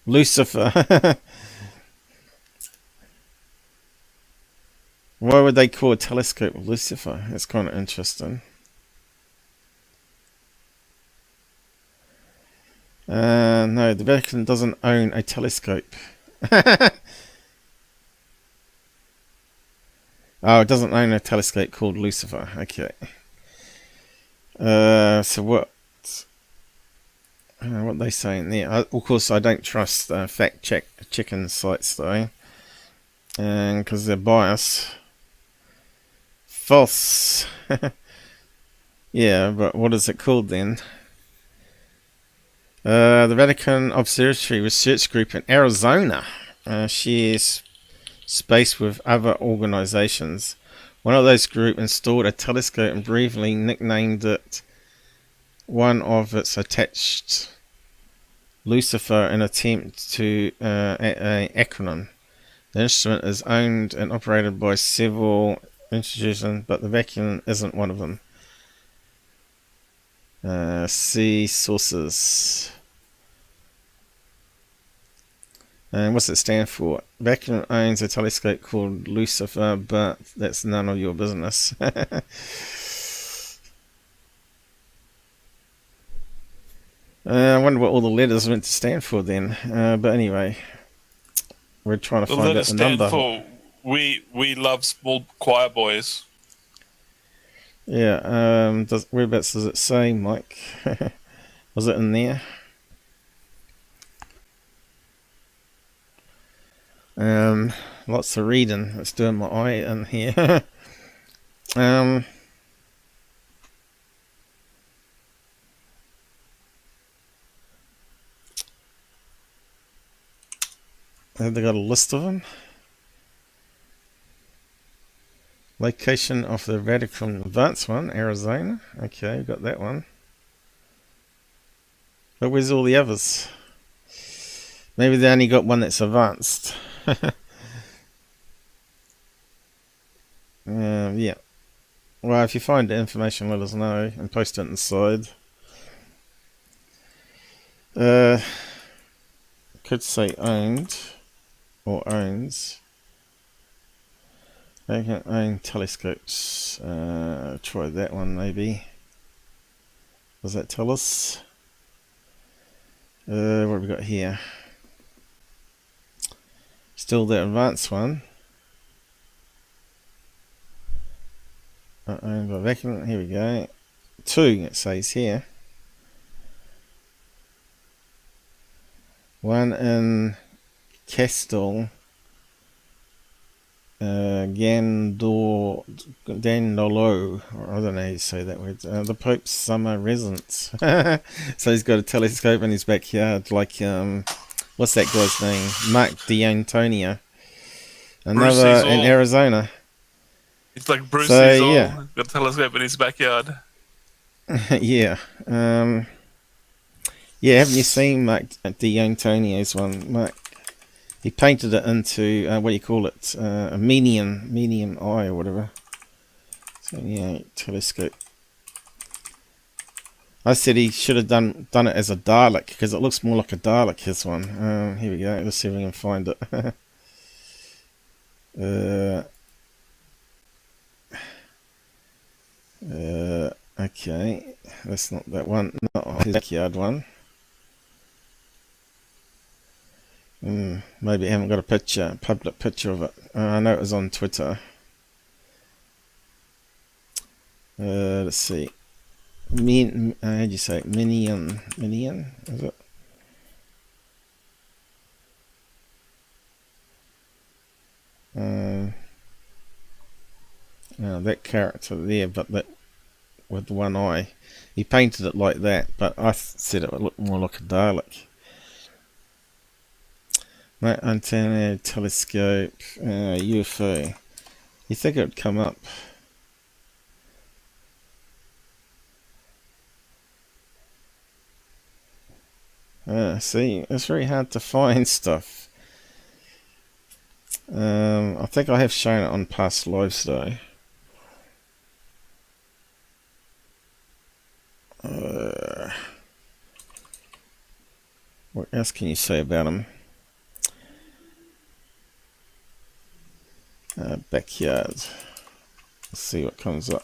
Lucifer. Why would they call a telescope Lucifer? That's kind of interesting. No, the Vatican doesn't own a telescope. Oh, it doesn't own a telescope called Lucifer. Okay. So what are they saying there? Of course, I don't trust fact checking sites though, and because they're biased. False. Yeah, but what is it called then? The Vatican Observatory Research Group in Arizona shares space with other organizations. One of those groups installed a telescope and briefly nicknamed it one of its attached Lucifer in attempt to an acronym. The instrument is owned and operated by several institutions, but the Vatican isn't one of them. See sources. And what's it stand for? Vatican owns a telescope called Lucifer, but that's none of your business. I wonder what all the letters meant to stand for then. But anyway, we're trying to find out the number. For we love small choir boys. Yeah. Whereabouts does it say, Mike? Was it in there? Lots of reading. It's doing my eye in here. Have they got a list of them? Location of the Vatican Advanced one, Arizona. Okay, got that one. But where's all the others? Maybe they only got one that's advanced. Yeah. Well, if you find the information, let us know and post it inside. Could say owned or owns. They can own telescopes. Try that one maybe. Does that tell us? What have we got here? Still the advanced one. Owned by Vatican. Here we go. 2 it says here. One in Castel Dandolo, or I don't know how you say that word. The Pope's summer residence. So he's got a telescope in his backyard, like what's that guy's name? Mark D'Antonio. Another in Arizona. It's like Bruce yeah. Got a telescope in his backyard. Yeah. Yeah, haven't you seen Mark D'Antonio's one? Mark, he painted it into, what do you call it? A medium eye or whatever. So yeah, telescope. I said he should have done it as a Dalek, because it looks more like a Dalek, his one. Here we go, let's see if we can find it. Okay, that's not that one, not his backyard one. Maybe I haven't got a public picture of it. I know it was on Twitter. Let's see. How do you say it? Minion, is it? That character there, but that with one eye. He painted it like that, but I said it would look more like a Dalek. That antenna, telescope, UFO. You think it would come up? See, it's very hard to find stuff. I think I have shown it on past lives though. What else can you say about them? Backyard. Let's see what comes up.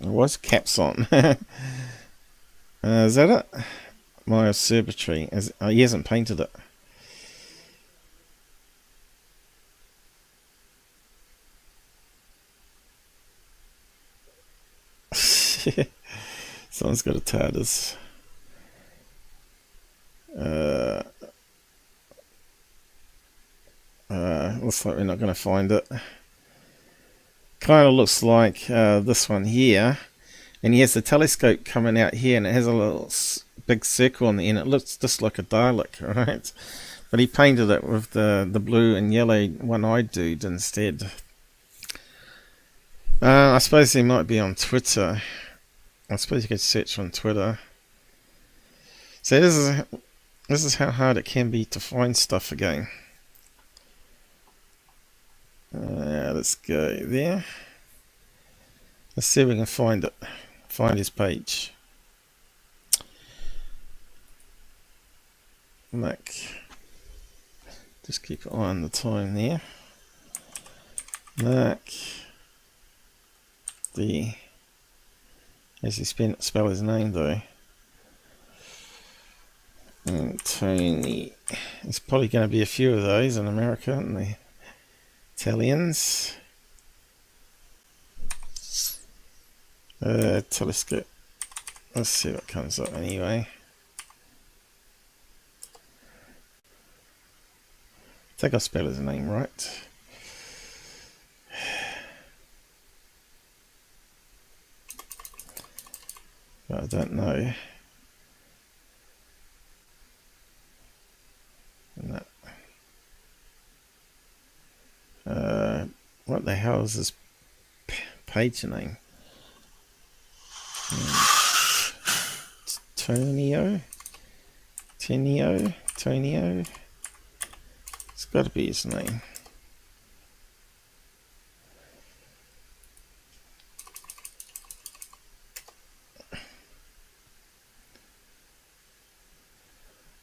What's caps on? Is that it? My observatory. He hasn't painted it. Someone's got a TARDIS. Looks like we're not going to find it. Kind of looks like this one here. And he has the telescope coming out here, and it has a little big circle on the end. It looks just like a Dalek, right? But he painted it with the blue and yellow one-eyed dude instead. I suppose he might be on Twitter. I suppose you could search on Twitter. So this is how hard it can be to find stuff again. Let's go there. Let's see if we can find it. Find his page. Mac. Just keep an eye on the time there. Mac. D. As he spell his name though. And Tony. There's probably going to be a few of those in America, aren't there? Italians. Telescope. Let's see what comes up anyway. I think I spelled his name right. But I don't know. No. What the hell is this page name? Tonio? Tonio? It's got to be his name.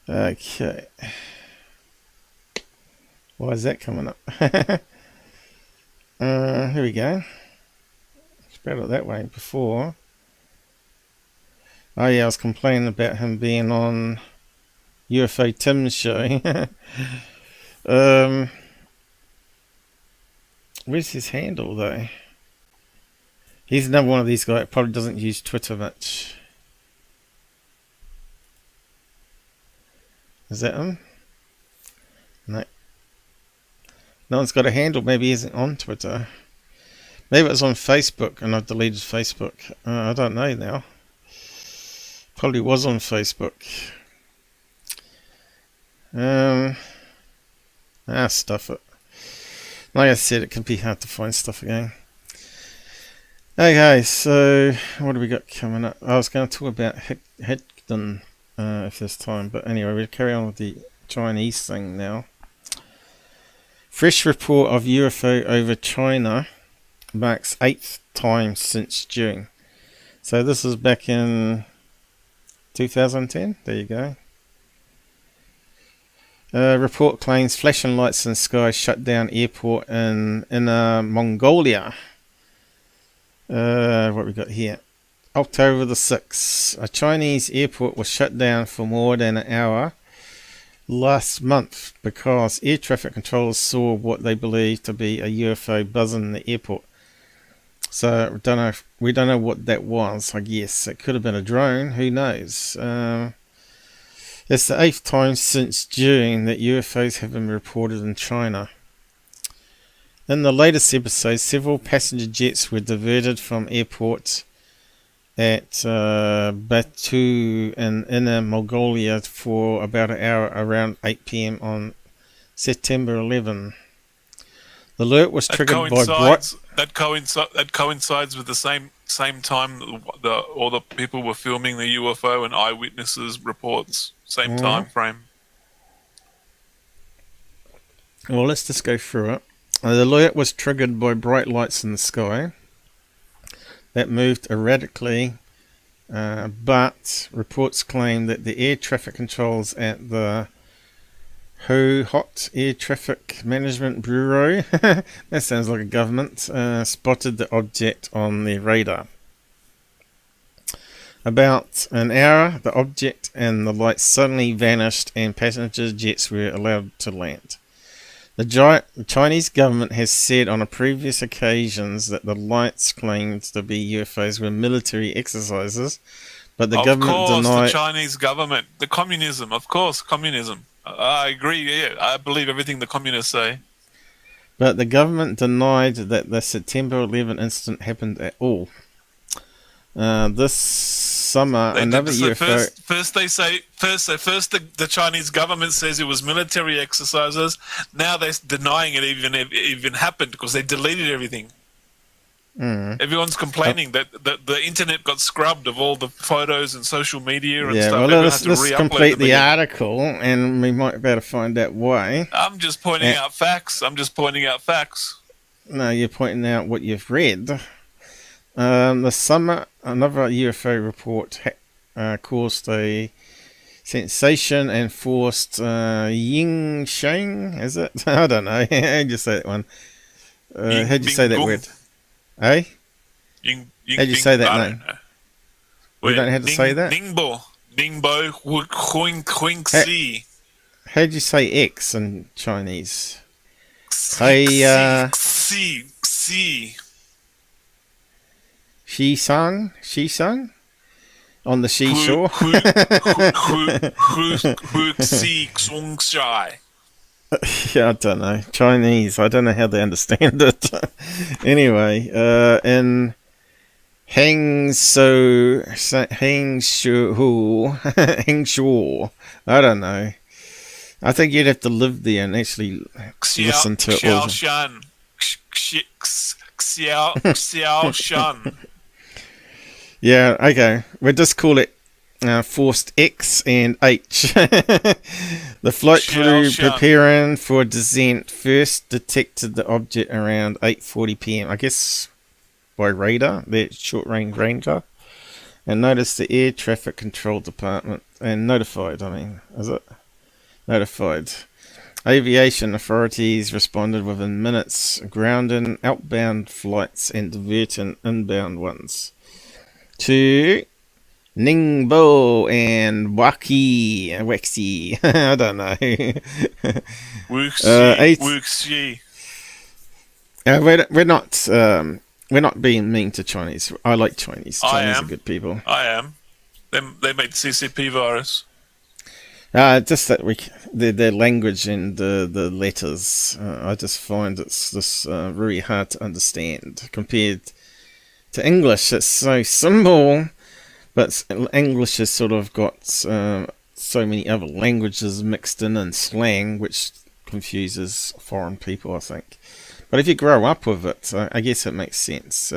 Okay. Why is that coming up? Here we go. Spelled it that way before. Oh yeah, I was complaining about him being on UFO Tim's show. Where's his handle though? He's another one of these guys that probably doesn't use Twitter much. Is that him? No. No one's got a handle. Maybe he isn't on Twitter. Maybe it was on Facebook and I deleted Facebook. I don't know now. Probably was on Facebook. Stuff it. Like I said, it can be hard to find stuff again. Okay, so what do we got coming up? I was going to talk about Higdon if there's time, but anyway, we'll carry on with the Chinese thing now. Fresh report of UFO over China marks 8th time since June. So this is back in 2010. There you go. Report claims flashing lights in sky shut down airport in Inner Mongolia. What we got here? October the 6th. A Chinese airport was shut down for more than an hour last month because air traffic controllers saw what they believed to be a UFO buzzing in the airport. So we don't know what that was. I guess it could have been a drone. Who knows? It's the 8th time since June that UFOs have been reported in China. In the latest episode, several passenger jets were diverted from airports at Batu in Inner Mongolia for about an hour around 8 p.m. on September 11. The alert was triggered by bright... That coincides with the same time all the people were filming the UFO and eyewitnesses reports. Same time frame. Well, let's just go through it. The alert was triggered by bright lights in the sky that moved erratically, but reports claim that the air traffic controls at the Hot Air Traffic Management Bureau, that sounds like a government, spotted the object on their radar. About an hour, the object and the lights suddenly vanished and passenger jets were allowed to land. The Chinese government has said on previous occasions that the lights claimed to be UFOs were military exercises, but the government denied... the Chinese government, the communism, of course, communism. I agree, yeah. I believe everything the communists say. But the government denied that the September 11 incident happened at all. This summer, another UFO... First the Chinese government says it was military exercises. Now they're denying it even happened because they deleted everything. Everyone's complaining that the internet got scrubbed of all the photos and social media and stuff. Well, let's complete the article, and we might be able to find out why. I'm just pointing out facts. No, you're pointing out what you've read. The summer, another UFO report caused a sensation and forced Ying Shang, is it? I don't know. How'd you say that one? How'd you say that word? Eh? How'd you say that name? You don't have to say that? Ningbo, Huing Si. How'd you say X in Chinese? Si. Shi-san? On the seashore? Yeah, I don't know. Chinese, I don't know how they understand it. Anyway, in Hangzhou, I don't know. I think you'd have to live there and actually listen to it. Xiaoshan. Yeah, okay. We'll just call it forced X and H. The flight crew preparing for descent first detected the object around 8:40 p.m. I guess by radar, their short-range radar, and noticed the air traffic control department and notified. Notified. Aviation authorities responded within minutes, grounding outbound flights and diverting inbound ones to Ningbo and Waxi. I don't know. We're not being mean to Chinese. I like Chinese. Chinese are good people. I am. They made CCP virus. Just that their language and the letters. I just find it's just really hard to understand compared to English. It's so simple. But English has sort of got so many other languages mixed in and slang, which confuses foreign people, I think. But if you grow up with it, I guess it makes sense.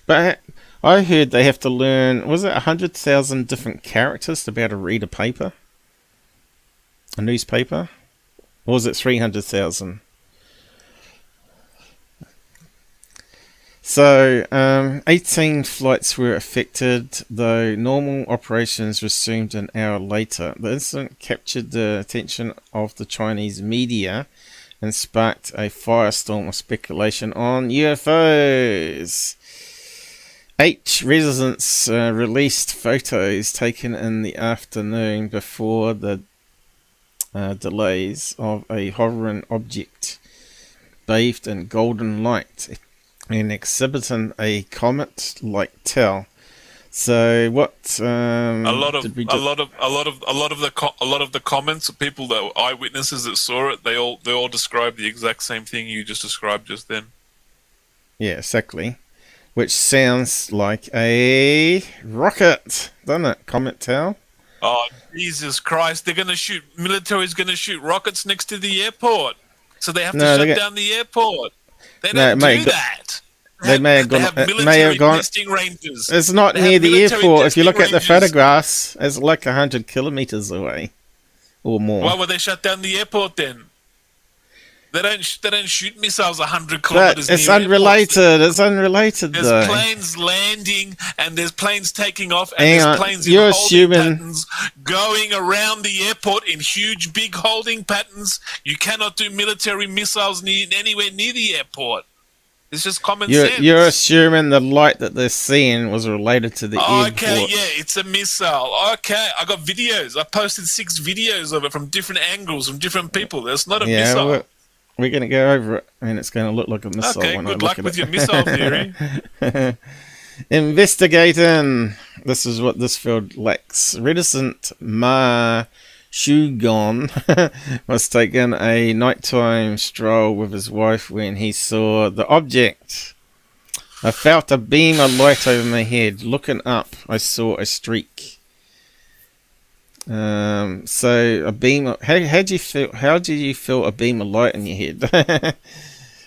But I heard they have to learn, was it 100,000 different characters to be able to read a paper? A newspaper? Or was it 300,000? So, 18 flights were affected, though normal operations resumed an hour later. The incident captured the attention of the Chinese media and sparked a firestorm of speculation on UFOs. H residents released photos taken in the afternoon before the delays of a hovering object bathed in golden light and exhibiting a comet-like tail. So what? A lot of the comments of people that were eyewitnesses that saw it, they all described the exact same thing you just described just then. Yeah, exactly. which sounds like a rocket, doesn't it? Comet Tower. Oh, Jesus Christ. Military's going to shoot rockets next to the airport. So they have to shut down the airport. They don't do that. They may have gone. They have military testing ranges. It's not near the airport. If you look at the photographs, it's like 100 kilometers away or more. Why would they shut down the airport then? They don't shoot missiles 100 kilometers. But it's unrelated. It's unrelated. There's planes landing and there's planes taking off and there's planes in holding patterns going around the airport in huge, big holding patterns. You cannot do military missiles anywhere near the airport. It's just common sense. You're assuming the light that they're seeing was related to the airport. Okay, yeah, it's a missile. Okay, I got videos. I posted 6 videos of it from different angles, from different people. That's not a missile. We're going to go over it, and it's going to look like a missile. Okay, good luck with your missile theory. Investigating. This is what this field lacks. Reticent Ma Shugon was taking a nighttime stroll with his wife when he saw the object. I felt a beam of light over my head. Looking up, I saw a streak. So a beam of, how do you feel a beam of light in your head?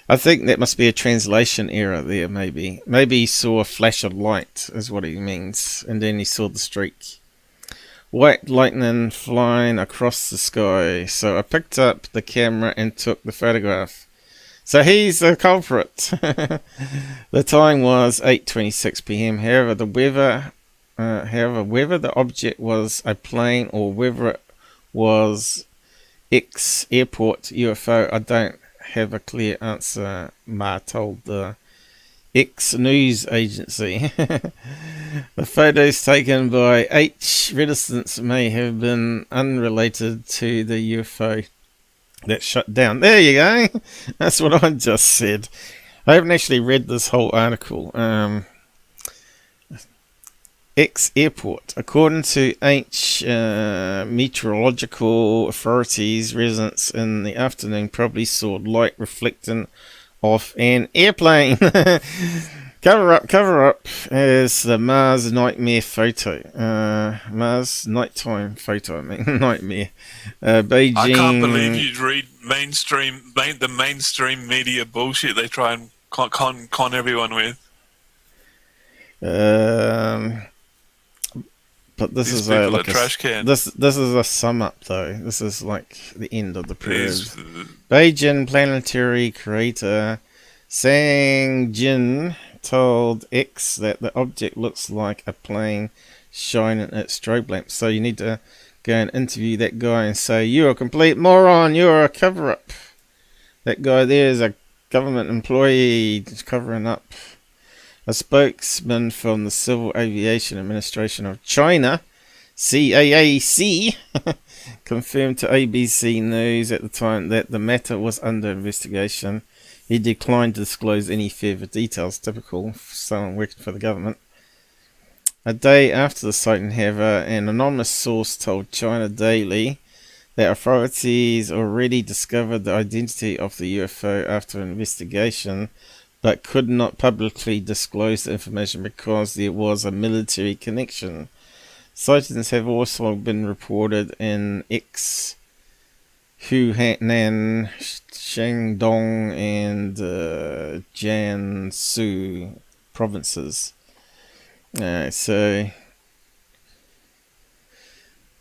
I think that must be a translation error there. Maybe he saw a flash of light is what he means, and then he saw the streak. White lightning flying across the sky. So I picked up the camera and took the photograph. So he's the culprit. The time was 8:26 p.m. However, whether the object was a plane or whether it was X airport UFO, I don't have a clear answer, Ma told the X news agency. The photos taken by H residents may have been unrelated to the UFO that shut down. There you go. That's what I just said. I haven't actually read this whole article. X airport. According to H meteorological authorities, residents in the afternoon probably saw light reflecting off an airplane. Cover up is the Mars nightmare photo. Mars nighttime photo, I mean, nightmare. Beijing. I can't believe you'd read the mainstream media bullshit they try and con everyone with. But this These is like a trash can. This is a sum up though. This is like the end of the period. Beijing planetary creator Sang Jin told X that the object looks like a plane shining its strobe lamp. So you need to go and interview that guy and say, "You're a complete moron. You're a cover-up. That guy there is a government employee covering up." A spokesman from the Civil Aviation Administration of China, CAAC, confirmed to ABC News at the time that the matter was under investigation. He declined to disclose any further details, typical for someone working for the government. A day after the sighting, however, an anonymous source told China Daily that authorities already discovered the identity of the UFO after an investigation, but could not publicly disclose the information because there was a military connection. Sightings have also been reported in X, Hunan, Shandong, and Jiangsu provinces. So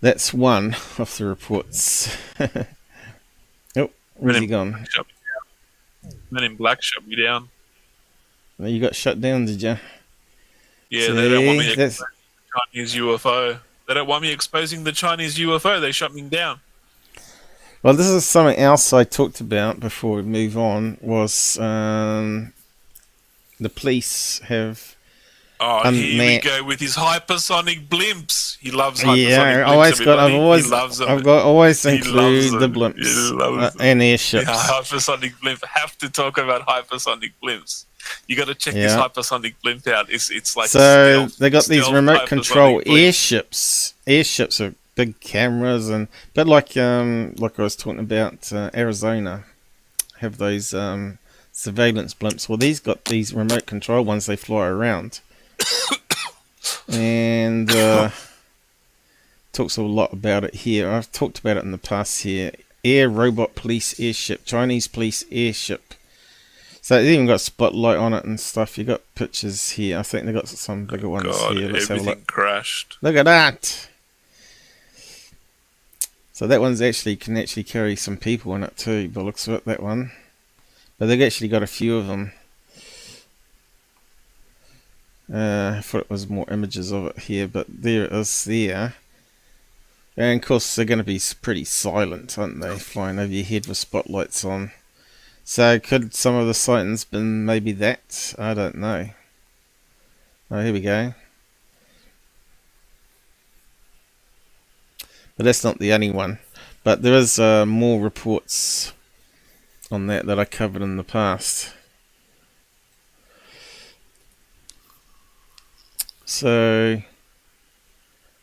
that's one of the reports. Oh, where's he gone? Men in Black shut me down. You got shut down, did you? Yeah, see, they don't want me exposing the Chinese UFO. They don't want me exposing the Chinese UFO. They shut me down. Well, this is something else I talked about before we move on. Was the police have? Oh, here we go with his hypersonic blimps. He loves hypersonic blimps. I've always include the blimps and airships. Yeah, hypersonic blimp. Have to talk about hypersonic blimps. You got to check this hypersonic blimp out. It's like so they got these remote control airships. Airships are big cameras and like I was talking about Arizona have those surveillance blimps. Well, these got these remote control ones. They fly around, and talks a lot about it here. I've talked about it in the past here. Air robot police airship, Chinese police airship. So it even got a spotlight on it and stuff. You got pictures here. I think they got some bigger ones here. Let's have a look. Everything crashed. Look at that. So that one's can actually carry some people in it too, by the looks of it, that one. But they've actually got a few of them. I thought it was more images of it here, but there it is there. And of course they're going to be pretty silent, aren't they? Flying over your head with spotlights on. So could some of the sightings been maybe that? I don't know. Oh, here we go. But that's not the only one. But there is more reports on that I covered in the past. So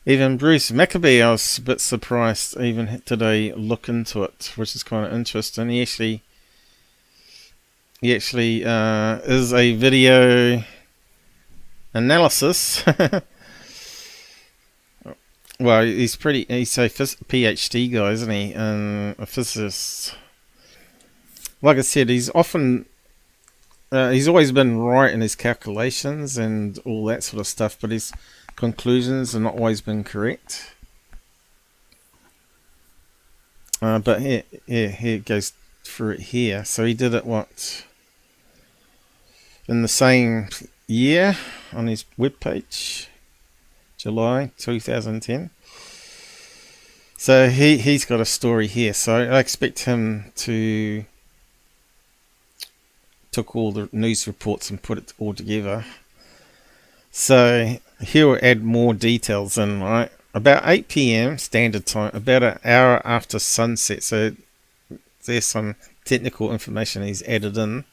even Bruce Maccabee, I was a bit surprised even today look into it, which is kind of interesting. He actually is a video analysis. Well, he's a PhD guy, isn't he? A physicist. Like I said, he's often he's always been right in his calculations and all that sort of stuff, but his conclusions have not always been correct. But here it goes through it here. So he did it in the same year on his webpage, July 2010. So he's got a story here. So I expect him to took all the news reports and put it all together. So he'll add more details in, right? About 8 p.m. standard time, about an hour after sunset. So there's some technical information he's added in.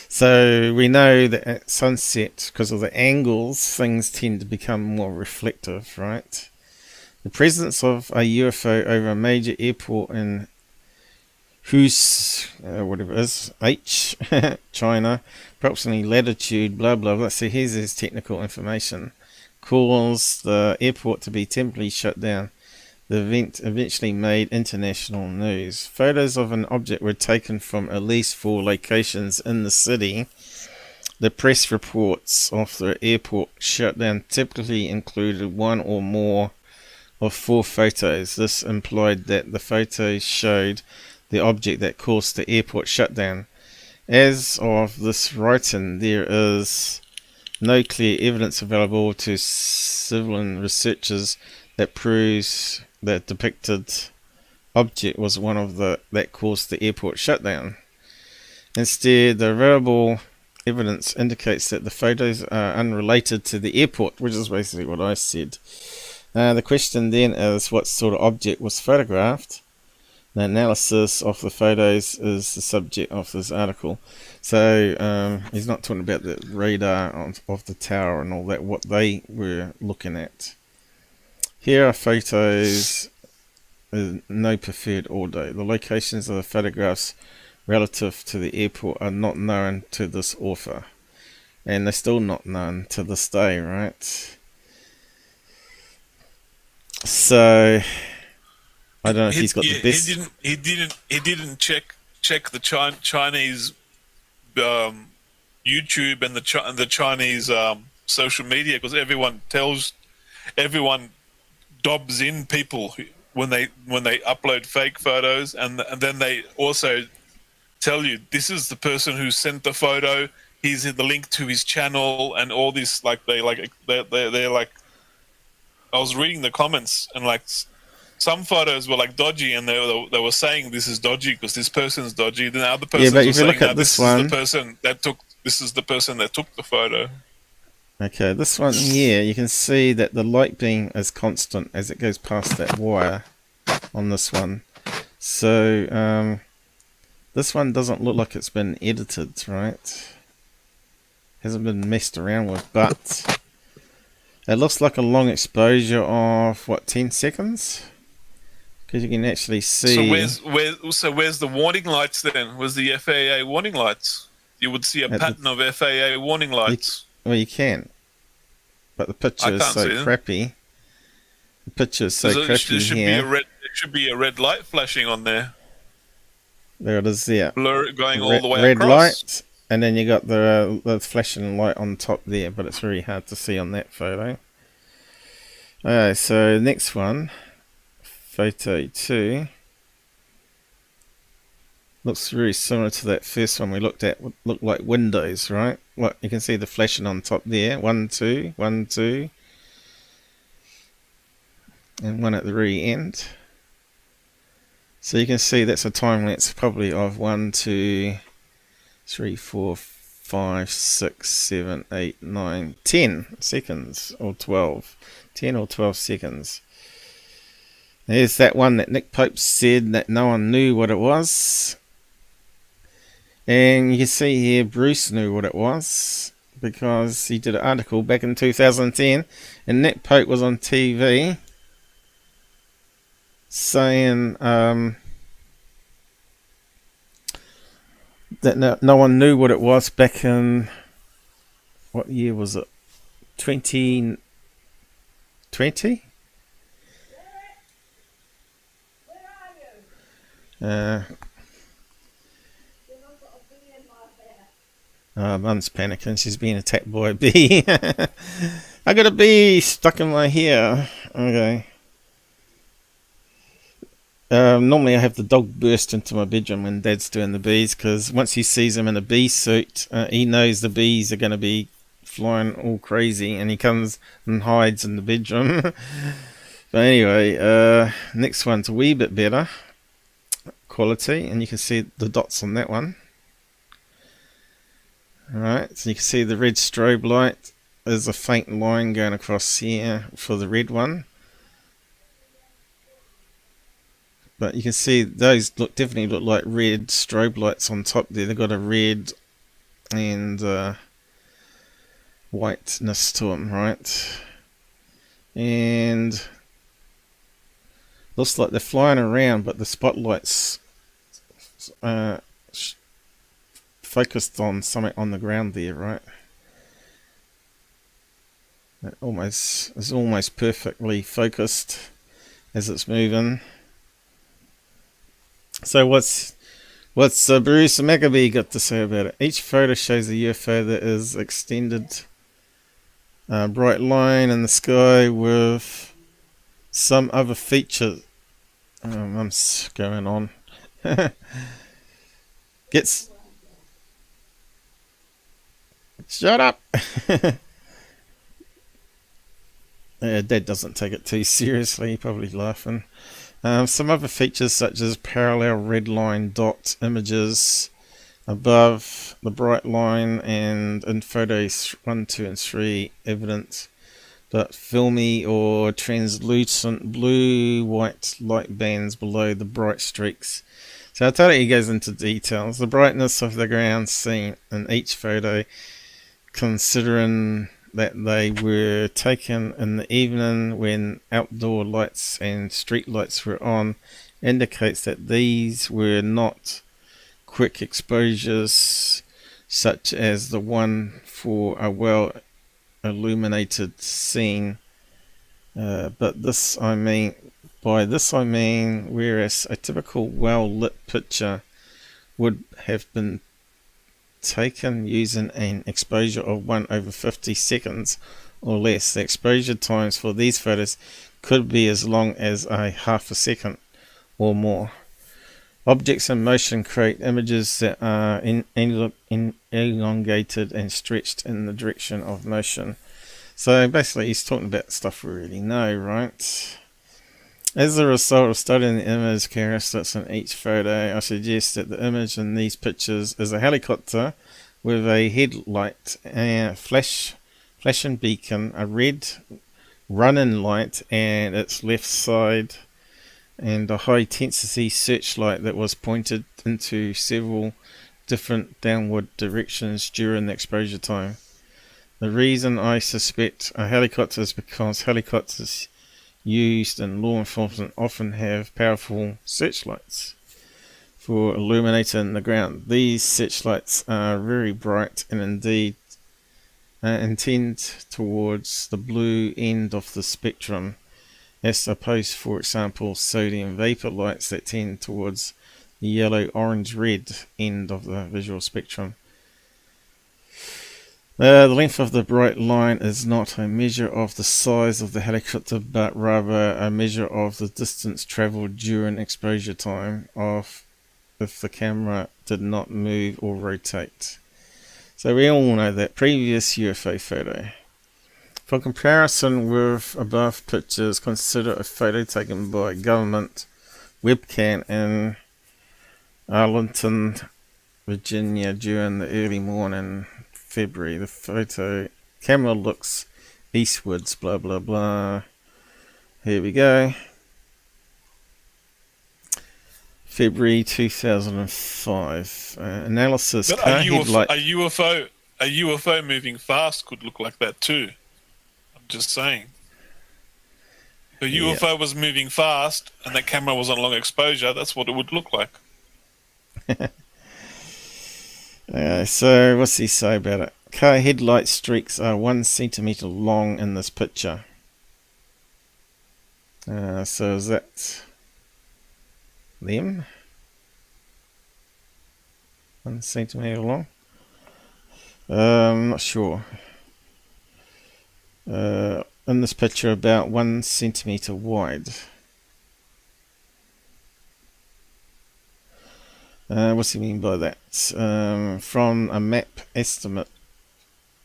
So we know that at sunset, because of the angles, things tend to become more reflective, right? The presence of a UFO over a major airport in whatever it is, China, approximately latitude, blah, blah, blah. So here's his technical information. Caused the airport to be temporarily shut down. The event eventually made international news. Photos of an object were taken from at least 4 locations in the city. The press reports of the airport shutdown typically included 1 or more of 4 photos. This implied that the photos showed the object that caused the airport shutdown. As of this writing, there is no clear evidence available to civilian researchers that proves that depicted object was one of that caused the airport shutdown. Instead, the available evidence indicates that the photos are unrelated to the airport, which is basically what I said. The question then is, what sort of object was photographed? The analysis of the photos is the subject of this article. So he's not talking about the radar of the tower and all that, what they were looking at. Here are photos, no preferred order. The locations of the photographs relative to the airport are not known to this author. And they're still not known to this day, right? So I don't know if he's got the best. He didn't check the Chinese YouTube and the Chinese social media, because everyone dobs in people when they upload fake photos, and then they also tell you this is the person who sent the photo. He's in the link to his channel and all this. They're like. I was reading the comments, and some photos were dodgy, and they were saying this is dodgy because this person's dodgy. Then the other person but was if you saying, look at this one, this is the person that took the photo. Okay, this one here, you can see that the light beam is constant as it goes past that wire on this one. So this one doesn't look like it's been edited, right? Hasn't been messed around with, but it looks like a long exposure of 10 seconds, because you can actually see. So where's the warning lights then? Where's the FAA warning lights? you would see a At the- pattern of FAA warning lights. Well, you can, but the picture I is can't see so them. crappy. The picture is so There crappy should here. be there should be a red light flashing on there, There it is there. blur going all the way Red across. light, and then you got the flashing light on top there, but it's very hard to see on that photo. Alright, so next one, photo 2. Looks very similar to that first one we looked at. Looked like windows, right? Look, you can see the flashing on top there. 1, 2, 1, 2. And one at the very end. So you can see that's a time lapse probably of 1, 2, 3, 4, 5, 6, 7, 8, 9, 10 seconds or 12. 10 or 12 seconds. There's that one that Nick Pope said that no one knew what it was. And you can see here Bruce knew what it was because he did an article back in 2010 and Nick Pope was on TV saying that no one knew what it was back in, what year was it? 2020? Mum's panicking. She's being attacked by a bee. I got a bee stuck in my hair. Okay. Normally I have the dog burst into my bedroom when Dad's doing the bees, because once he sees him in a bee suit, he knows the bees are going to be flying all crazy, and he comes and hides in the bedroom. But anyway, next one's a wee bit better quality, and you can see the dots on that one. Alright, so you can see the red strobe light. There's a faint line going across here for the red one. But you can see those definitely look like red strobe lights on top there. They've got a red and whiteness to them, right? And looks like they're flying around, but the spotlight's focused on something on the ground there, right? It is almost perfectly focused as it's moving. So what's Bruce and Maccabee got to say about it? Each photo shows a UFO that is extended bright line in the sky with some other feature. Mum's going on. Shut up. Dad doesn't take it too seriously, probably laughing. Some other features such as parallel red line dot images above the bright line, and in photos 1, 2 and 3 evident but filmy or translucent blue-white light bands below the bright streaks. So I'll tell you, he goes into details. The brightness of the ground seen in each photo, considering that they were taken in the evening when outdoor lights and street lights were on, indicates that these were not quick exposures such as the one for a well illuminated scene, but by this I mean whereas a typical well lit picture would have been taken using an exposure of 1/50 seconds or less, the exposure times for these photos could be as long as a half a second or more. Objects in motion create images that are elongated and stretched in the direction of motion. So basically he's talking about stuff we already know, right? As a result of studying the image characteristics in each photo, I suggest that the image in these pictures is a helicopter with a headlight, a flashing beacon, a red run-in light and its left side, and a high-intensity searchlight that was pointed into several different downward directions during the exposure time. The reason I suspect a helicopter is because helicopters used in law enforcement often have powerful searchlights. for illuminating the ground. These searchlights are very bright and indeed intend towards the blue end of the spectrum, as opposed, for example, sodium vapor lights that tend towards the yellow, orange, red end of the visual spectrum. The length of the bright line is not a measure of the size of the helicopter, but rather a measure of the distance travelled during exposure time if the camera did not move or rotate. So we all know that previous UFO photo. For comparison with above pictures, consider a photo taken by a government webcam in Arlington, Virginia during the early morning February. The photo camera looks eastwards, blah blah blah. Here we go. February 2005. Analysis. But car a headlight. UFO moving fast could look like that too. I'm just saying. If a UFO was moving fast and the camera was on long exposure, that's what it would look like. So what's he say about it? Car headlight streaks are 1 centimeter long in this picture. So is that them? 1 centimeter long? I'm not sure. In this picture, about 1 centimeter wide. What's he mean by that? From a map estimate,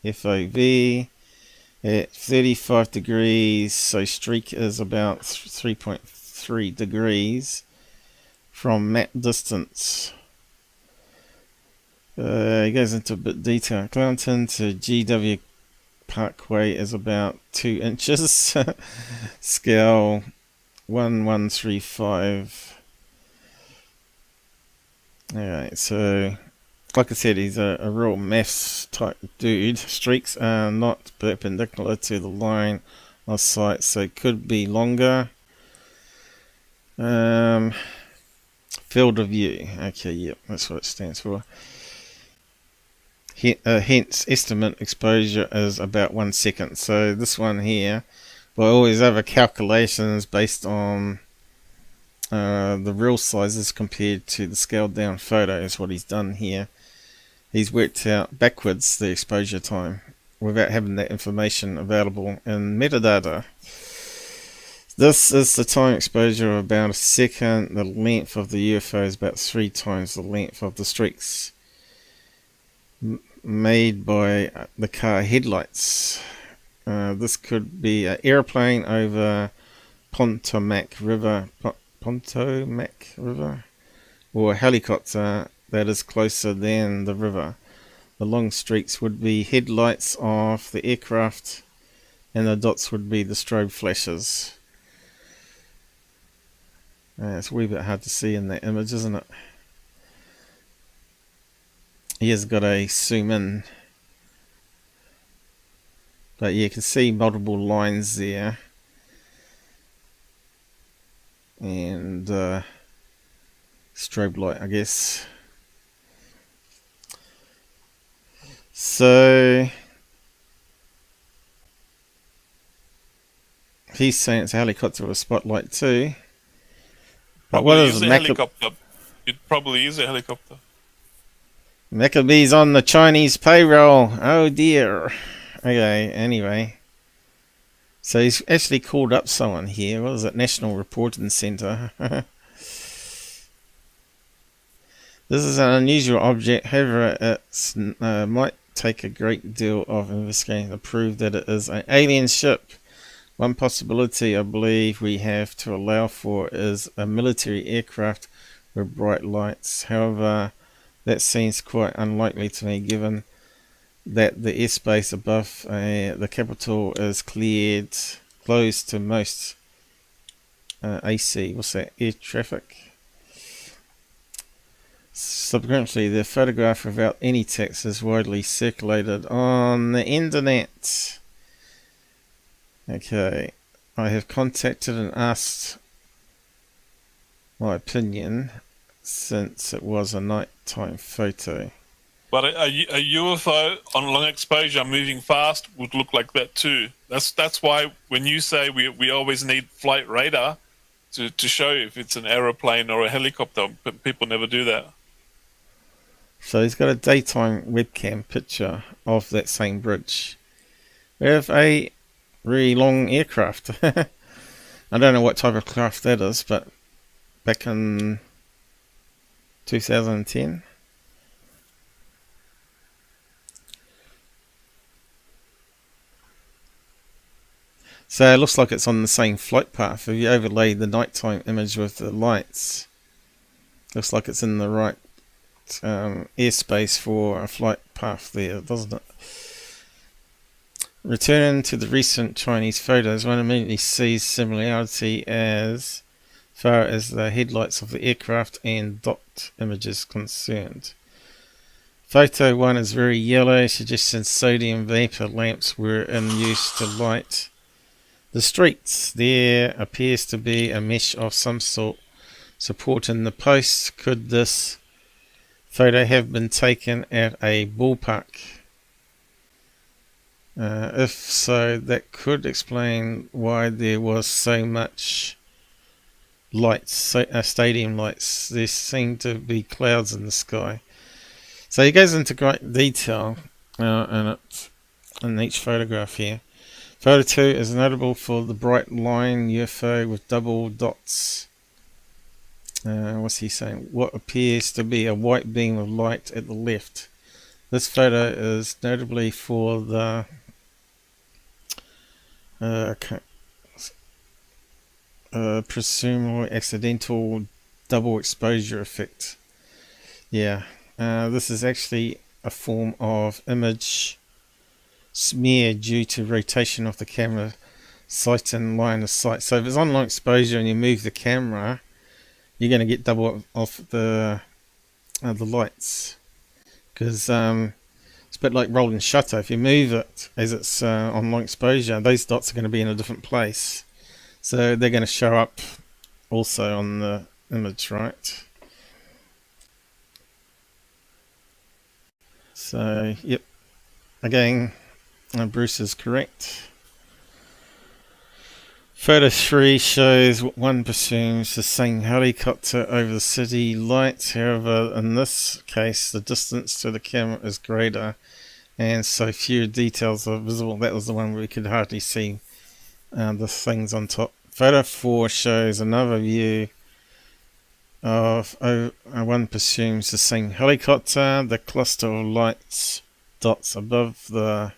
FOV at 35 degrees, so streak is about 3.3 degrees from map distance. He goes into a bit detail. Clinton to GW Parkway is about 2 inches. Scale 1135. Alright, so like I said, he's a real maths type dude. Streaks are not perpendicular to the line of sight, so it could be longer. Field of view. Okay, yep, that's what it stands for. Hence, estimate exposure is about 1 second. So this one here, by all his other calculations based on the real sizes compared to the scaled down photo is what he's done here. He's worked out backwards the exposure time without having that information available in metadata. This is the time exposure of about a second. The length of the UFO is about 3 times the length of the streaks made by the car headlights. This could be an airplane over Potomac River, or a helicopter that is closer than the river. The long streaks would be headlights of the aircraft, and the dots would be the strobe flashes. It's a wee bit hard to see in that image, isn't it? He has got a zoom in, but you can see multiple lines there. And strobe light, I guess. So he's saying it's a helicopter with a spotlight too. But what is a helicopter? It probably is a helicopter. Maccabee's on the Chinese payroll. Oh dear. Okay, anyway. So he's actually called up someone here. What is it? National Reporting Centre. This is an unusual object. However, it might take a great deal of investigating to prove that it is an alien ship. One possibility I believe we have to allow for is a military aircraft with bright lights. However, that seems quite unlikely to me given that the airspace above the capital is closed to most AC, what's that, air traffic. Subsequently, the photograph without any text is widely circulated on the internet. Okay, I have contacted and asked my opinion since it was a nighttime photo. But a UFO on long exposure moving fast would look like that too. That's why when you say we always need flight radar to show if it's an aeroplane or a helicopter, but people never do that. So he's got a daytime webcam picture of that same bridge with a really long aircraft. I don't know what type of craft that is, but back in 2010. So it looks like it's on the same flight path. If you overlay the nighttime image with the lights, looks like it's in the right airspace for a flight path there, doesn't it? Returning to the recent Chinese photos, one immediately sees similarity as far as the headlights of the aircraft and dot images concerned. Photo 1 is very yellow, suggesting sodium vapor lamps were in use to light the streets. There appears to be a mesh of some sort supporting the posts. Could this photo have been taken at a ballpark? If so, that could explain why there was so much lights, stadium lights. There seemed to be clouds in the sky. So he goes into great detail in each photograph here. Photo 2 is notable for the bright line UFO with double dots. What's he saying? What appears to be a white beam of light at the left. This photo is notably for the presumably accidental double exposure effect. Yeah, this is actually a form of image smear due to rotation of the camera sight and line of sight. So if it's on long exposure and you move the camera, you're going to get double off the lights, because it's a bit like rolling shutter. If you move it as it's on long exposure, those dots are going to be in a different place, so they're going to show up also on the image, right? So yep, again, Bruce is correct. Photo 3 shows what one presumes the same helicopter over the city lights. However, in this case, the distance to the camera is greater, and so fewer details are visible. That was the one where we could hardly see the things on top. Photo 4 shows another view of one presumes the same helicopter. The cluster of lights dots above the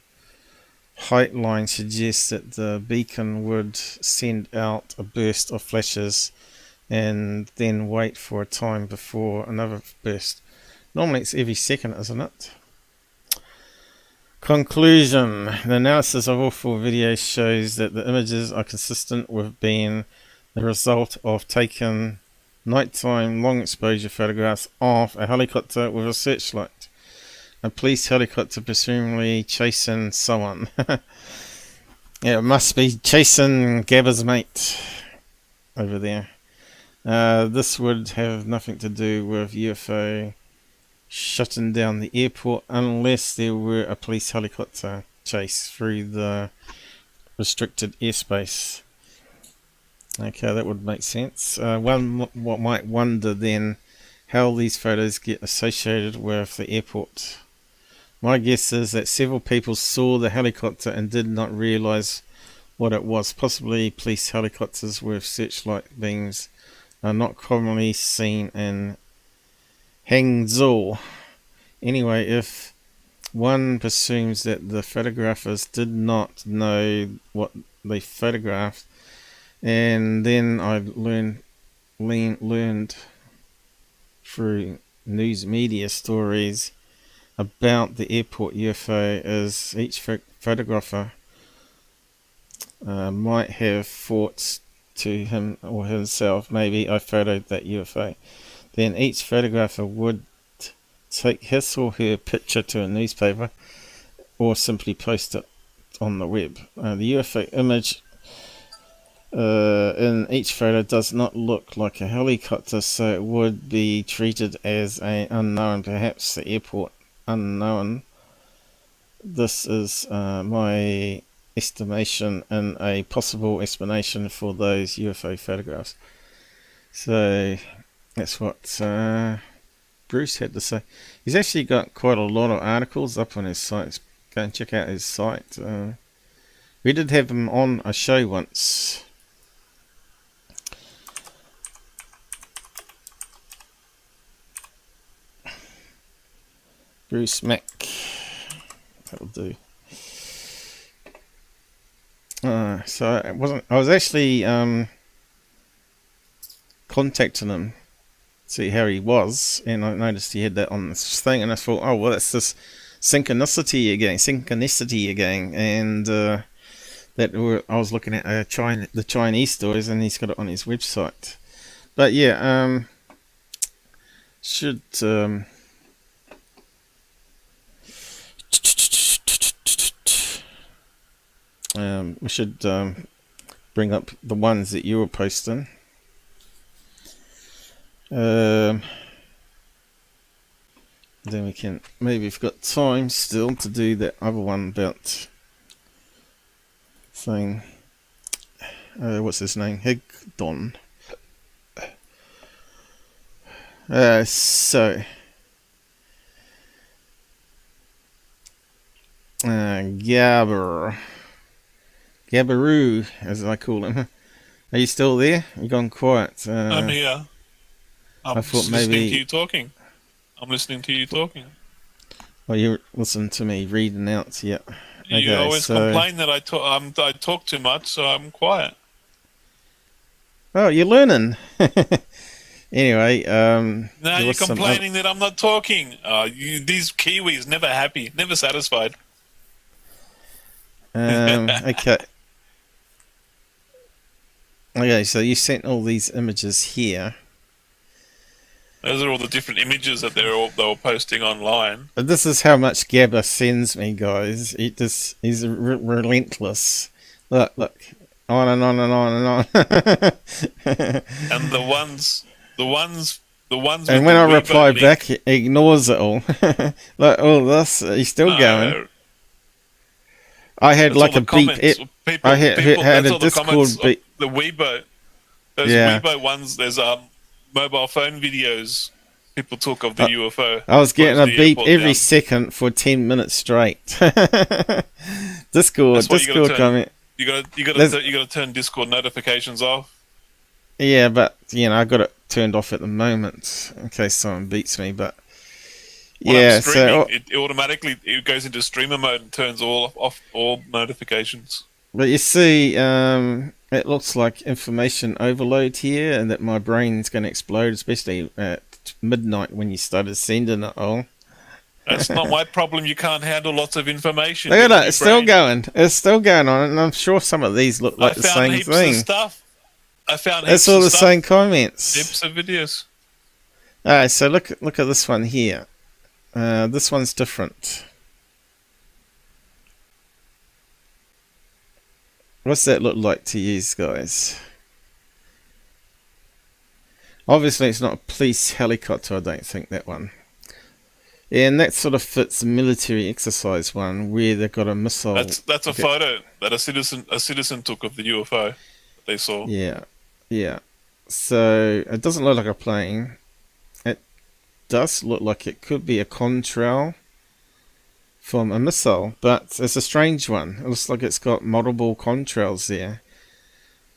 height line suggests that the beacon would send out a burst of flashes and then wait for a time before another burst. Normally it's every second, isn't it? Conclusion. The analysis of all 4 videos shows that the images are consistent with being the result of taking nighttime long exposure photographs of a helicopter with a searchlight. A police helicopter presumably chasing someone. Yeah, it must be chasing Gabber's mate over there. This would have nothing to do with UFO shutting down the airport unless there were a police helicopter chase through the restricted airspace. Okay, that would make sense. One might wonder then how these photos get associated with the airport. My guess is that several people saw the helicopter and did not realize what it was. Possibly police helicopters with searchlight beams are not commonly seen in Hangzhou. Anyway, if one presumes that the photographers did not know what they photographed, and then I learned through news media stories about the airport UFO, is each photographer might have thought to him or himself, maybe I photoed that UFO. Then each photographer would take his or her picture to a newspaper or simply post it on the web. The UFO image in each photo does not look like a helicopter, so it would be treated as an unknown, perhaps the airport unknown. This is my estimation and a possible explanation for those UFO photographs. So that's what Bruce had to say. He's actually got quite a lot of articles up on his site. Go and check out his site. We did have him on a show once. Bruce Mac. That'll do. So I was actually contacting him to see how he was, and I noticed he had that on this thing, and I thought, oh well, that's this synchronicity again, and I was looking at the Chinese stories, and he's got it on his website. But yeah, we should bring up the ones that you were posting. Then we can, maybe if we've got time still, to do that other one about saying, what's his name? Higdon. Gabberoo, as I call him. Are you still there? You've gone quiet. I'm here. I'm I thought listening maybe to you talking. I'm listening to you talking. Well, you listen to me reading out. Yeah. You Okay, always so complain that I talk too much, so I'm quiet. oh, you're learning. Anyway, Now there you're was some complaining that I'm not talking. These Kiwis never happy, never satisfied. okay. Okay, so you sent all these images here. Those are all the different images that they were posting online. But this is how much Gabber sends me, guys. He's relentless. Look, on and on and on and on. And the ones. And when I reply back, he ignores it all. Like all this, he's still going. I had like a beep. I had a Discord beep. The Weibo, those Weibo ones. There's mobile phone videos. People talk of the UFO. I was getting a beep every down. second for 10 minutes straight. Discord comment. You gotta turn Discord notifications off. Yeah, but I got it turned off at the moment in case someone beats me. But when I'm streaming, it automatically goes into streamer mode and turns off all notifications. But you see, it looks like information overload here, and that my brain's going to explode, especially at midnight when you started sending it all. That's not my problem. You can't handle lots of information. Look at that, it's still going. It's still going on, and I'm sure some of these look like the same thing. I found it's all the same comments. Heaps of videos. Alright, so look at this one here. This one's different. What's that look like to you guys? Obviously it's not a police helicopter, I don't think, that one. And that sort of fits the military exercise one where they've got a missile. That's a photo that a citizen took of the UFO that they saw. Yeah. So it doesn't look like a plane. It does look like it could be a contrail from a missile, but it's a strange one. It looks like it's got multiple contrails there.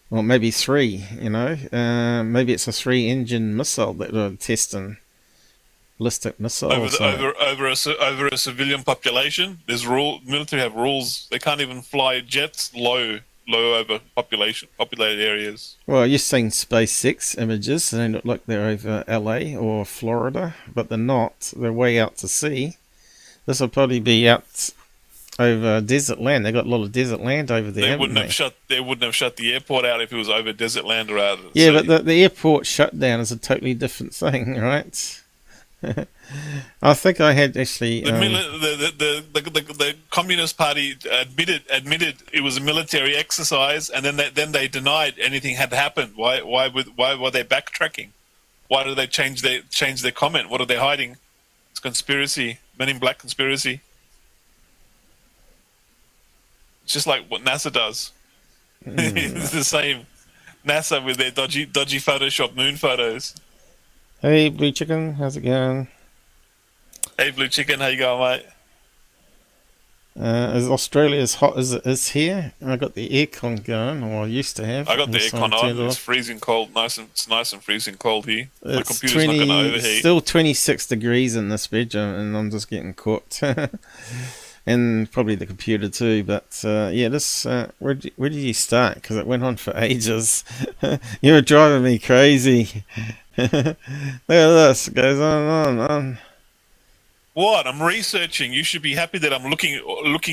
Well, maybe three, maybe it's a 3-engine missile that they're testing. Ballistic missile over a civilian population. There's military have rules. They can't even fly jets low over populated areas. Well, you've seen SPACEX images. They look like they're over LA or Florida, but they're not. They're way out to sea. This will probably be out over desert land. They got a lot of desert land over there. They wouldn't have shut the airport out if it was over desert land or out of the sea. But the airport shutdown is a totally different thing, right? I think I had actually. The Communist Party admitted it was a military exercise, and then they denied anything had happened. Why were they backtracking? Why did they change their comment? What are they hiding? It's conspiracy, Men in Black conspiracy. It's just like what NASA does. It's the same. NASA with their dodgy Photoshop moon photos. Hey, Blue Chicken, how's it going? Hey, Blue Chicken, how you going, mate? Is Australia as hot as it is here? I got the aircon going, or I used to have. I got the aircon on. It's freezing cold. It's nice and freezing cold here. My computer's not going to overheat. Still 26 degrees in this bedroom, and I'm just getting cooked. And probably the computer too. But yeah, this where did you start? Because it went on for ages. You were driving me crazy. Look at this. It goes on and on. What? I'm researching. You should be happy that I'm looking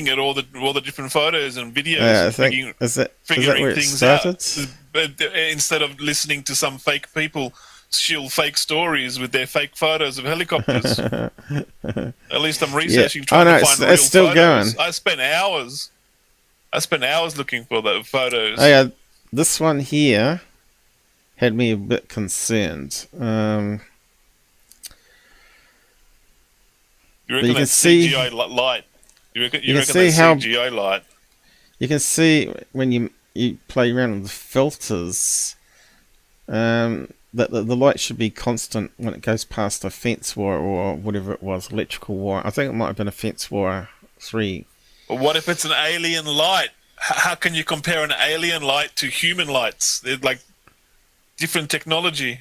at all the different photos and videos, figuring things out. Instead of listening to some fake people shill fake stories with their fake photos of helicopters. At least I'm researching, trying to find real still photos. Going. I spent hours looking for the photos. Oh, yeah, this one here had me a bit concerned. You reckon that's CGI light? You reckon that's CGI light? You can see when you play around with the filters that the light should be constant when it goes past a fence wire or whatever it was, electrical wire. I think it might have been a fence wire 3. But what if it's an alien light? How can you compare an alien light to human lights? They're like different technology.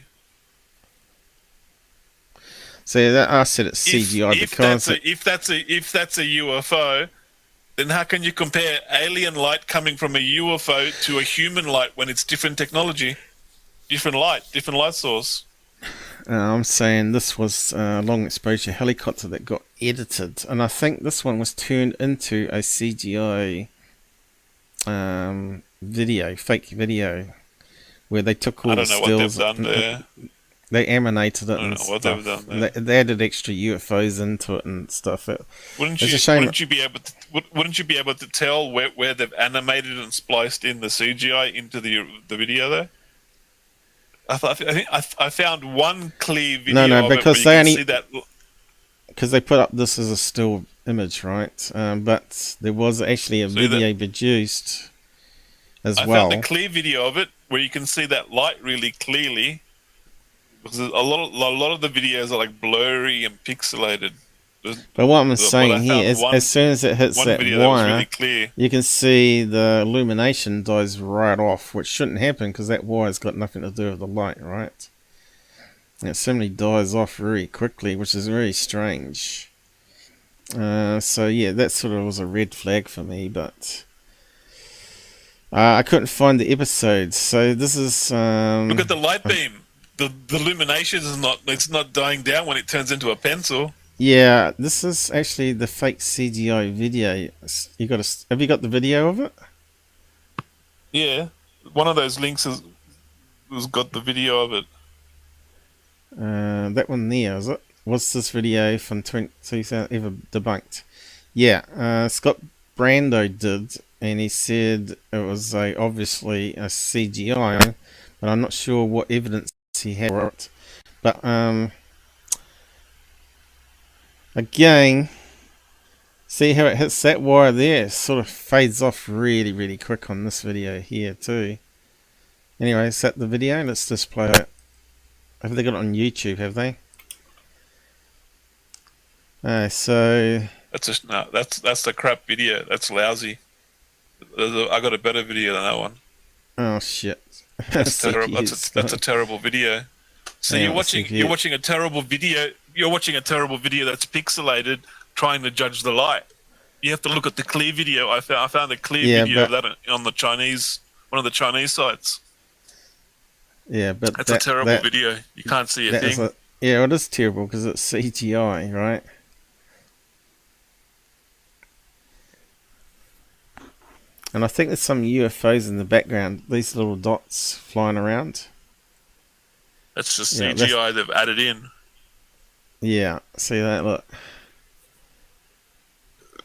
See, that I said it's CGI because if that's a UFO, then how can you compare alien light coming from a UFO to a human light when it's different technology, different light source? I'm saying this was a long exposure helicopter that got edited, and I think this one was turned into a CGI video, fake video, where they took all the stills. I don't know what they've done there. They animated it and stuff. They added extra UFOs into it and stuff. Wouldn't you be able to tell where they've animated and spliced in the CGI into the video though? I found one clear video. No, because because they put up this as a still image, right? But there was actually a video produced as well. I found a clear video of it where you can see that light really clearly. Because a lot of the videos are like blurry and pixelated. But what I'm saying here is, as soon as it hits that wire, really you can see the illumination dies right off, which shouldn't happen because that wire's got nothing to do with the light, right? And it simply dies off very quickly, which is very strange. So yeah, that sort of was a red flag for me, but I couldn't find the episodes. So this is look at the light beam. The illumination is not dying down when it turns into a pencil. Yeah, this is actually the fake CGI video. Have you got the video of it? Yeah, one of those links has got the video of it. That one there, is it? What's this video from 2000 ever debunked? Yeah, Scott Brando did, and he said it was obviously a CGI, but I'm not sure what evidence he had for it. But again, see how it hits that wire there? It sort of fades off really, really quick on this video here too. Anyway, is that the video? Let's just play it. Have they got it on YouTube? Have they? So that's the crap video. That's lousy. I got a better video than that one. Oh shit! That's terrible. That's a terrible video. So you're watching a terrible video. You're watching a terrible video that's pixelated, trying to judge the light. You have to look at the clear video. I found a clear video of that on one of the Chinese sites. Yeah, but that's a terrible video. You can't see a thing. It is terrible because it's CGI, right? And I think there's some UFOs in the background. These little dots flying around. That's just CGI they've added in. Yeah, see that? Look.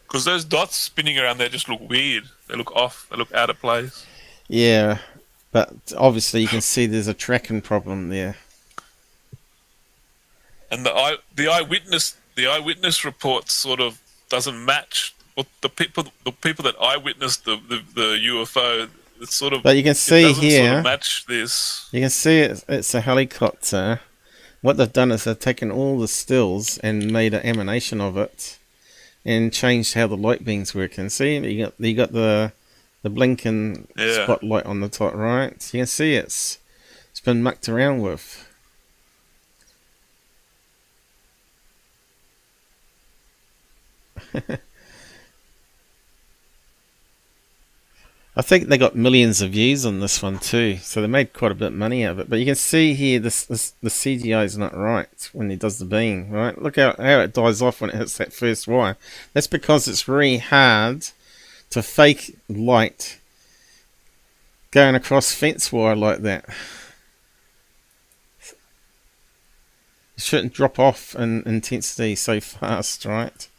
Because those dots spinning around there just look weird. They look off. They look out of place. Yeah, but obviously you can see there's a tracking problem there. And the eyewitness report sort of doesn't match what the people that eyewitnessed the UFO. It's sort of. But you can see it doesn't here. Sort of match this. You can see it's a helicopter. What they've done is they've taken all the stills and made an emanation of it, and changed how the light beams work. And see, you got the blinking spotlight on the top right. You can see it's been mucked around with. I think they got millions of views on this one too, so they made quite a bit of money out of it. But you can see here, the CGI is not right when he does the beam, right? Look how it dies off when it hits that first wire. That's because it's really hard to fake light going across fence wire like that. It shouldn't drop off in intensity so fast, right?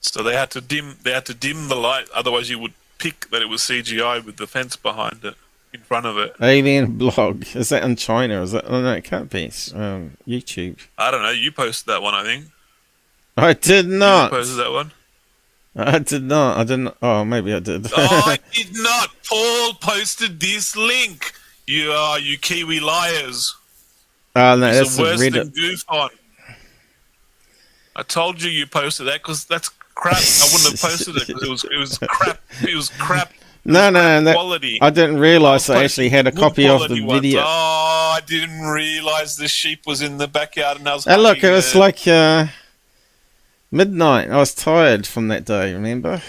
So they had to dim the light, otherwise you would pick that it was CGI with the fence behind it, in front of it. Alien blog. Is that in China? Is that? Oh no, it can't be. YouTube. I don't know. You posted that one, I think. I did not. You posted that one. I did not. I didn't. Oh, maybe I did. Oh, I did not. Paul posted this link. You Kiwi liars. Oh no, it's that's worse Reddit. than GUFON. I told you posted that because that's crap. I wouldn't have posted it because it was crap. It was crap. No, quality. I didn't realise I actually had a copy of the video. Oh, I didn't realise the sheep was in the backyard and I was. And look, it was like midnight. I was tired from that day. Remember?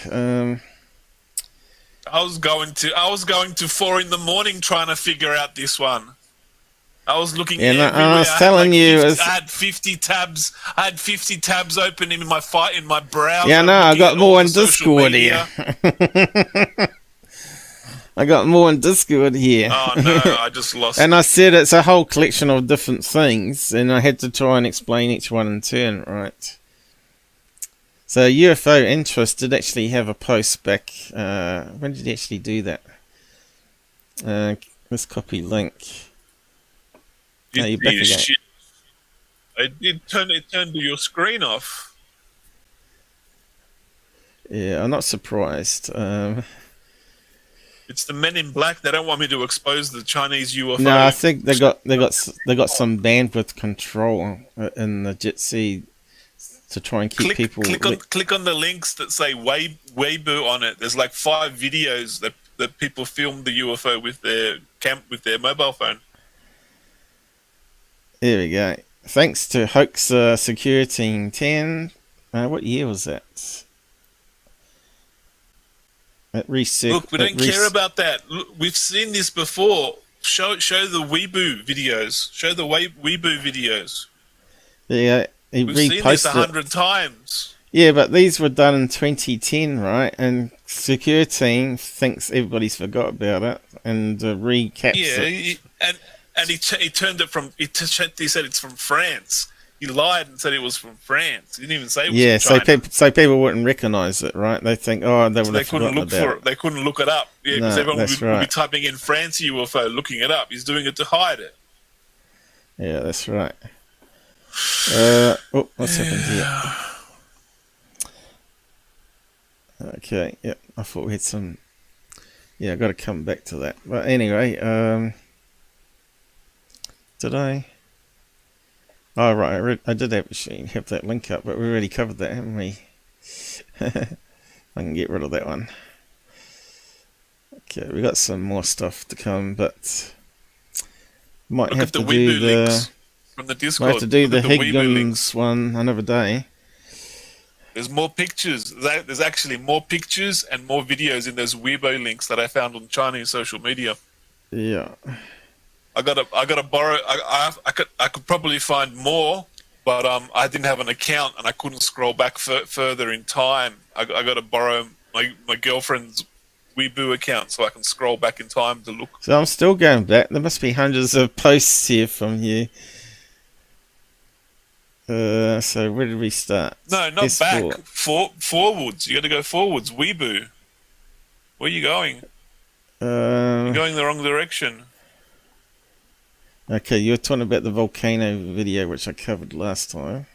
I was going to 4 a.m. trying to figure out this one. I was looking. Yeah, I was telling you, I had 50 tabs. I had 50 tabs open in my browser. Yeah, no, I got more in Discord here. I got more in Discord here. Oh no, I just lost. And I said it's a whole collection of different things, and I had to try and explain each one in turn, right? So UFO Interest did actually have a post back. When did he actually do that? Let's copy link. No, you're back again. It turned your screen off. Yeah, I'm not surprised. It's the Men in Black. They don't want me to expose the Chinese UFO. No, I think they got some bandwidth control in the Jitsi to try and keep people. Click on the links that say Weibo on it. There's like 5 videos that people filmed the UFO with their mobile phone. There we go. Thanks to Hoax Security 10. What year was that? Look, we don't care about that. Look, we've seen this before. Show the Weibo videos. Show the Weibo videos. Yeah, we've seen this 100 times. Yeah, but these were done in 2010, right? And Security thinks everybody's forgot about it and recaps it. And he turned it from. He said it's from France. He lied and said it was from France. He didn't even say it was from China. So people wouldn't recognise it, right? They think, they couldn't look for it. They couldn't look it up. Yeah, because everyone would be typing in France UFO, looking it up. He's doing it to hide it. Yeah, that's right. What's happened here? Okay, yeah, I thought we had some. Yeah, I got to come back to that. But anyway, did I? Oh, right, I did actually have that link up, but we already covered that, haven't we? I can get rid of that one. Okay, we got some more stuff to come, but might have to do the from the Discord. Might have to do the Higgins one another day. There's more pictures. There's actually more pictures and more videos in those Weibo links that I found on Chinese social media. Yeah. I gotta borrow. I could probably find more, but I didn't have an account and I couldn't scroll back further in time. I gotta borrow my girlfriend's Weibo account so I can scroll back in time to look. So I'm still going back. There must be hundreds of posts here from you. So where did we start? No, not S4. back. Forwards. You got to go forwards. Weeboo. Where are you going? You're going the wrong direction. Okay, you were talking about the volcano video, which I covered last time.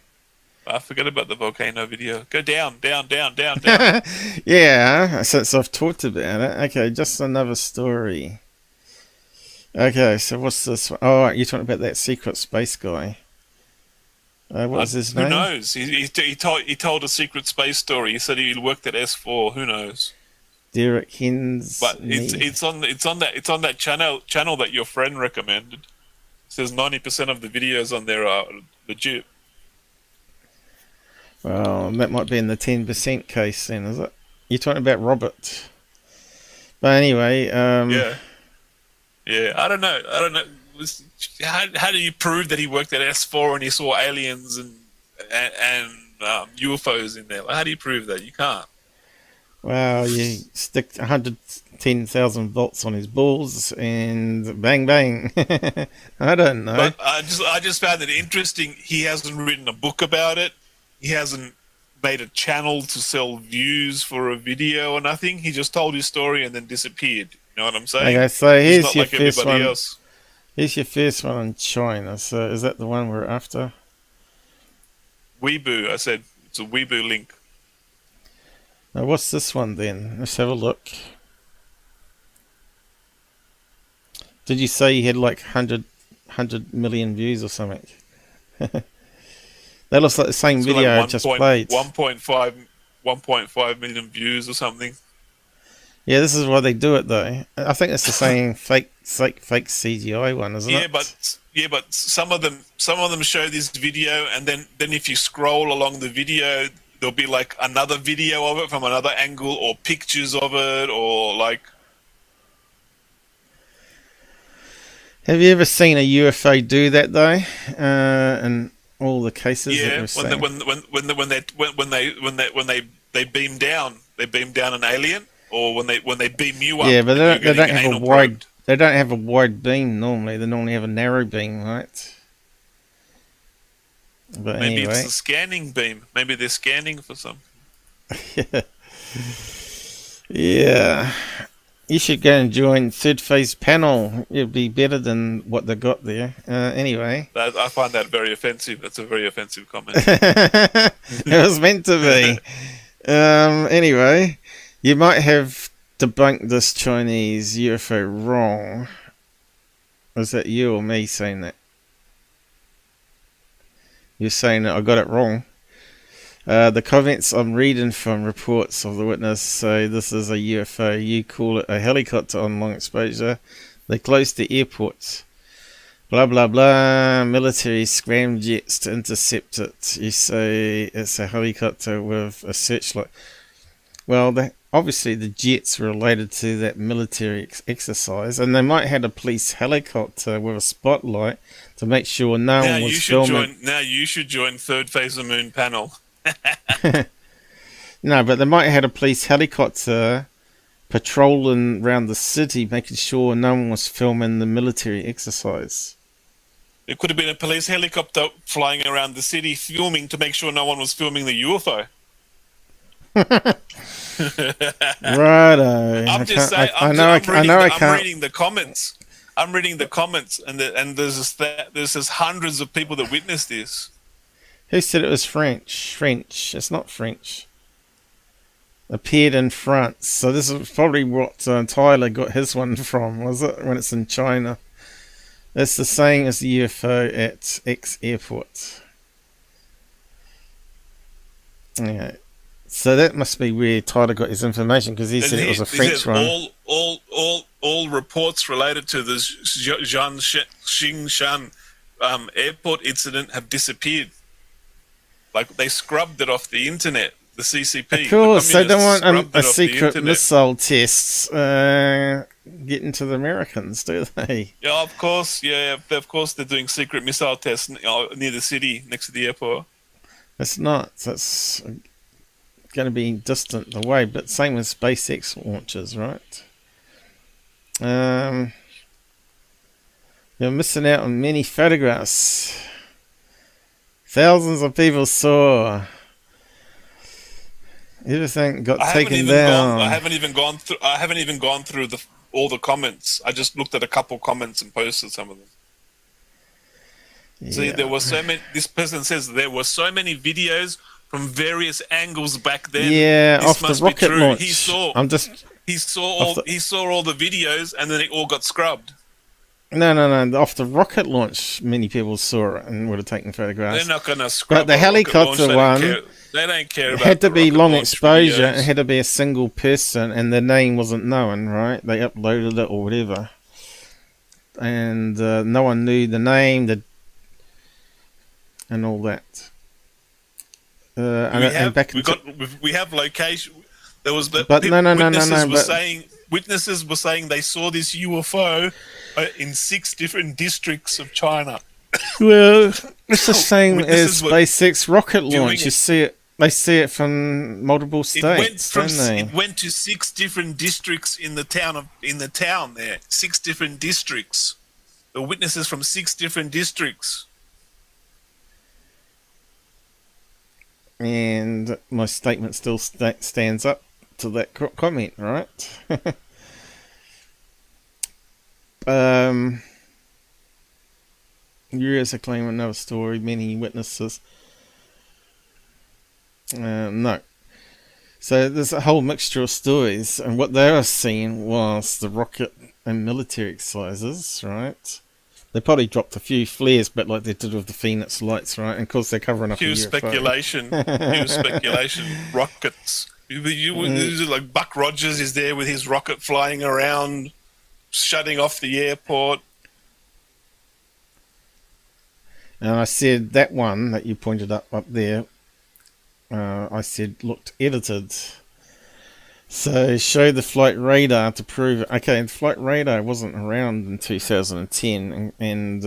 I forget about the volcano video. Go down. Yeah, since I've talked about it. Okay, just another story. Okay, so what's this one? Oh, you're talking about that secret space guy. What was his name? Who knows? He told a secret space story. He said he worked at S4. Who knows? Derek Hins. But it's on that channel that your friend recommended. It says 90% of the videos on there are legit. Well, that might be in the 10% case then, is it? You're talking about Robert. But anyway, yeah. I don't know. How do you prove that he worked at S4 and he saw aliens and UFOs in there? How do you prove that? You can't. Well, you stick 110,000 volts on his balls and bang bang. I don't know. But I just found it interesting. He hasn't written a book about it. He hasn't made a channel to sell views for a video or nothing. He just told his story and then disappeared. You know what I'm saying? Okay, so here's your like first one. Else. Here's your first one on China. So is that the one we're after? Weeboo, I said. It's a Weeboo link. Now, what's this one then? Let's have a look. Did you say you had like 100 million views or something? That looks like the same It's video like I just played. 1.5 million views or something. Yeah, this is why they do it though. I think it's the same fake CGI one, isn't it? But some of them show this video, and then if you scroll along the video, there'll be like another video of it from another angle, or pictures of it, or like. Have you ever seen a UFO do that though? In all the cases that we've seen? when they beam down an alien, or when they beam you up. Yeah, but they don't have a wide. Probed. They don't have a wide beam normally. They normally have a narrow beam, right? But Maybe anyway. it's a scanning beam. Maybe they're scanning for something. Yeah. You should go and join Third Phase Panel. It'd be better than what they got there. Anyway. I find that very offensive. That's a very offensive comment. It was meant to be. Anyway, you might have debunked this Chinese UFO wrong. Was that you or me saying that? You're saying that I got it wrong. The comments I'm reading from reports of the witness say this is a UFO. You call it a helicopter on long exposure. They closed the airports. Blah, blah, blah. Military scramjets to intercept it. You say it's a helicopter with a searchlight. Well, obviously the jets were related to that military exercise, and they might have had a police helicopter with a spotlight to make sure no one was filming. Now you should join Third Phase of Moon Panel. No, but they might have had a police helicopter patrolling around the city, making sure no one was filming the military exercise. It could have been a police helicopter flying around the city, filming to make sure no one was filming the UFO. Righto. I'm just saying. I'm reading the comments. I'm reading the comments, and there's hundreds of people that witnessed this. Who said it was French? French. It's not French. Appeared in France. So this is probably what Tyler got his one from, was it? When it's in China. It's the same as the UFO at X airport. Yeah. So that must be where Tyler got his information, because he said it was a French one. All reports related to the Xingshan airport incident have disappeared. Like, they scrubbed it off the internet, the CCP. Of course, they don't want a secret missile tests getting to the Americans, do they? Yeah, of course. Yeah, of course they're doing secret missile tests near the city, next to the airport. It's not. It's going to be distant away, but same with SPACEX launches, right? You're missing out on many photographs. Thousands of people saw. Everything got taken down. I haven't even gone through all the comments. I just looked at a couple comments and posted some of them. Yeah. See, there were so many. This person says there were so many videos from various angles back then. Yeah, this off must the be rocket true. launch. He saw all the videos, and then it all got scrubbed. No. Off the rocket launch, many people saw it and would have taken photographs. They're not going to scrub. But the helicopter one, they don't care about. Had to be long exposure. Videos. It had to be a single person, and the name wasn't known. Right? They uploaded it or whatever, and no one knew the name, and all that. We have location. There was, but witnesses were saying they saw this UFO in 6 different districts of China. Well, it's the same as SPACEX rocket launch. You see it. They see it from multiple states. It went to 6 different districts in the town there. 6 different districts. The witnesses from 6 different districts. And my statement still stands up to that comment, right? US are claiming another story, many witnesses. No. So there's a whole mixture of stories, and what they were seeing was the rocket and military exercises, right? They probably dropped a few flares, but like they did with the Phoenix lights, right? And of course they're covering up. Huge speculation. Rockets. Like Buck Rogers is there with his rocket flying around, shutting off the airport. And I said that one that you pointed up there, I said looked edited. So show the flight radar to prove it. Okay, the flight radar wasn't around in 2010, and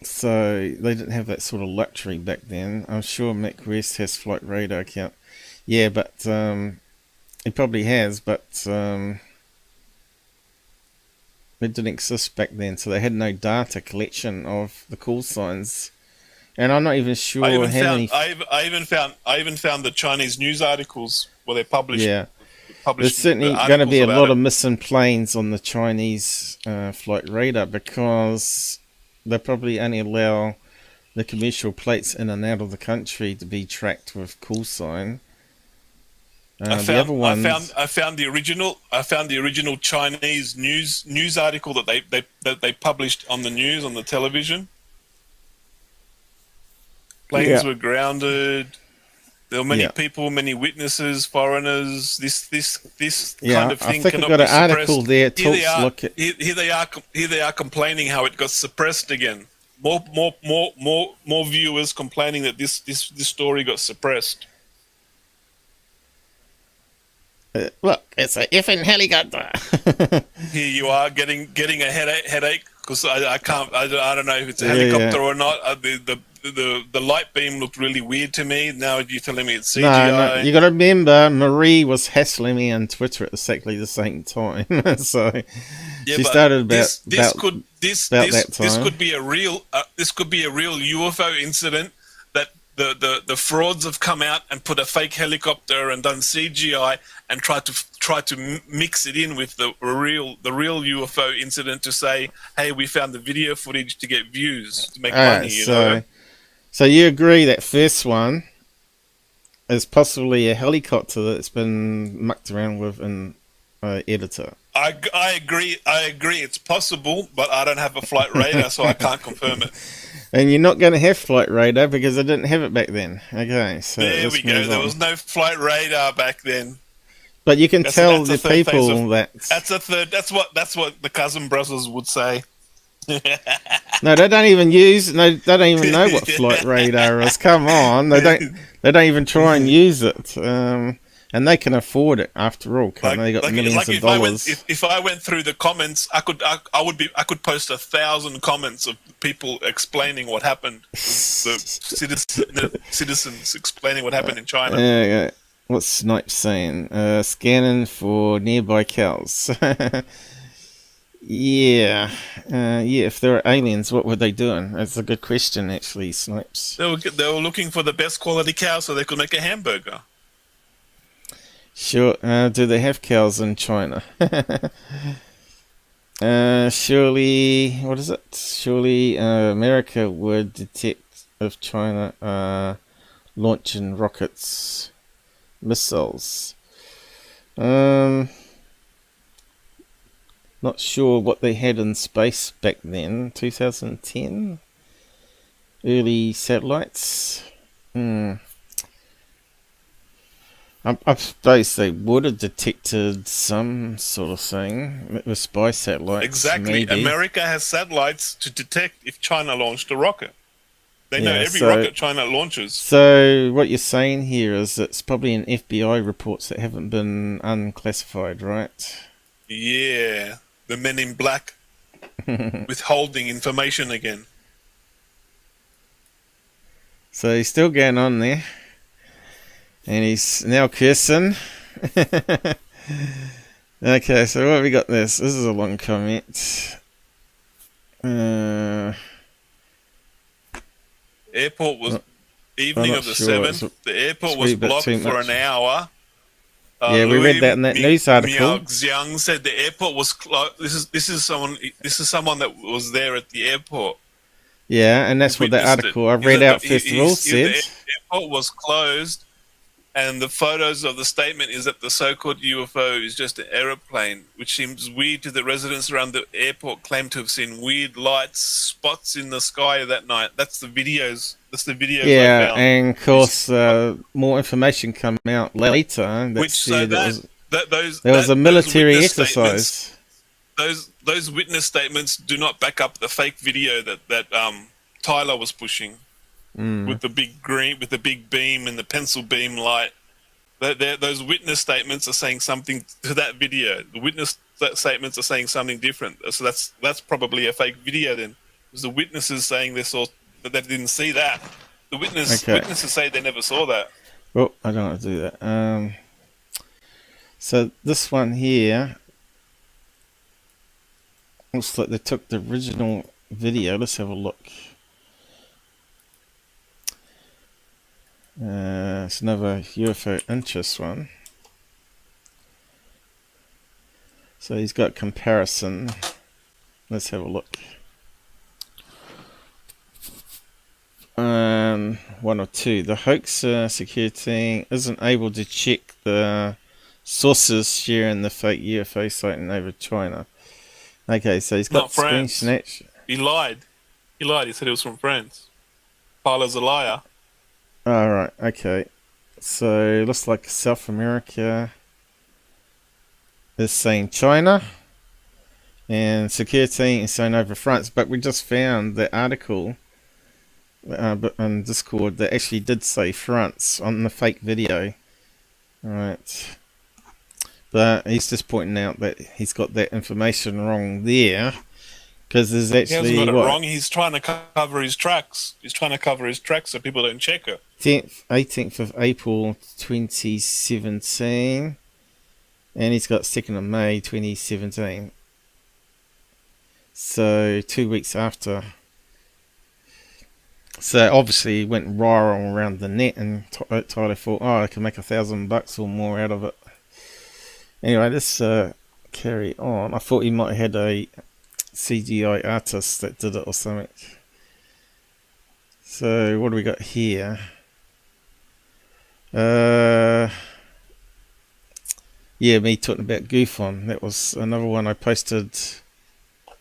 so they didn't have that sort of luxury back then. I'm sure Mick West has flight radar account. Yeah, but he probably has, but it didn't exist back then, so they had no data collection of the call signs. And I'm not even sure I even found the Chinese news articles where they published. Yeah, there's certainly going to be a lot of missing planes on the Chinese flight radar, because they probably only allow the commercial plates in and out of the country to be tracked with call sign. I found the original Chinese news article that they published on the news on the television. Planes were grounded. There were many people, many witnesses, foreigners. This kind of thing. I think I've got an article there. Here they are complaining how it got suppressed again. More viewers complaining that this story got suppressed. Look, it's a effing helicopter. Here you are getting a headache because I don't know if it's a helicopter or not. The light beam looked really weird to me. Now you're telling me it's CGI. No, you got to remember, Marie was hassling me on Twitter at exactly the same time. So she started about that time. This could be a real UFO incident that the frauds have come out and put a fake helicopter and done CGI and tried to mix it in with the real UFO incident to say, hey, we found the video footage to get views to make money. You know. So you agree that first one is possibly a helicopter that's been mucked around with in editor? I agree. It's possible, but I don't have a flight radar, so I can't confirm it. And you're not going to have flight radar because I didn't have it back then. Okay, so there we go. There was no flight radar back then. But you can tell the people that's what the cousin brothers would say. No, they don't even know what flight radar is. Come on, they don't even try and use it. And they can afford it after all. They got millions of dollars. If I went through the comments, I could post 1,000 comments of people explaining what happened. The citizens explaining what happened in China. Yeah. What's Snipe saying? Scanning for nearby cows. Yeah, yeah. If there are aliens, what were they doing? That's a good question, actually, Snipes. They were looking for the best quality cow so they could make a hamburger. Sure. Do they have cows in China? Surely, what is it? Surely America would detect if China are launching rockets, missiles. Not sure what they had in space back then. 2010? Early satellites? I suppose they would have detected some sort of thing with spy satellites. Exactly. Maybe. America has satellites to detect if China launched a rocket. They know Yeah, every so- rocket China launches. So what you're saying here is it's probably in FBI reports that haven't been unclassified, right? Yeah. The men in black withholding information again. So he's still going on there. And he's now cursing. Okay, so what have we got this? This is a long comment. Airport was evening not of the sure. 7th. The airport it's was a bit blocked too for much. an hour. Yeah, we read that in that news article. Xiang said the airport was closed. This is someone that was there at the airport. Yeah, and that's what that Witnessed article it. I He read said out that first of all said. The airport was closed, and the photos of the statement is that the so-called UFO is just an aeroplane, which seems weird to the residents around the airport. Claim to have seen weird lights, spots in the sky that night. That's the videos. That's the videos. Yeah, I found. and of course, more information come out later. There was a military exercise. Those witness statements do not back up the fake video that Tyler was pushing with the big big beam and the pencil beam light. Those witness statements are saying something to that video. The witness statements are saying something different. So that's probably a fake video then. It was the witnesses saying they saw that they didn't see that. The witnesses say they never saw that. Oh, I don't want to do that. So this one here looks like they took the original video. Let's have a look. It's another UFO interest one. So he's got comparison. Let's have a look. One or two. The hoaxer security isn't able to check the sources sharing the fake UFO sighting over China. Okay, so he's got screen snatch. He lied. He said he was from France. Tyler's a liar. Alright, okay. So looks like South America is saying China. And security is saying over France. But we just found the article on Discord that actually did say France on the fake video. Alright. But he's just pointing out that he's got that information wrong there. Because there's actually... He hasn't got it wrong. He's trying to cover his tracks. He's trying to cover his tracks so people don't check it. 18th of April 2017. And he's got 2nd of May 2017. So 2 weeks after. So obviously he went viral around the net, and Tyler thought, oh, I can make $1,000 or more out of it. Anyway, let's carry on. I thought he might have had a CGI artist that did it or something. So what do we got here? Yeah, me talking about GUFON. That was another one I posted a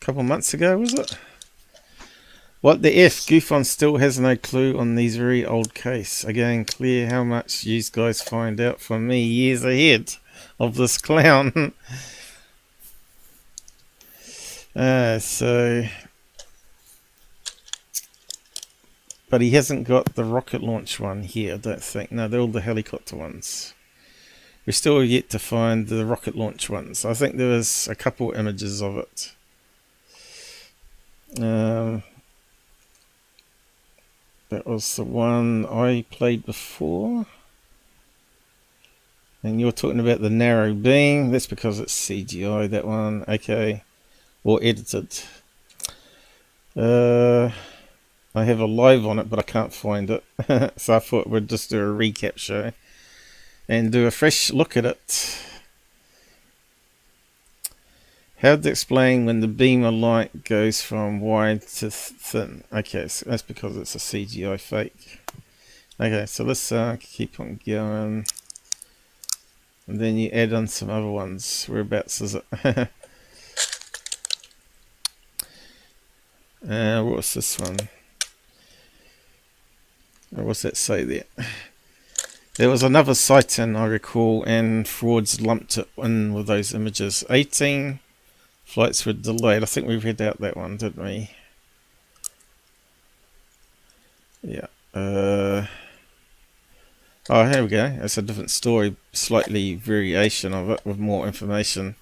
couple months ago, was it? What the F? GUFON still has no clue on these very old case. Again, clear how much you guys find out from me years ahead of this clown. But he hasn't got the rocket launch one here, I don't think. No, they're all the helicopter ones. We're still yet to find the rocket launch ones. I think there was a couple images of it. That was the one I played before. And you're talking about the narrow beam. That's because it's CGI, that one. Okay. Or edited. I have a live on it, but I can't find it. So I thought we'd just do a recap show and do a fresh look at it. How to explain when the beam of light goes from wide to thin. Okay, so that's because it's a CGI fake. Okay, so let's keep on going. And then you add on some other ones. Whereabouts is it? What's this one? What's that say there? There was another sighting, I recall, and frauds lumped it in with those images. 18 flights were delayed. I think we read out that one, didn't we? Yeah. Oh, here we go. It's a different story, slightly variation of it with more information.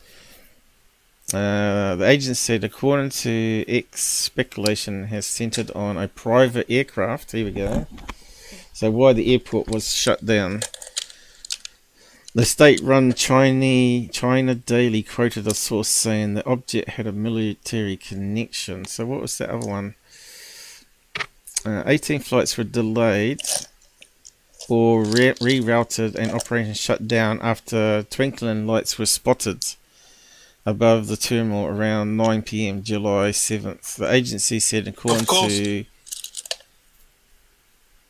The agency said, according to X, speculation has centered on a private aircraft. Here we go. So why the airport was shut down. The state-run China Daily quoted a source saying the object had a military connection. So what was the other one? 18 flights were delayed or rerouted and operations shut down after twinkling lights were spotted above the terminal around 9 p.m. July 7th. The agency said, according to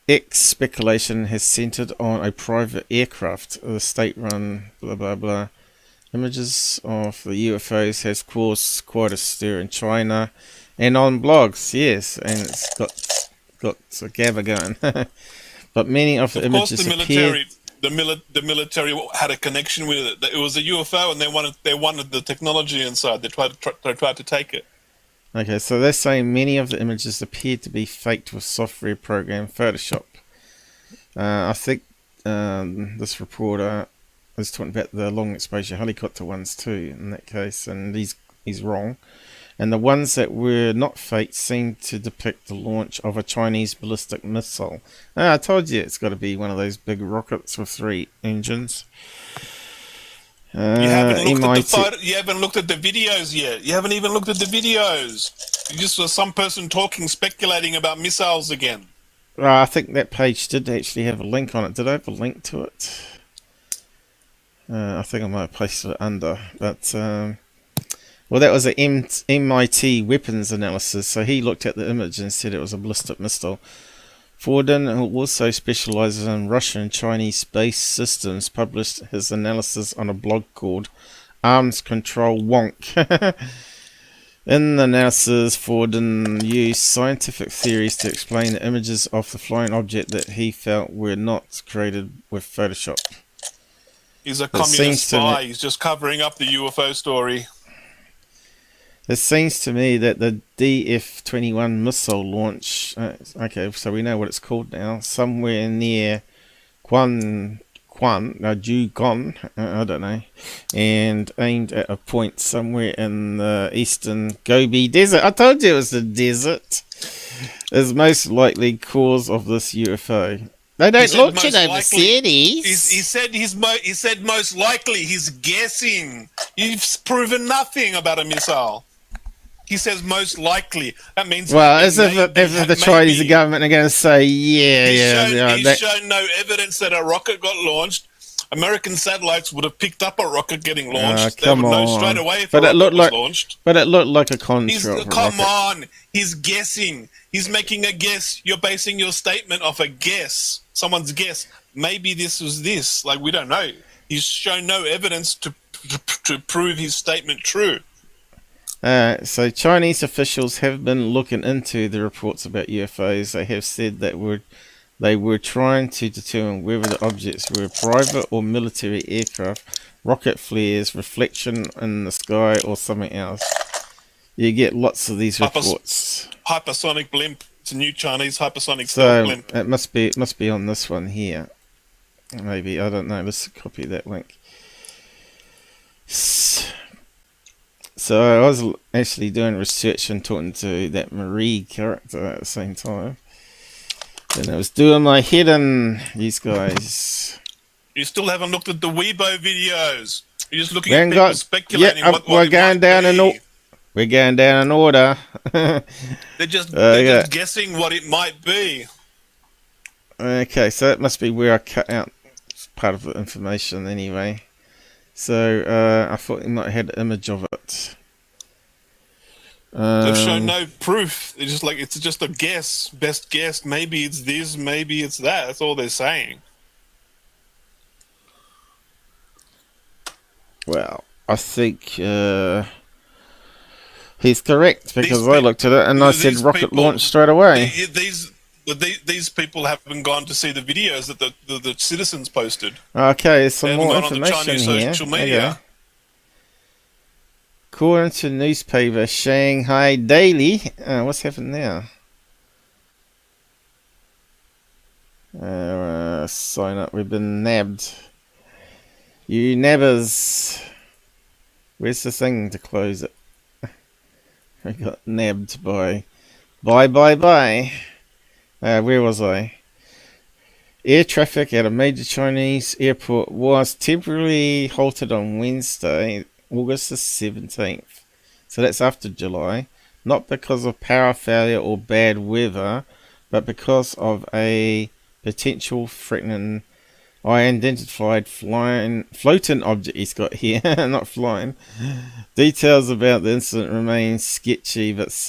X, speculation has centered on a private aircraft. The state-run blah blah blah. Images of the UFOs has caused quite a stir in China and on blogs. Yes, and it's got a Gabber going. But many of the images appeared. The military had a connection with it. It was a UFO, and they wanted the technology inside. They tried to take it. Okay, so they're saying many of the images appeared to be faked with software program Photoshop. I think this reporter is talking about the long exposure helicopter ones too in that case, and he's wrong. And the ones that were not faked seem to depict the launch of a Chinese ballistic missile. I told you it's got to be one of those big rockets with 3 engines. You haven't looked at the videos yet. You haven't even looked at the videos. You just saw some person talking, speculating about missiles again. I think that page did actually have a link on it. Did I have a link to it? I think I might have placed it under. But, well, that was an MIT weapons analysis. So he looked at the image and said it was a ballistic missile. Forden, who also specializes in Russian and Chinese space systems, published his analysis on a blog called Arms Control Wonk. In the analysis, Forden used scientific theories to explain the images of the flying object that he felt were not created with Photoshop. He's a communist spy. He's just covering up the UFO story. It seems to me that the DF-21 missile launch, okay, so we know what it's called now, somewhere near Jugon, I don't know, and aimed at a point somewhere in the eastern Gobi Desert. I told you it was the desert. Is most likely cause of this UFO. They don't launch it over cities. He said most likely. He's guessing. You've proven nothing about a missile. He says most likely. That means... Well, as if the Chinese government are going to say, He's shown no evidence that a rocket got launched. American satellites would have picked up a rocket getting launched. They would know straight away if a rocket was launched. But it looked like a contract. Come on. He's guessing. He's making a guess. You're basing your statement off a guess. Someone's guess. Maybe this was this. Like, we don't know. He's shown no evidence to prove his statement true. So Chinese officials have been looking into the reports about UFOs. They have said that they were trying to determine whether the objects were private or military aircraft, rocket flares, reflection in the sky, or something else. You get lots of these reports. Hypersonic blimp. It's a new Chinese hypersonic blimp. It must be on this one here. Maybe, I don't know. Let's copy that link. So I was actually doing research and talking to that Marie character at the same time. And I was doing my head in, these guys. You still haven't looked at the Weibo videos. You're just looking We at ain't people got- speculating yeah, what we're it going might down in be. We're going down in order. They're just yeah. guessing what it might be. Okay, so that must be where I cut out part of the information anyway. So I thought you might have had an image of it. They've shown no proof. They're just like, it's just a guess, best guess. Maybe it's this, maybe it's that. That's all they're saying. Well, I think he's correct because I looked at it and I said rocket launch straight away. These people haven't gone to see the videos that the citizens posted. Okay, some They more haven't gone on the information Chinese here. social media. Okay. According to newspaper Shanghai Daily, what's happened there? Sign up. We've been nabbed. You nabbers. Where's the thing to close it? We got nabbed by. Bye. Where was I? Air traffic at a major Chinese airport was temporarily halted on Wednesday, August the 17th. So that's after July. Not because of power failure or bad weather, but because of a potential threatening unidentified floating object he's got here. Not flying. Details about the incident remain sketchy, but it's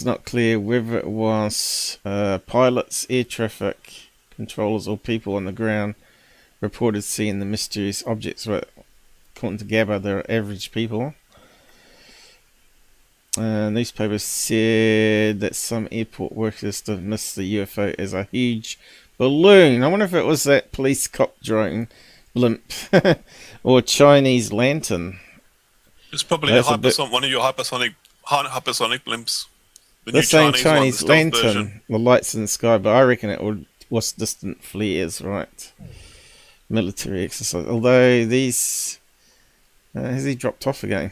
not clear whether it was pilots, air traffic controllers, or people on the ground reported seeing the mysterious objects. But according to Gabber, they're average people. Newspapers said that some airport workers dismissed the UFO as a huge balloon. I wonder if it was that police cop drone blimp or Chinese lantern. It's probably one of your hypersonic blimps. The same Chinese one, lantern, version. the lights in the sky, but I reckon it was distant flares, right? Military exercise. Although these, has he dropped off again?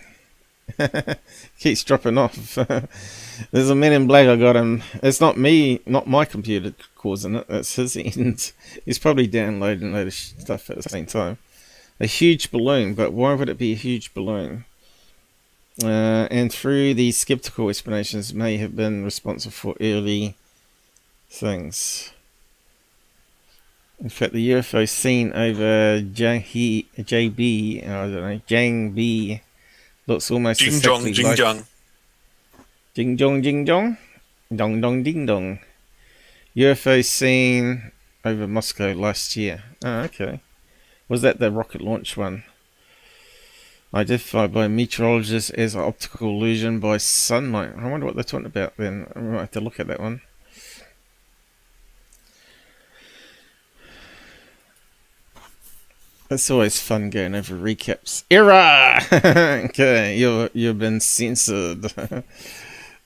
Keeps dropping off. There's a man in black. I got him. It's not me, not my computer causing it. It's his end. He's probably downloading a load of stuff at the same time. A huge balloon, but why would it be a huge balloon? And through these skeptical explanations may have been responsible for early things. In fact, the UFO seen over Jiangbi, looks almost exactly like Jing Jong, Dong Dong Ding Dong. UFO seen over Moscow last year. Oh, okay. Was that the rocket launch one? Identified by meteorologists as an optical illusion by sunlight. I wonder what they're talking about then. I might have to look at that one. It's always fun going over recaps. Error! Okay, you've been censored.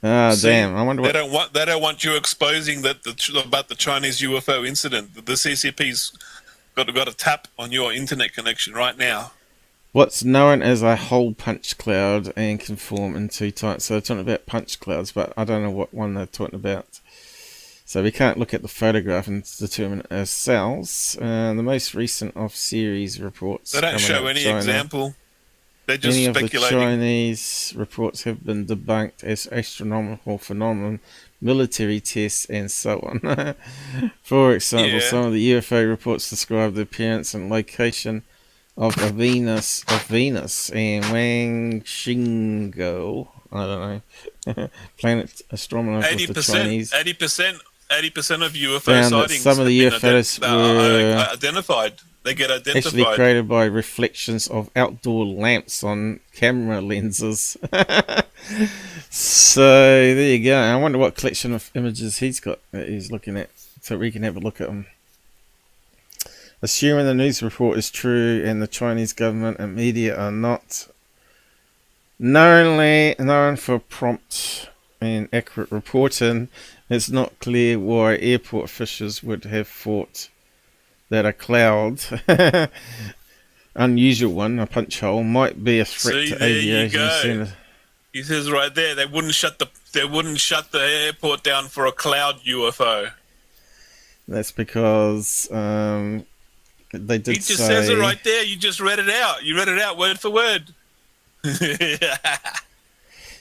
Damn! I wonder what they don't want you exposing about the Chinese UFO incident. The CCP's got a tap on your internet connection right now. What's known as a hole punch cloud and can form in two types. So they're talking about punch clouds, but I don't know what one they're talking about. So we can't look at the photograph and determine it ourselves. The most recent of series reports. They don't show any example. They're just speculating. Of the Chinese reports have been debunked as astronomical phenomenon, military tests, and so on. For example, some of the UFO reports describe the appearance and location of Venus and Wang Xinggo. I don't know. Planet astronomer of the Chinese. 80% of UFO found sightings that some of the UFOs were identified. They get identified. Actually created by reflections of outdoor lamps on camera lenses. So there you go. I wonder what collection of images he's got that he's looking at, so we can have a look at them. Assuming the news report is true and the Chinese government and media are not known for prompt and accurate reporting, it's not clear why airport officials would have thought that a cloud, unusual one, a punch hole, might be a threat to aviation. He says right there, they wouldn't shut the airport down for a cloud UFO. That's because they did He just say, says it right there. You just read it out. You read it out word for word.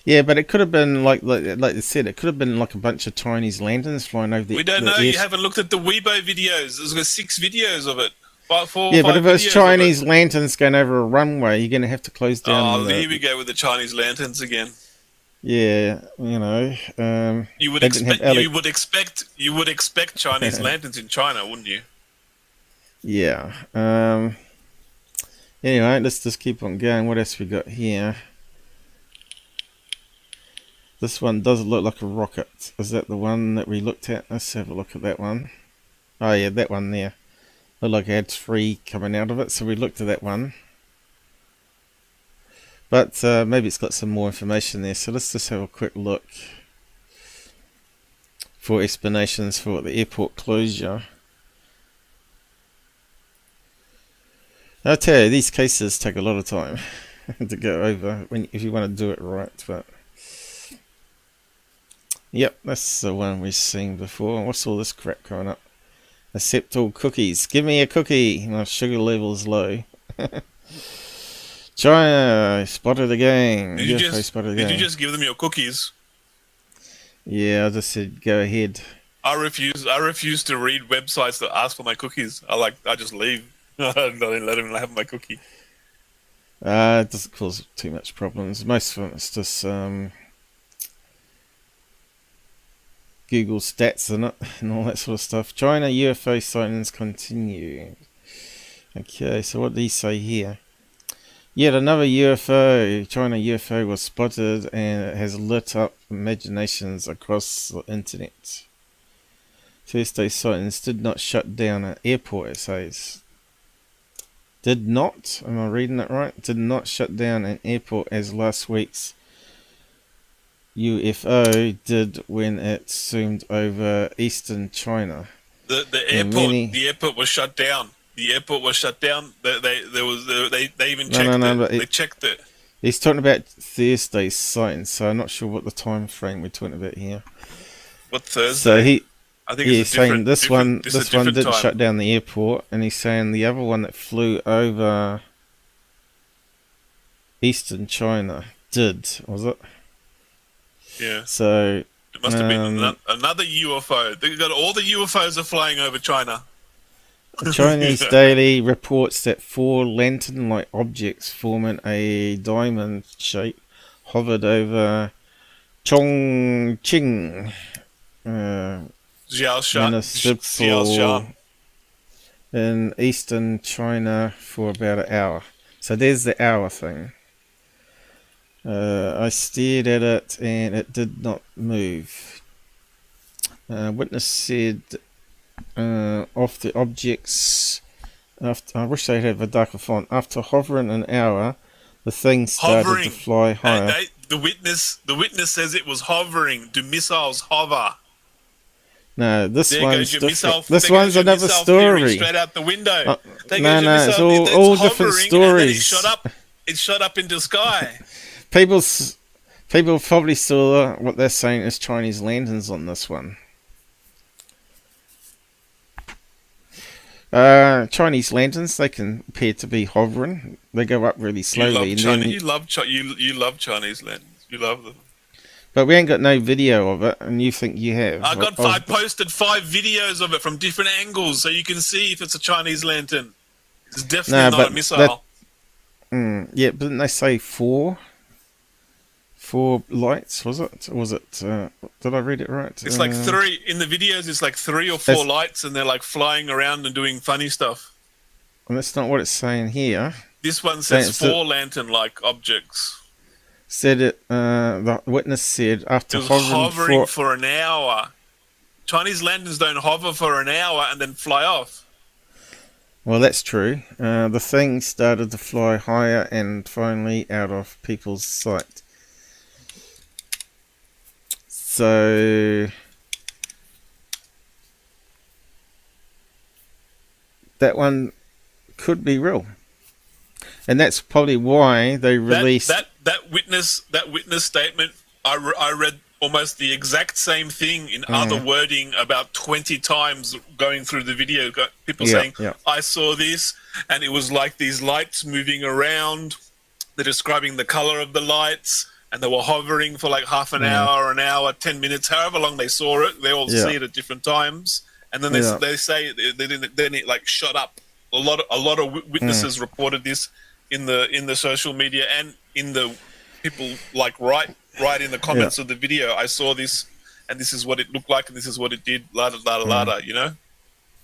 yeah, but it could have been like they said, it could have been like a bunch of Chinese lanterns flying over the. We don't know. You haven't looked at the Weibo videos. There's got 6 videos of it. 4 yeah, or 5 but if it's videos Chinese of it. lanterns going over a runway, you're going to have to close down. Oh, here we go with the Chinese lanterns again. Yeah, you know. You would they didn't expect. have You would expect Chinese lanterns in China, wouldn't you? Yeah. Anyway, let's just keep on going. What else we got here? This one does look like a rocket. Is that the one that we looked at? Let's have a look at that one. Oh yeah, that one there. Looked like it had 3 coming out of it, so we looked at that one. But maybe it's got some more information there, so let's just have a quick look for explanations for the airport closure. I tell you, these cases take a lot of time to go over if you want to do it right. But yep, that's the one we've seen before. What's all this crap coming up? Accept all cookies. Give me a cookie. My sugar level's low. China spotted again. Did you just give them your cookies? Yeah, I just said go ahead. I refuse to read websites that ask for my cookies. I just leave. I don't let them have my cookie. It doesn't cause too much problems. Most of them it's just Google stats in it and all that sort of stuff. China UFO sightings continue. Okay, so what did he say here? Yet another UFO, China UFO, was spotted and it has lit up imaginations across the internet. Thursday sightings did not shut down an airport, it says. Did not? Am I reading it right? Did not shut down an airport as last week's UFO did when it zoomed over eastern China. The airport was shut down. The airport was shut down. They even checked it. They checked it. He's talking about Thursday's sightings, so I'm not sure what the time frame we're talking about here. What Thursday? So I think he's saying this one didn't time. shut down the airport, and he's saying the other one that flew over eastern China did, was it? Yeah. So it must have been another UFO. They got all the UFOs are flying over China. Chinese Daily reports that 4 lantern-like objects forming a diamond shape hovered over Chongqing municipal in eastern China for about an hour. So there's the hour thing. I stared at it and it did not move. Witness said of the objects, I wish they had a darker font. After hovering an hour, the thing started to fly higher. The witness says it was hovering. Do missiles hover? No, this one's different. This one's another story. Straight out the window. It's all different stories. It shot up into the sky. People probably saw what they're saying is Chinese lanterns on this one. Chinese lanterns, they can appear to be hovering. They go up really slowly. You love Chinese lanterns. You love them. But we ain't got no video of it, and you think you have. I posted 5 videos of it from different angles, so you can see if it's a Chinese lantern. It's definitely not a missile. Yeah, but didn't they say 4 lights? Was it? Or was it? Did I read it right? It's like 3 in the videos. It's like 3 or 4 lights, and they're like flying around and doing funny stuff. And that's not what it's saying here. This one says 4 lantern-like objects. Said it. The witness said after hovering for an hour. Chinese lanterns don't hover for an hour and then fly off. Well, that's true. The thing started to fly higher and finally out of people's sight. So that one could be real, and that's probably why they released that witness statement. I almost the exact same thing in other wording about 20 times going through the video. People saying, I saw this, and it was like these lights moving around. They're describing the color of the lights, and they were hovering for like half an hour, 10 minutes, however long they saw it. They all see it at different times. And then they say then it like shot up. A lot of witnesses reported this in the social media and in the people like right in the comments of the video. I saw this, and this is what it looked like, and this is what it did. You know.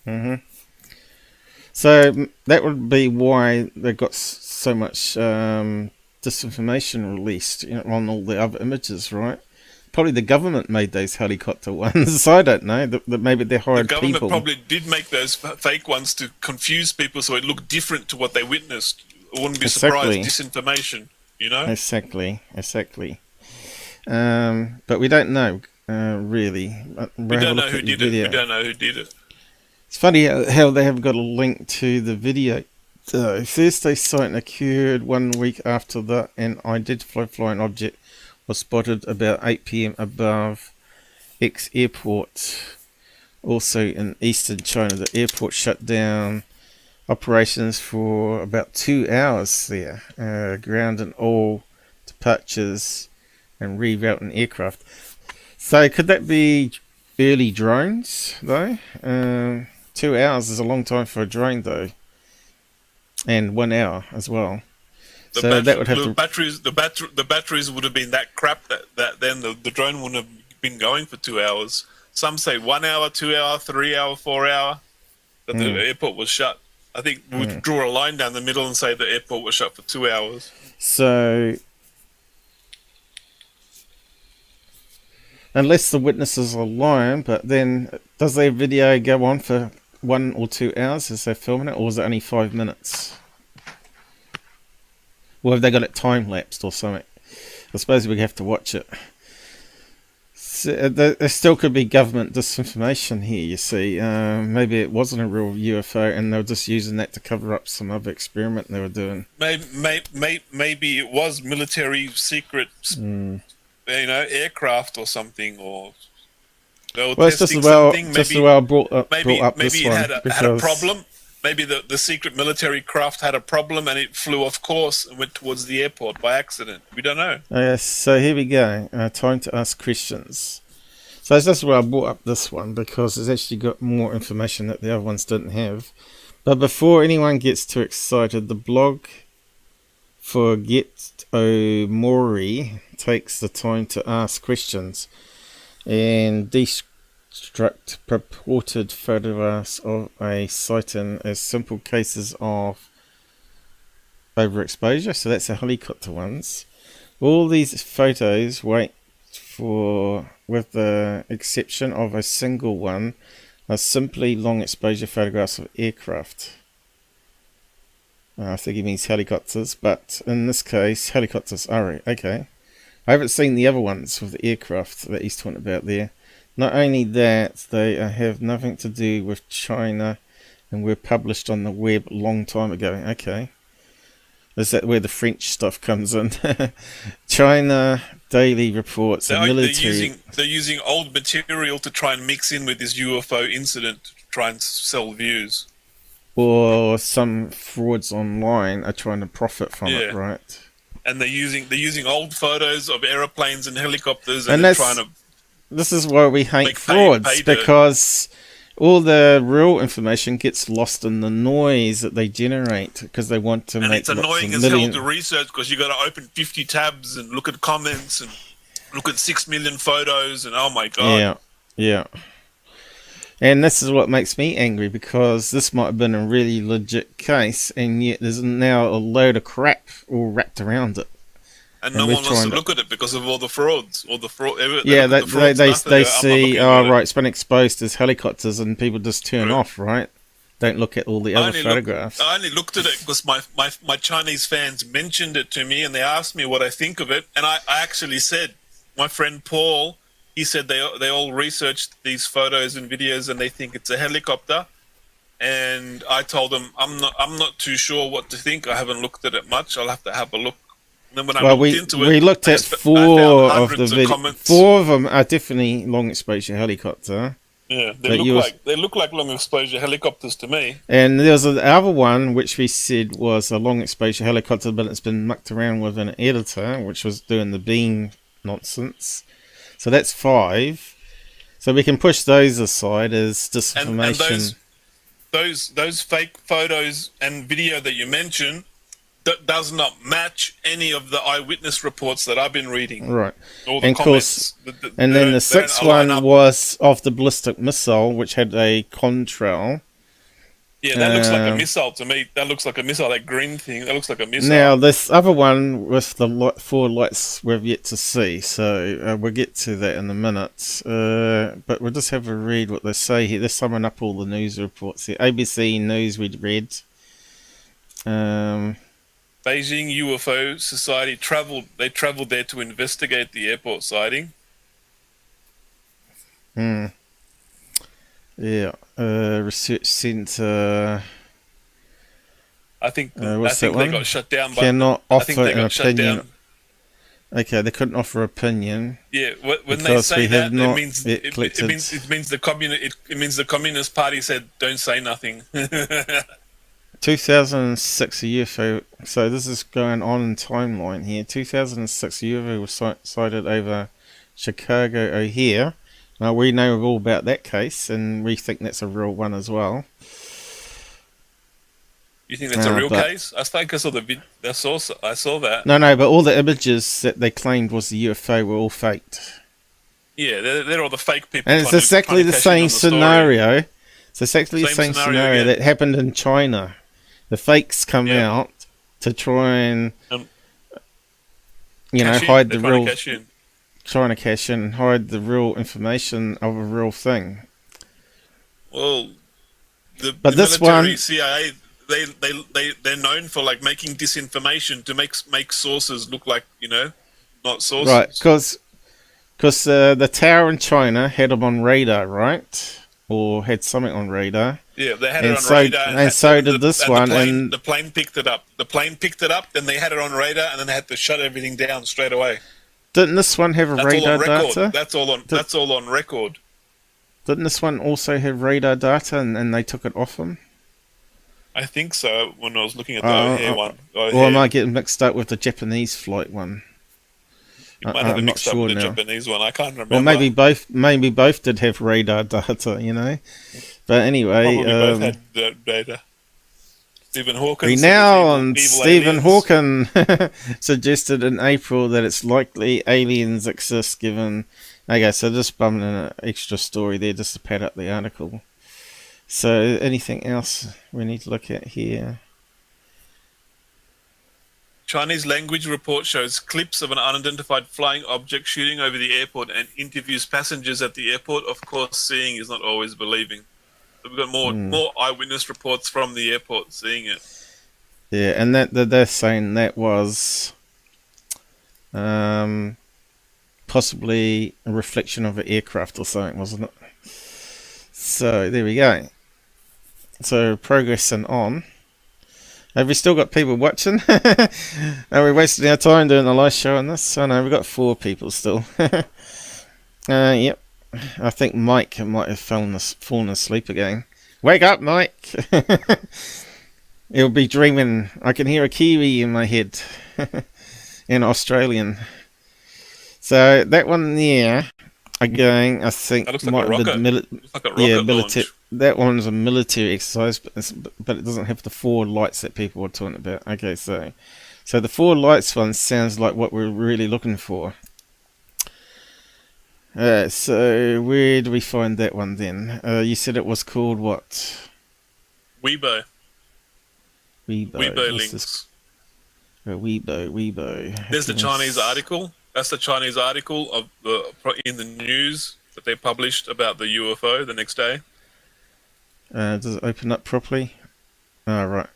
Mm-hmm. So that would be why they got so much disinformation released, on all the other images, right? Probably the government made those helicopter ones. I don't know. That maybe they hired people. The government probably did make those fake ones to confuse people, so it looked different to what they witnessed. I wouldn't be surprised. Disinformation, Exactly. But we don't know, really. We don't know who did it. We don't know who did it. It's funny how they have got a link to the video. Thursday sighting occurred 1 week after that, an identified flying object was spotted about 8 p.m. above X airport. Also in eastern China, the airport shut down operations for about 2 hours there, grounding all departures and rerouting aircraft. So could that be early drones, though? 2 hours is a long time for a drone, though, and 1 hour as well. The batteries would have been that crap that then the drone wouldn't have been going for 2 hours. Some say 1 hour, 2 hour, 3 hour, 4 hour. That the airport was shut. I think we'd draw a line down the middle and say the airport was shut for 2 hours. So, unless the witnesses are lying, but then does their video go on for 1 or 2 hours as they're filming it, or is it only 5 minutes? Or have they got it time-lapsed or something? I suppose we have to watch it. So, there still could be government disinformation here, you see. Maybe it wasn't a real UFO and they were just using that to cover up some other experiment they were doing. Maybe it was military secret, aircraft or something, or they were testing something. Maybe it had a problem. Maybe the secret military craft had a problem and it flew off course and went towards the airport by accident. We don't know. Yes, so here we go. Time to ask questions. So that's why I brought up this one, because it's actually got more information that the other ones didn't have. But before anyone gets too excited, the blog for Get O Mori takes the time to ask questions and deconstruct purported photographs of a sighting as simple cases of overexposure. So that's the helicopter ones. All these photos, with the exception of a single one, are simply long exposure photographs of aircraft. I think he means helicopters, but in this case, helicopters are okay. I haven't seen the other ones with the aircraft that he's talking about there. Not only that, they have nothing to do with China and were published on the web a long time ago. Okay. Is that where the French stuff comes in? China daily reports the military. They're using old material to try and mix in with this UFO incident to try and sell views. Or some frauds online are trying to profit from it, right? And they're using old photos of aeroplanes and helicopters, and they're trying to. This is why we hate frauds, because all the real information gets lost in the noise that they generate, because they want to make. And it's annoying as hell to research, because you got to open 50 tabs and look at comments and look at 6 million photos, and oh my god. Yeah. And this is what makes me angry, because this might have been a really legit case, and yet there's now a load of crap all wrapped around it. And no one wants to look at it because of all the frauds. They see, right, it's been exposed as helicopters, and people just turn off, right? Don't look at all the other photographs. I only looked at it because my Chinese fans mentioned it to me, and they asked me what I think of it. And I actually said, my friend Paul, he said they all researched these photos and videos, and they think it's a helicopter. And I told them I'm not too sure what to think. I haven't looked at it much. I'll have to have a look then when I Well, looked into we it, looked at I four found of the hundreds of videos. comments. 4 of them are definitely long exposure helicopter. Yeah, But you was- they look like long exposure helicopters to me. And there was another one which we said was a long exposure helicopter, but it's been mucked around with an editor, which was doing the beam nonsense. So that's 5. So we can push those aside as disinformation. And those fake photos and video that you mentioned that does not match any of the eyewitness reports that I've been reading. Right. All the And comments. And then the 6th one was of the ballistic missile, which had a contrail. Yeah, that looks like a missile to me. That looks like a missile. That green thing. That looks like a missile. Now, this other one with the 4 lights we've yet to see, so we'll get to that in a minute. But we'll just have a read what they say here. They're summing up all the news reports here. ABC News we'd read. Beijing UFO Society traveled there to investigate the airport sighting. Yeah. Research Centre. I think what's they that one? got shut down. Cannot I think offer they an got shut opinion. down. Okay, they couldn't offer opinion. Yeah, when they Because say we that, have not it means yet it collected- means the Communist Party said don't say nothing. 2006 a UFO. So this is going on in timeline here. 2006 a UFO was sighted over Chicago O'Hare. Now we know all about that case, and we think that's a real one as well. You think that's a real but- case? I think I saw I saw that. No, but all the images that they claimed was the UFO were all faked. Yeah, they're all the fake people. And it's trying to exactly the cash in on same story. scenario. It's exactly the Same same scenario scenario again. that happened in China. The fakes come Yeah. out to try and, Um, hide Cash the in. They're trying real, to cash in. trying to cash in and hide the real information of a real thing. Well, the this military one- CIA, they're known for like making disinformation to make sources look like not sources. Right, because the tower in China had them on radar, right? Or had something on radar. Yeah, they had And it on so- radar, and so did this the one, plane, and- the plane picked it up. The plane picked it up, then they had it on radar, and then they had to shut everything down straight away. Didn't this one have a That's all radar on record. data? That's all on record. Didn't this one also have radar data and they took it off them? I think so. When I was looking at the Oh, O'Hare oh, one, Or am I getting mixed up with the Japanese flight one? you might have it I'm not mixed up sure with the now. Japanese one. I can't remember. Or maybe both did have radar data, But anyway, Probably both had the data. Stephen Hawking. we said now there's on evil Stephen aliens. Hawking suggested in April that it's likely aliens exist given... Okay, so just bumming in an extra story there just to pad up the article. So anything else we need to look at here? Chinese language report shows clips of an unidentified flying object shooting over the airport and interviews passengers at the airport. Of course, seeing is not always believing. So we've got more eyewitness reports from the airport seeing it. Yeah, and that they're saying that was possibly a reflection of an aircraft or something, wasn't it? So there we go. So progressing on. Have we still got people watching? Are we wasting our time doing the live show on this? Oh no, we've got 4 people still. Yep. I think Mike might have fallen asleep again. Wake up, Mike! He'll be dreaming. I can hear a Kiwi in my head. In Australian. So that one there, again, I think That looks like might a have rocket. been Looks like a rocket launch. that one's a military exercise, but it doesn't have the 4 lights that people were talking about. Okay, so the 4 lights one sounds like what we're really looking for. So where do we find that one then? You said it was called what? Weibo. Weibo. Weibo What's links. this? Weibo. There's the Happiness. Chinese article. That's the Chinese article of in the news that they published about the UFO the next day. Does it open up properly? Oh, right.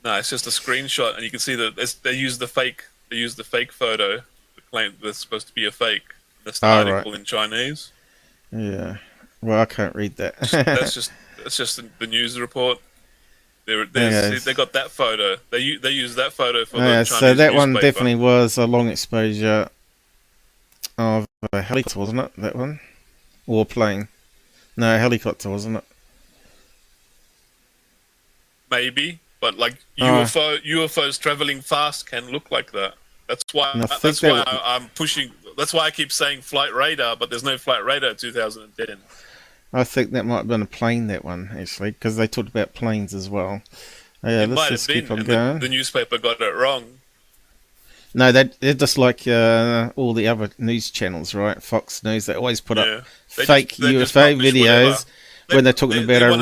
No, it's just a screenshot, and you can see that they use the fake. They use the fake photo. The claim that's supposed to be a fake. That's the article in Chinese. Yeah. Well, I can't read that. That's just the news report. They got that photo. They used that photo for the Chinese so that newspaper. one definitely was a long exposure of a helicopter, wasn't it? That one? Or a plane? No, a helicopter, wasn't it? Maybe, but like UFOs traveling fast can look like that. That's why I'm pushing. That's why I keep saying flight radar, but there's no flight radar 2010. I think that might have been a plane, that one, actually, because they talked about planes as well. Yeah, let's just keep on going. The newspaper got it wrong. No, they're just like all the other news channels, right? Fox News, they always put up fake UFO videos when they're talking about a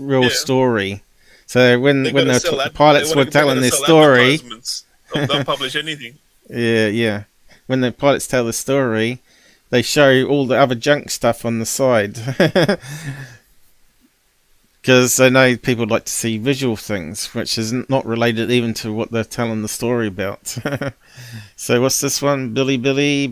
real story. So when the pilots were telling their story, they'll publish anything. Yeah. When the pilots tell the story, they show all the other junk stuff on the side. Because they know people like to see visual things, which is not related even to what they're telling the story about. So what's this one? Billy. Billy.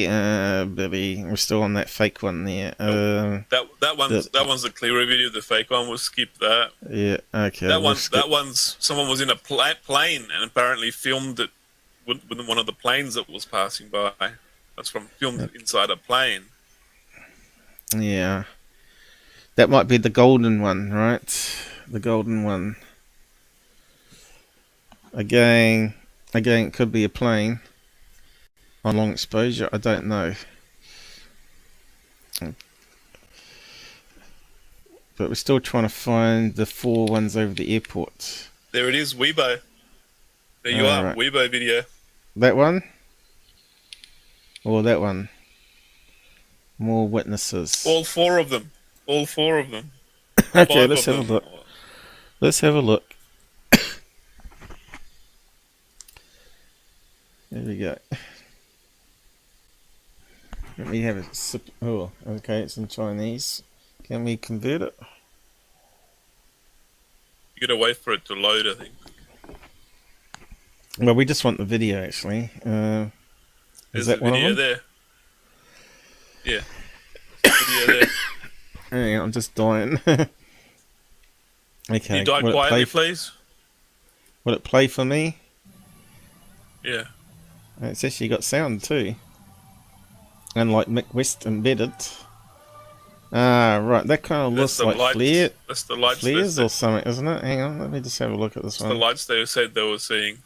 We're still on that fake one there. That one's the clearer video. The fake one, we'll skip that. Yeah, okay. That one's someone was in a plane and apparently filmed it with one of the planes that was passing by. That's filmed inside a plane. Yeah. That might be the golden one, right? The golden one. Again, it could be a plane on long exposure. I don't know. But we're still trying to find the 4 ones over the airport. There it is, Weibo. There you are, right. Weibo video. That one? Or that one? More witnesses. All 4 of them. Okay, let's have a look. Let's have a look. There we go. Let me have a sip. Oh, okay, it's in Chinese. Can we convert it? You gotta wait for it to load, I think. Well, we just want the video, actually. Is that one video of them? There. Yeah. Video there. Hang on, I'm just dying. Okay. You die quietly, please. Will it play for me? Yeah. It's actually got sound too. And like Mick West embedded. Ah, right. That kind of looks like flares or something, isn't it? Hang on, let me just have a look at this one. The lights they said they were seeing.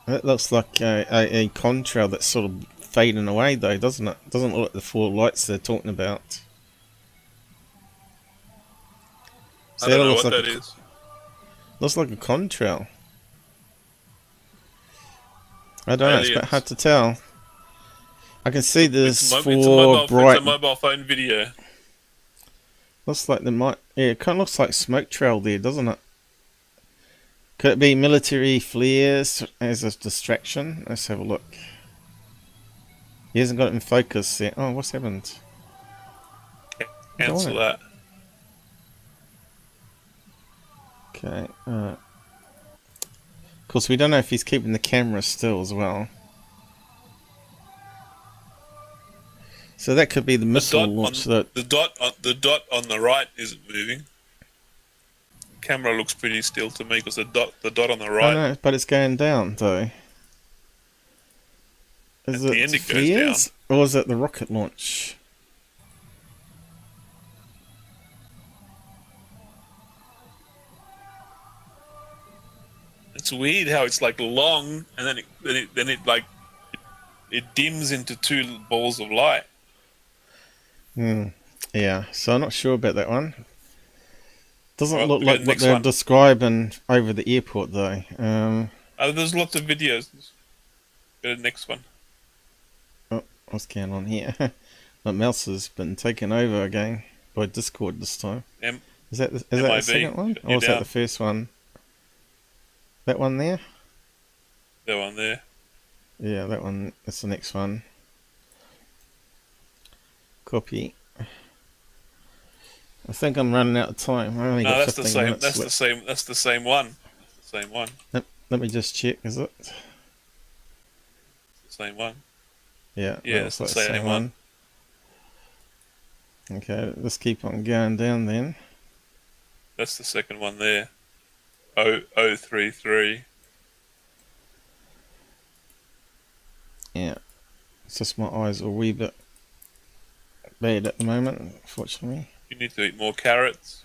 That looks like a contrail that's sort of fading away, though, doesn't it? Doesn't look like the 4 lights they're talking about. I don't know what that is. Looks like a contrail. I don't know, it's a bit hard to tell. I can see there's 4 bright... It's a mobile phone video. Looks like there might... Yeah, it kind of looks like smoke trail there, doesn't it? Could it be military flares as a distraction? Let's have a look. He hasn't got it in focus yet. Oh, what's happened? Cancel that. Okay. Of course, we don't know if he's keeping the camera still as well. So that could be the missile launch. The dot on the right isn't moving. Camera looks pretty still to me because the dot on the right. I know, but it's going down though. Is it it goes down. Or is it the rocket launch? It's weird how it's like long and then it like it dims into 2 balls of light. Yeah, so I'm not sure about that one. Doesn't look like what they're describing over the airport though. There's lots of videos. Go to the next one. Oh, what's going on here? My mouse has been taken over again by Discord this time. Is that the second one? Or is that the first one? That one there? That one there. Yeah, that one. That's the next one. Copy. I think I'm running out of time. I only got 15 minutes left. That's the same one. Same one. Let me just check. Is it? Same one. Yeah. Yeah, it's the same one. Okay, let's keep on going down then. That's the second one there. 0033. Yeah, it's just my eyes are a wee bit bad at the moment, unfortunately. You need to eat more carrots.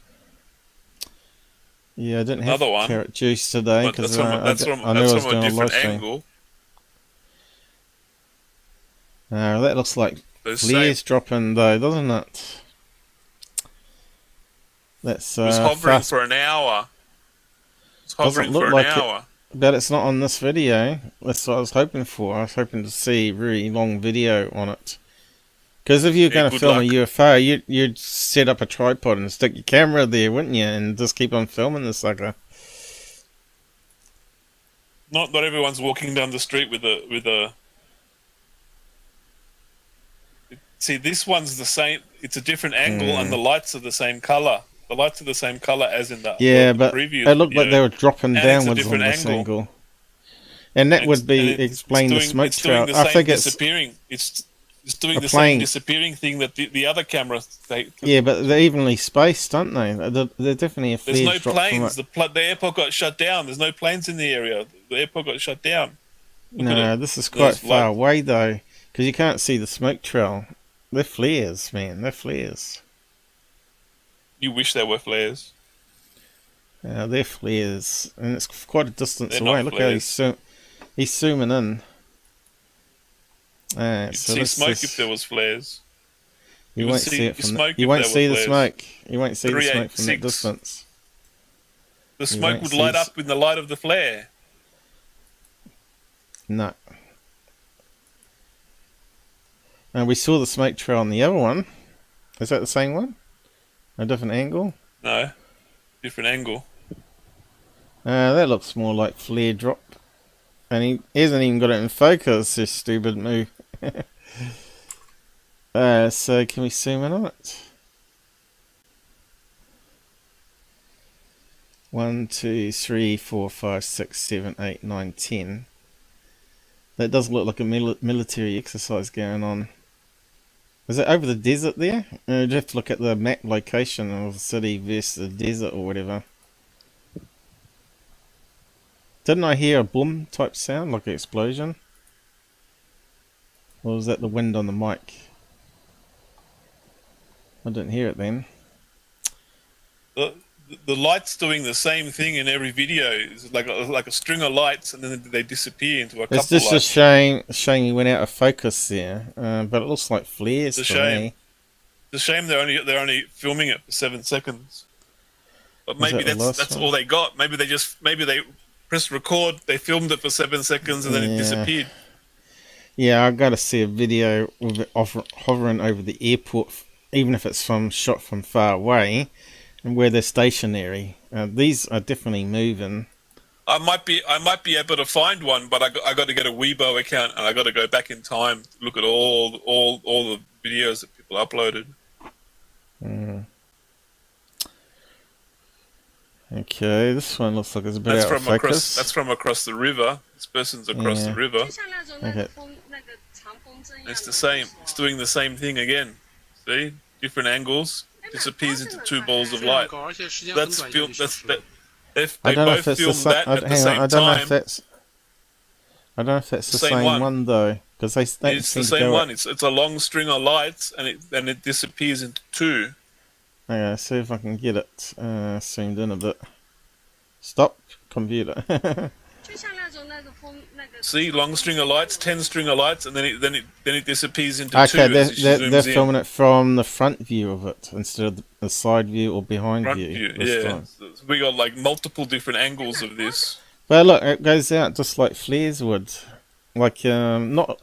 Yeah, I didn't Another have one. carrot juice today But because that's I from knew I was a doing a live different stream. angle. That looks like Those flares same- dropping though, doesn't it? That's It was hovering fast, for an hour. It was Doesn't hovering look for an like it. hour. but it's not on this video. That's what I was hoping for. I was hoping to see a really long video on it. Because if you're Yeah, going to good film luck. a UFO, you'd set up a tripod and stick your camera there, wouldn't you? And just keep on filming the sucker. Not everyone's walking down the street with a. See, this one's the same. It's a different angle, and the lights are the same color. The lights are the same color as in the Yeah, the but previous it looked like video. they were dropping And it's a downwards on different this angle. angle. And that would be And explain the smoke it's doing trail. the I same think it's disappearing. It's doing a the plane. same disappearing thing that the other camera. yeah, but they're evenly spaced, aren't they? They're definitely a There's flare no drop planes. from it. The airport got shut down. There's no planes in the area. The airport got shut down. Look at No, it. this is quite There's far light. away though, because you can't see the smoke trail. They're flares, man. They're flares. You wish they were flares. They're flares, and it's quite a distance They're away. not Look how flares. he's zooming in. You'd So see this smoke is- if there was flares. you you would won't see see it from smoke you if won't there see were the flares. smoke. You won't see the smoke from that 386. distance. The You smoke won't would see light s- up in the light of the flare. No. And we saw the smoke trail on the other one. Is that the same one? A different angle? No, different angle. That looks more like flare drop. And he hasn't even got it in focus, this stupid move. So can we zoom in on it? 1, 2, 3, 4, 5, 6, 7, 8, 9, 10. That does look like a military exercise going on. Is it over the desert there? You'd have to look at the map location of the city versus the desert or whatever. Didn't I hear a boom type sound, like an explosion? Or was that the wind on the mic? I didn't hear it then. The light's doing the same thing in every video. It's like a string of lights, and then they disappear into a couple It's just a lights. shame you went out of focus there. But it looks like flares It's a to shame. me. It's a shame they're only filming it for 7 seconds. But Was maybe that the last that's one? all they got. Maybe they pressed record. They filmed it for 7 seconds and then it Yeah. disappeared. Yeah, I gotta see a video of it hovering over the airport, even if it's shot from far away, and where they're stationary. These are definitely moving. I might be able to find one, but I got to get a Weibo account and I got to go back in time to look at all the videos that people uploaded. Okay, this one looks like it's a bit That's out of from focus. across the river. This person's across the Yeah. river. Okay. It's the same. It's doing the same thing again. See, different angles. Disappears into 2 balls of light. That's filmed. They I don't know if both it's the filmed same. that at the Hang on, same I don't know time. if that's. I don't know if that's the Same same one. one though, because they It's the seem to same go one. It's a long string of lights, and it disappears into 2. Okay, see if I can get it zoomed in a bit. Stop, computer. See, long string of lights, 10 string of lights, and then it disappears into 2 Okay, as it they're zooms in. filming it from the front view of it instead of the side view or behind Front view. view, this yeah. time. So we got like multiple different angles of this. But look, it goes out just like flares would, like not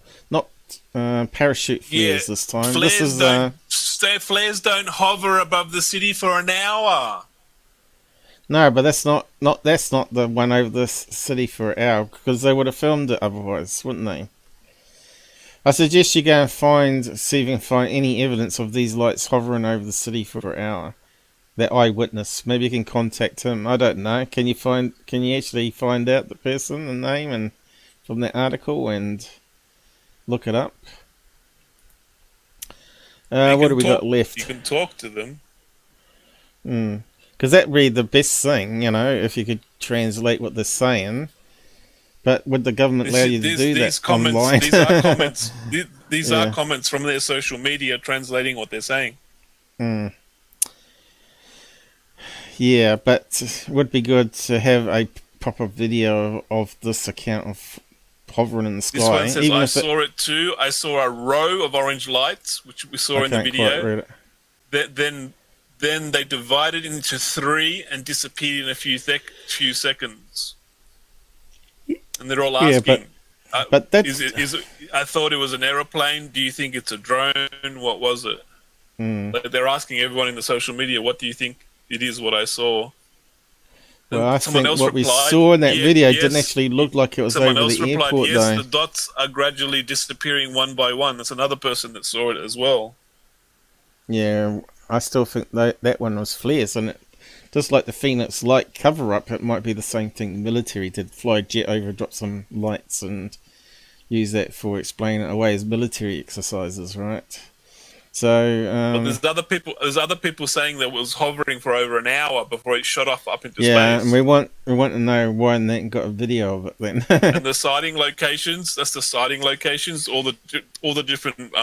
parachute flares this time. Flares This is flares don't hover above the city for an hour. no, but that's not the one over the city for an hour, because they would have filmed it otherwise, wouldn't they? I suggest you go and see if you can find any evidence of these lights hovering over the city for an hour. That eyewitness, maybe you can contact him. I don't know. Can you actually find out the person and name and from that article and look it up? What do we got You left? can talk to them. Because that'd be the best thing, if you could translate what they're saying. But would the government allow you to do that online? These are comments. These Yeah. are comments from their social media translating what they're saying. Yeah, but it would be good to have a proper video of this account of hovering in the sky. This one says, even I if saw it too. I saw a row of orange lights, which we saw in the can't quite read video. it. Then they divided into 3 and disappeared in a few seconds. And they're all asking, but that's... is it, I thought it was an aeroplane. Do you think it's a drone? What was it? They're asking everyone in the social media, what do you think it is what I saw? Well, I Someone think else what we replied, saw in that video yes. didn't actually look like it was Someone over else the replied, airport, yes, though. the dots are gradually disappearing one by one. That's another person that saw it as well. Yeah, I still think that one was flares, and just like the Phoenix Light cover-up, it might be the same thing the military did. Fly a jet over, drop some lights, and use that for explaining it away as military exercises, right? So, But there's other people saying that it was hovering for over an hour before it shot off up into yeah, space. and we want to know why they ain't got a video of it then. And the sighting locations, that's the sighting locations, all the different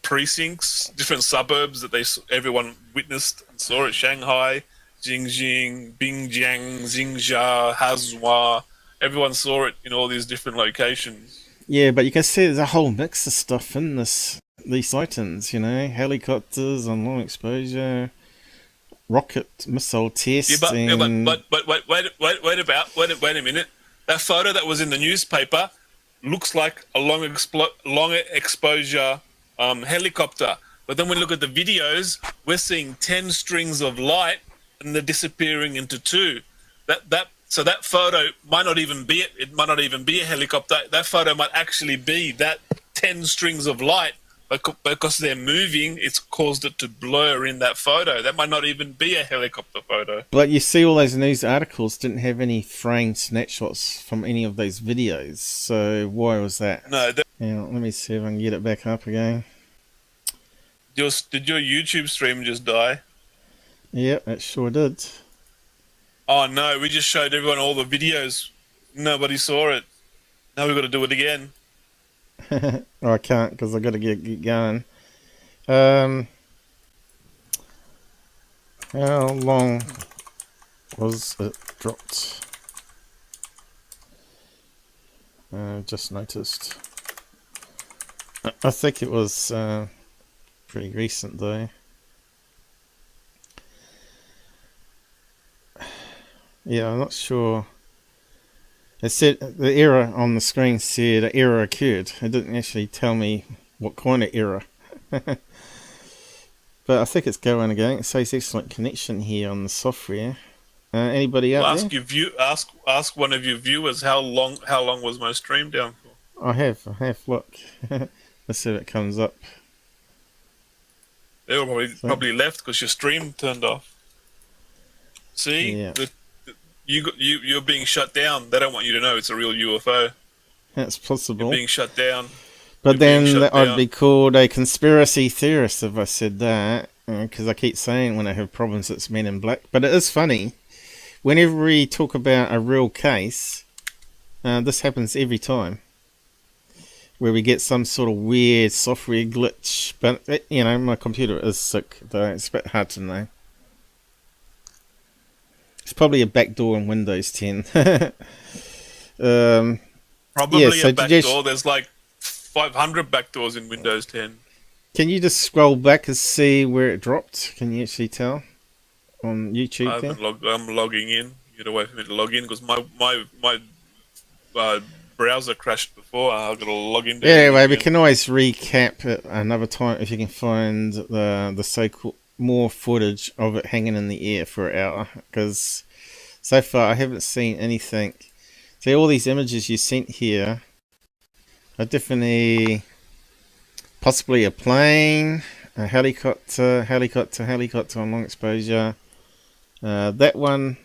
precincts, different suburbs that everyone witnessed and saw it. Shanghai, Jingjing, Bingjiang, Xingzhou, Hazhua. Everyone saw it in all these different locations. Yeah, but you can see there's a whole mix of stuff in these sightings, helicopters on long exposure, rocket missile tests. But wait a minute. That photo that was in the newspaper looks like a long exposure helicopter. But then when we look at the videos, we're seeing 10 strings of light and they're disappearing into 2. So that photo might not even be it. It might not even be a helicopter. That photo might actually be that 10 strings of light, but because they're moving, it's caused it to blur in that photo. That might not even be a helicopter photo. But you see, all those news articles didn't have any framed snapshots from any of those videos. So why was that? No. Let me see if I can get it back up again. Did your YouTube stream just die? Yep, it sure did. Oh no, we just showed everyone all the videos. Nobody saw it. Now we've got to do it again. I can't because I've got to get going. How long was it dropped? Just noticed. I think it was pretty recent though. Yeah, I'm not sure. It said the error on the screen said an error occurred. It didn't actually tell me what kind of error. But I think it's going again. It says excellent connection here on the software. Anybody out there? Ask one of your viewers how long was my stream down for? I have. Look, let's see if it comes up. They were probably left because your stream turned off. See, yeah. You're being shut down. They don't want you to know it's a real UFO. That's possible. You're being shut down. But then I'd be called a conspiracy theorist if I said that, because I keep saying when I have problems it's Men in Black. But it is funny. Whenever we talk about a real case, this happens every time, where we get some sort of weird software glitch. But my computer is sick, though. It's a bit hard to know. It's probably a backdoor in Windows 10. Probably a backdoor. There's like 500 backdoors in Windows 10. Can you just scroll back and see where it dropped? Can you actually tell on YouTube? I'm logging in. Get away from me to log in because my browser crashed before. I've got to log in. Anyway, we can always recap it another time if you can find the so-called more footage of it hanging in the air for an hour, because so far I haven't seen anything. See, all these images you sent here are definitely possibly a plane, a helicopter on long exposure. That one,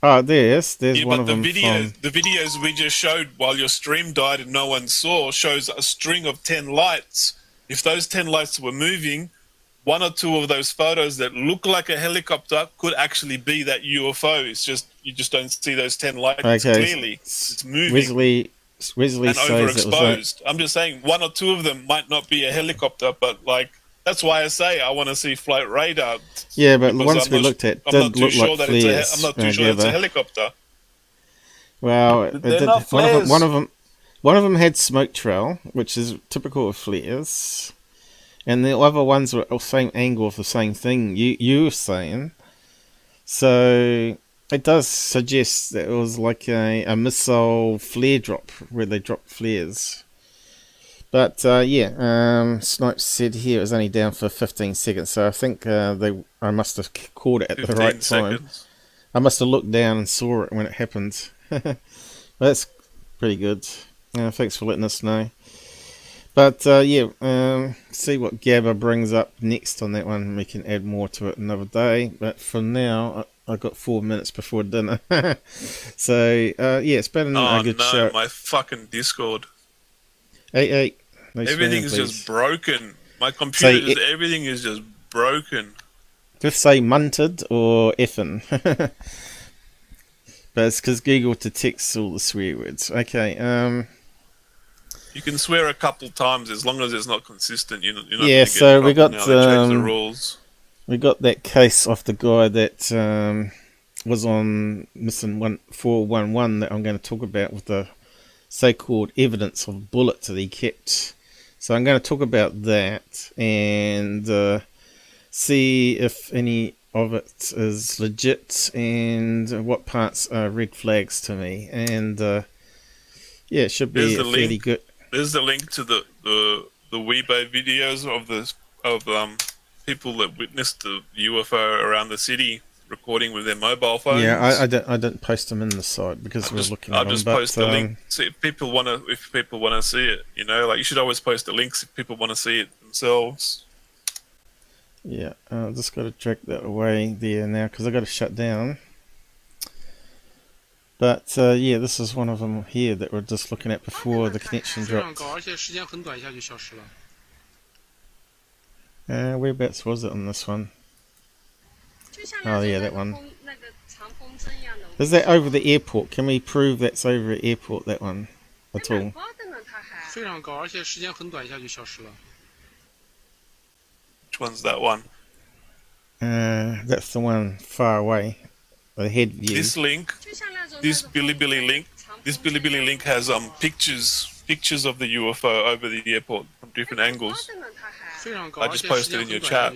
there's one of them. The videos we just showed while your stream died and no one saw shows a string of 10 lights if those 10 lights were moving, one or two of those photos that look like a helicopter could actually be that UFO. It's just you just don't see those 10 lights clearly. It's moving Wesley and says it was overexposed. I'm just saying one or two of them might not be a helicopter, but like that's why I say I want to see flight radar. yeah, but the because ones we looked at I'm not did too look sure like that flares. I'm not too sure it's a helicopter. Well, it They're did, not flares. one of them had smoke trail, which is typical of flares, and the other ones were the same angle of the same thing you were saying. So it does suggest that it was like a missile flare drop where they dropped flares. But Snipes said here it was only down for 15 seconds, so I think I must have caught it at the right time. I must have looked down and saw it when it happened. That's pretty good. Thanks for letting us know. But see what Gabber brings up next on that one. We can add more to it another day. But for now, I've got 4 minutes before dinner. So it's been a good show. My fucking Discord. Hey, everything's just broken. My computer, everything is just broken. Just say munted or effing. But it's because Google detects all the swear words. Okay. You can swear a couple times as long as it's not consistent. You're not yeah. So we got the rules. We got that case off the guy that was on missing 411 that I'm going to talk about with the so-called evidence of bullet that he kept. So I'm going to talk about that and see if any of it is legit and what parts are red flags to me. And it should be fairly good. There's the link to the Weibo videos of people that witnessed the UFO around the city recording with their mobile phones. Yeah, I didn't post them in the site because we're looking at them. I'll just post the link. See if people want to see it. You should always post the links if people want to see it themselves. Yeah, I just got to drag that away there now because I got to shut down. But this is one of them here that we're just looking at before the connection dropped. Whereabouts was it on this one? Oh yeah, that one. Is that over the airport? Can we prove that's over the airport, that one, at all? Which one's that one? That's the one far away. The head view. This link, this Bilibili link has pictures of the UFO over the airport from different angles. I just posted in your chat.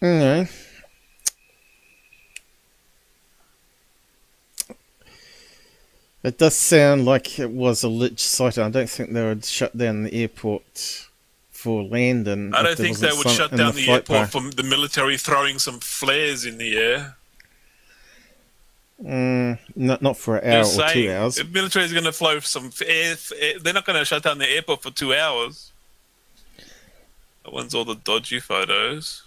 Okay. It does sound like it was a lich site. I don't think they would shut down the airport for landing. I don't think they would shut down the airport for the military throwing some flares in the air. Not for an hour or 2 hours. The military is going to flow some air. They're not going to shut down the airport for 2 hours. That one's all the dodgy photos.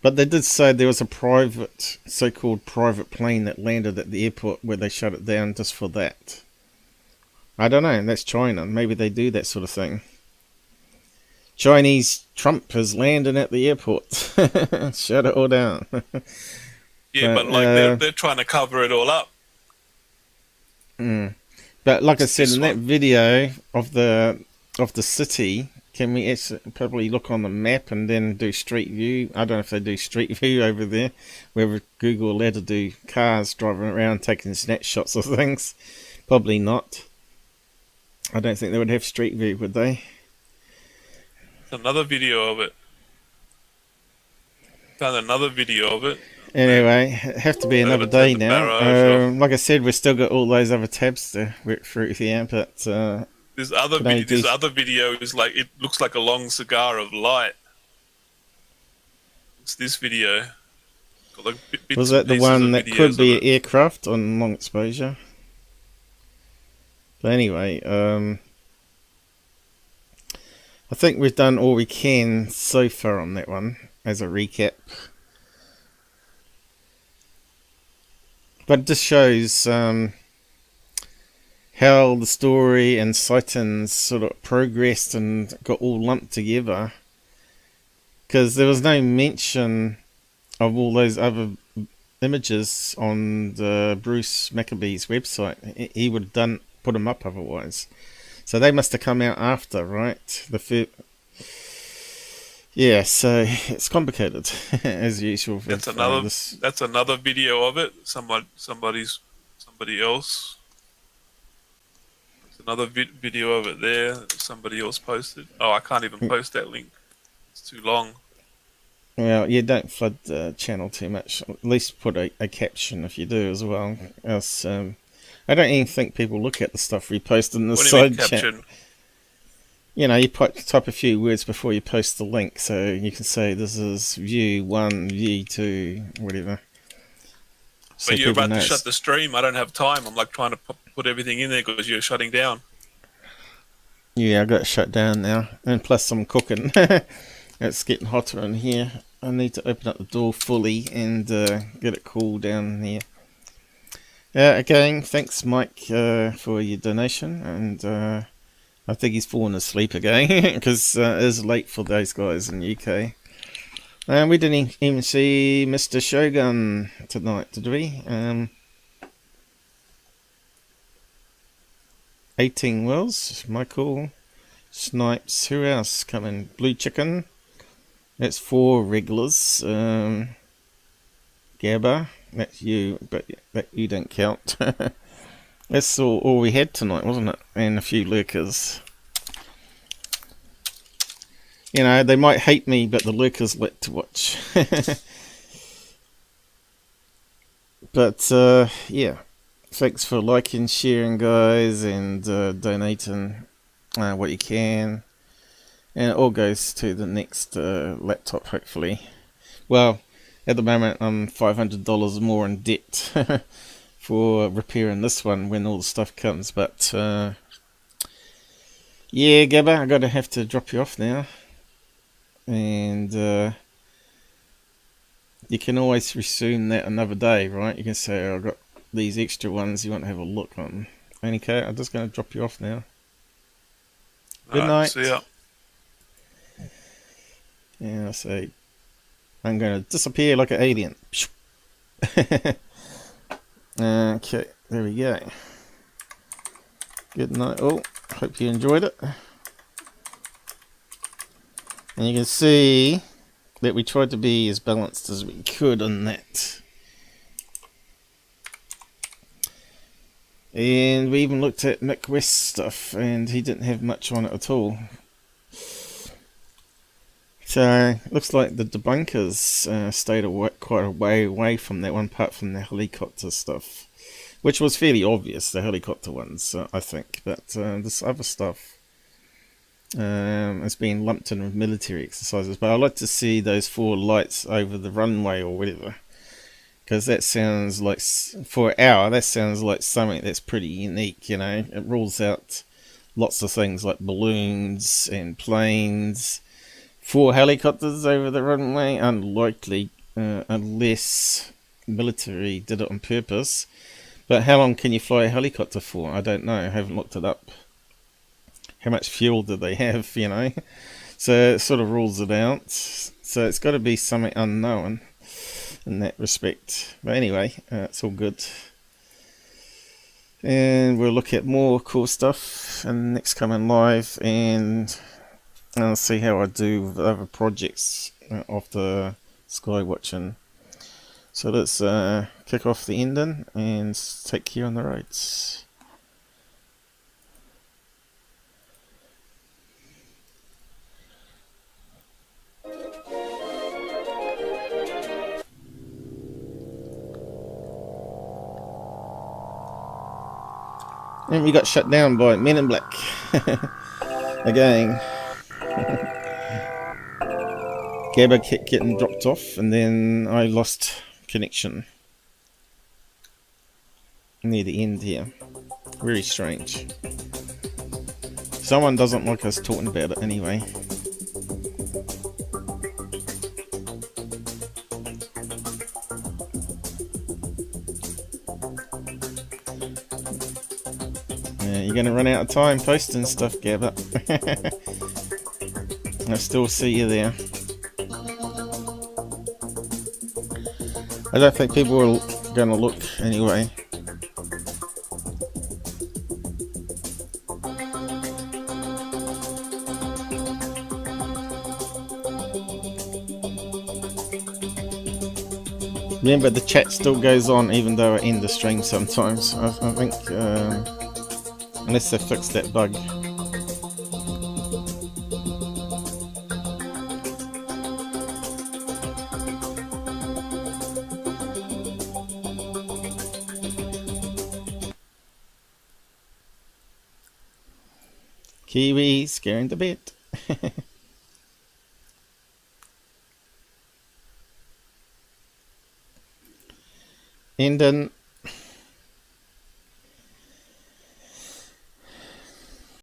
But they did say there was a so-called private plane that landed at the airport where they shut it down just for that. I don't know, that's China. Maybe they do that sort of thing. Chinese Trump is landing at the airport. Shut it all down. Yeah, but like they're trying to cover it all up. But like I said, in that video of the city, can we actually probably look on the map and then do street view? I don't know if they do street view over there, where Google allowed to do cars driving around taking snapshots of things. Probably not. I don't think they would have street view, would they? Another video of it. Found another video of it. Anyway, it have to be another day now. Like I said, we've still got all those other tabs to work through here, but this other video is like, it looks like a long cigar of light. It's this video. Like was that the one that could be an aircraft on long exposure? But anyway, I think we've done all we can so far on that one as a recap. But it just shows how how the story and sightings sort of progressed and got all lumped together, because there was no mention of all those other images on the Bruce Maccabee's website. He would have put them up otherwise. So they must have come out after, right? Yeah, so it's complicated as usual. That's another video of it. Somebody else. There's another video of it there. Somebody else posted. Oh, I can't even post that link. It's too long. Well, you don't flood the channel too much. At least put a caption if you do as well. Else, I don't even think people look at the stuff we post in the side chat. Caption? You know, you type a few words before you post the link, so you can say this is view 1, view 2, whatever. So but you're about to shut the stream. I don't have time. I'm like trying to put everything in there because you're shutting down. Yeah, I got it shut down now, and plus I'm cooking. It's getting hotter in here. I need to open up the door fully and get it cool down here. Again, thanks Mike for your donation, and I think he's fallen asleep again because it is late for those guys in the UK. And we didn't even see Mr. Shogun tonight, did we? 18 Wells, Michael, Snipes, who else coming? Blue Chicken. That's 4 regulars. Gabber, that's you, but that you don't count. That's all we had tonight, wasn't it? And a few lurkers. You know, they might hate me, but the lurkers like to watch. But, yeah. Thanks for liking, sharing, guys, and donating what you can. And it all goes to the next laptop, hopefully. Well, at the moment, I'm $500 more in debt for repairing this one when all the stuff comes. But, yeah, Gabber, I'm going to have to drop you off now. And you can always resume that another day, right? You can say, oh, I've got these extra ones you want to have a look on. Okay, I'm just going to drop you off now. Good night. See ya. Yeah, I say, I'm going to disappear like an alien. Okay, there we go. Good night all. Hope you enjoyed it. And you can see that we tried to be as balanced as we could on that. And we even looked at Mick West stuff, and he didn't have much on it at all. So, looks like the debunkers stayed quite a way away from that one, apart from the helicopter stuff. Which was fairly obvious, the helicopter ones, I think. But this other stuff has been lumped in with military exercises. But I'd like to see those 4 lights over the runway or whatever. Because that sounds like, for an hour, that sounds like something that's pretty unique, you know. It rules out lots of things like balloons and planes. 4 helicopters over the runway, unlikely, unless military did it on purpose. But how long can you fly a helicopter for? I don't know, I haven't looked it up. How much fuel do they have, you know? So it sort of rules it out. So it's got to be something unknown in that respect. But anyway, it's all good. And we'll look at more cool stuff in next coming live, and I'll see how I do with other projects of the sky watching. So let's kick off the ending and take you on the roads. And we got shut down by Men in Black. Again. Gabber kept getting dropped off, and then I lost connection near the end here. Very strange. Someone doesn't like us talking about it anyway. Yeah, you're gonna run out of time posting stuff, Gabber. I still see you there. I don't think people are gonna look anyway. Remember, the chat still goes on even though I end the stream sometimes. I think, unless they fix that bug. Kiwi scaring the bit. Endon,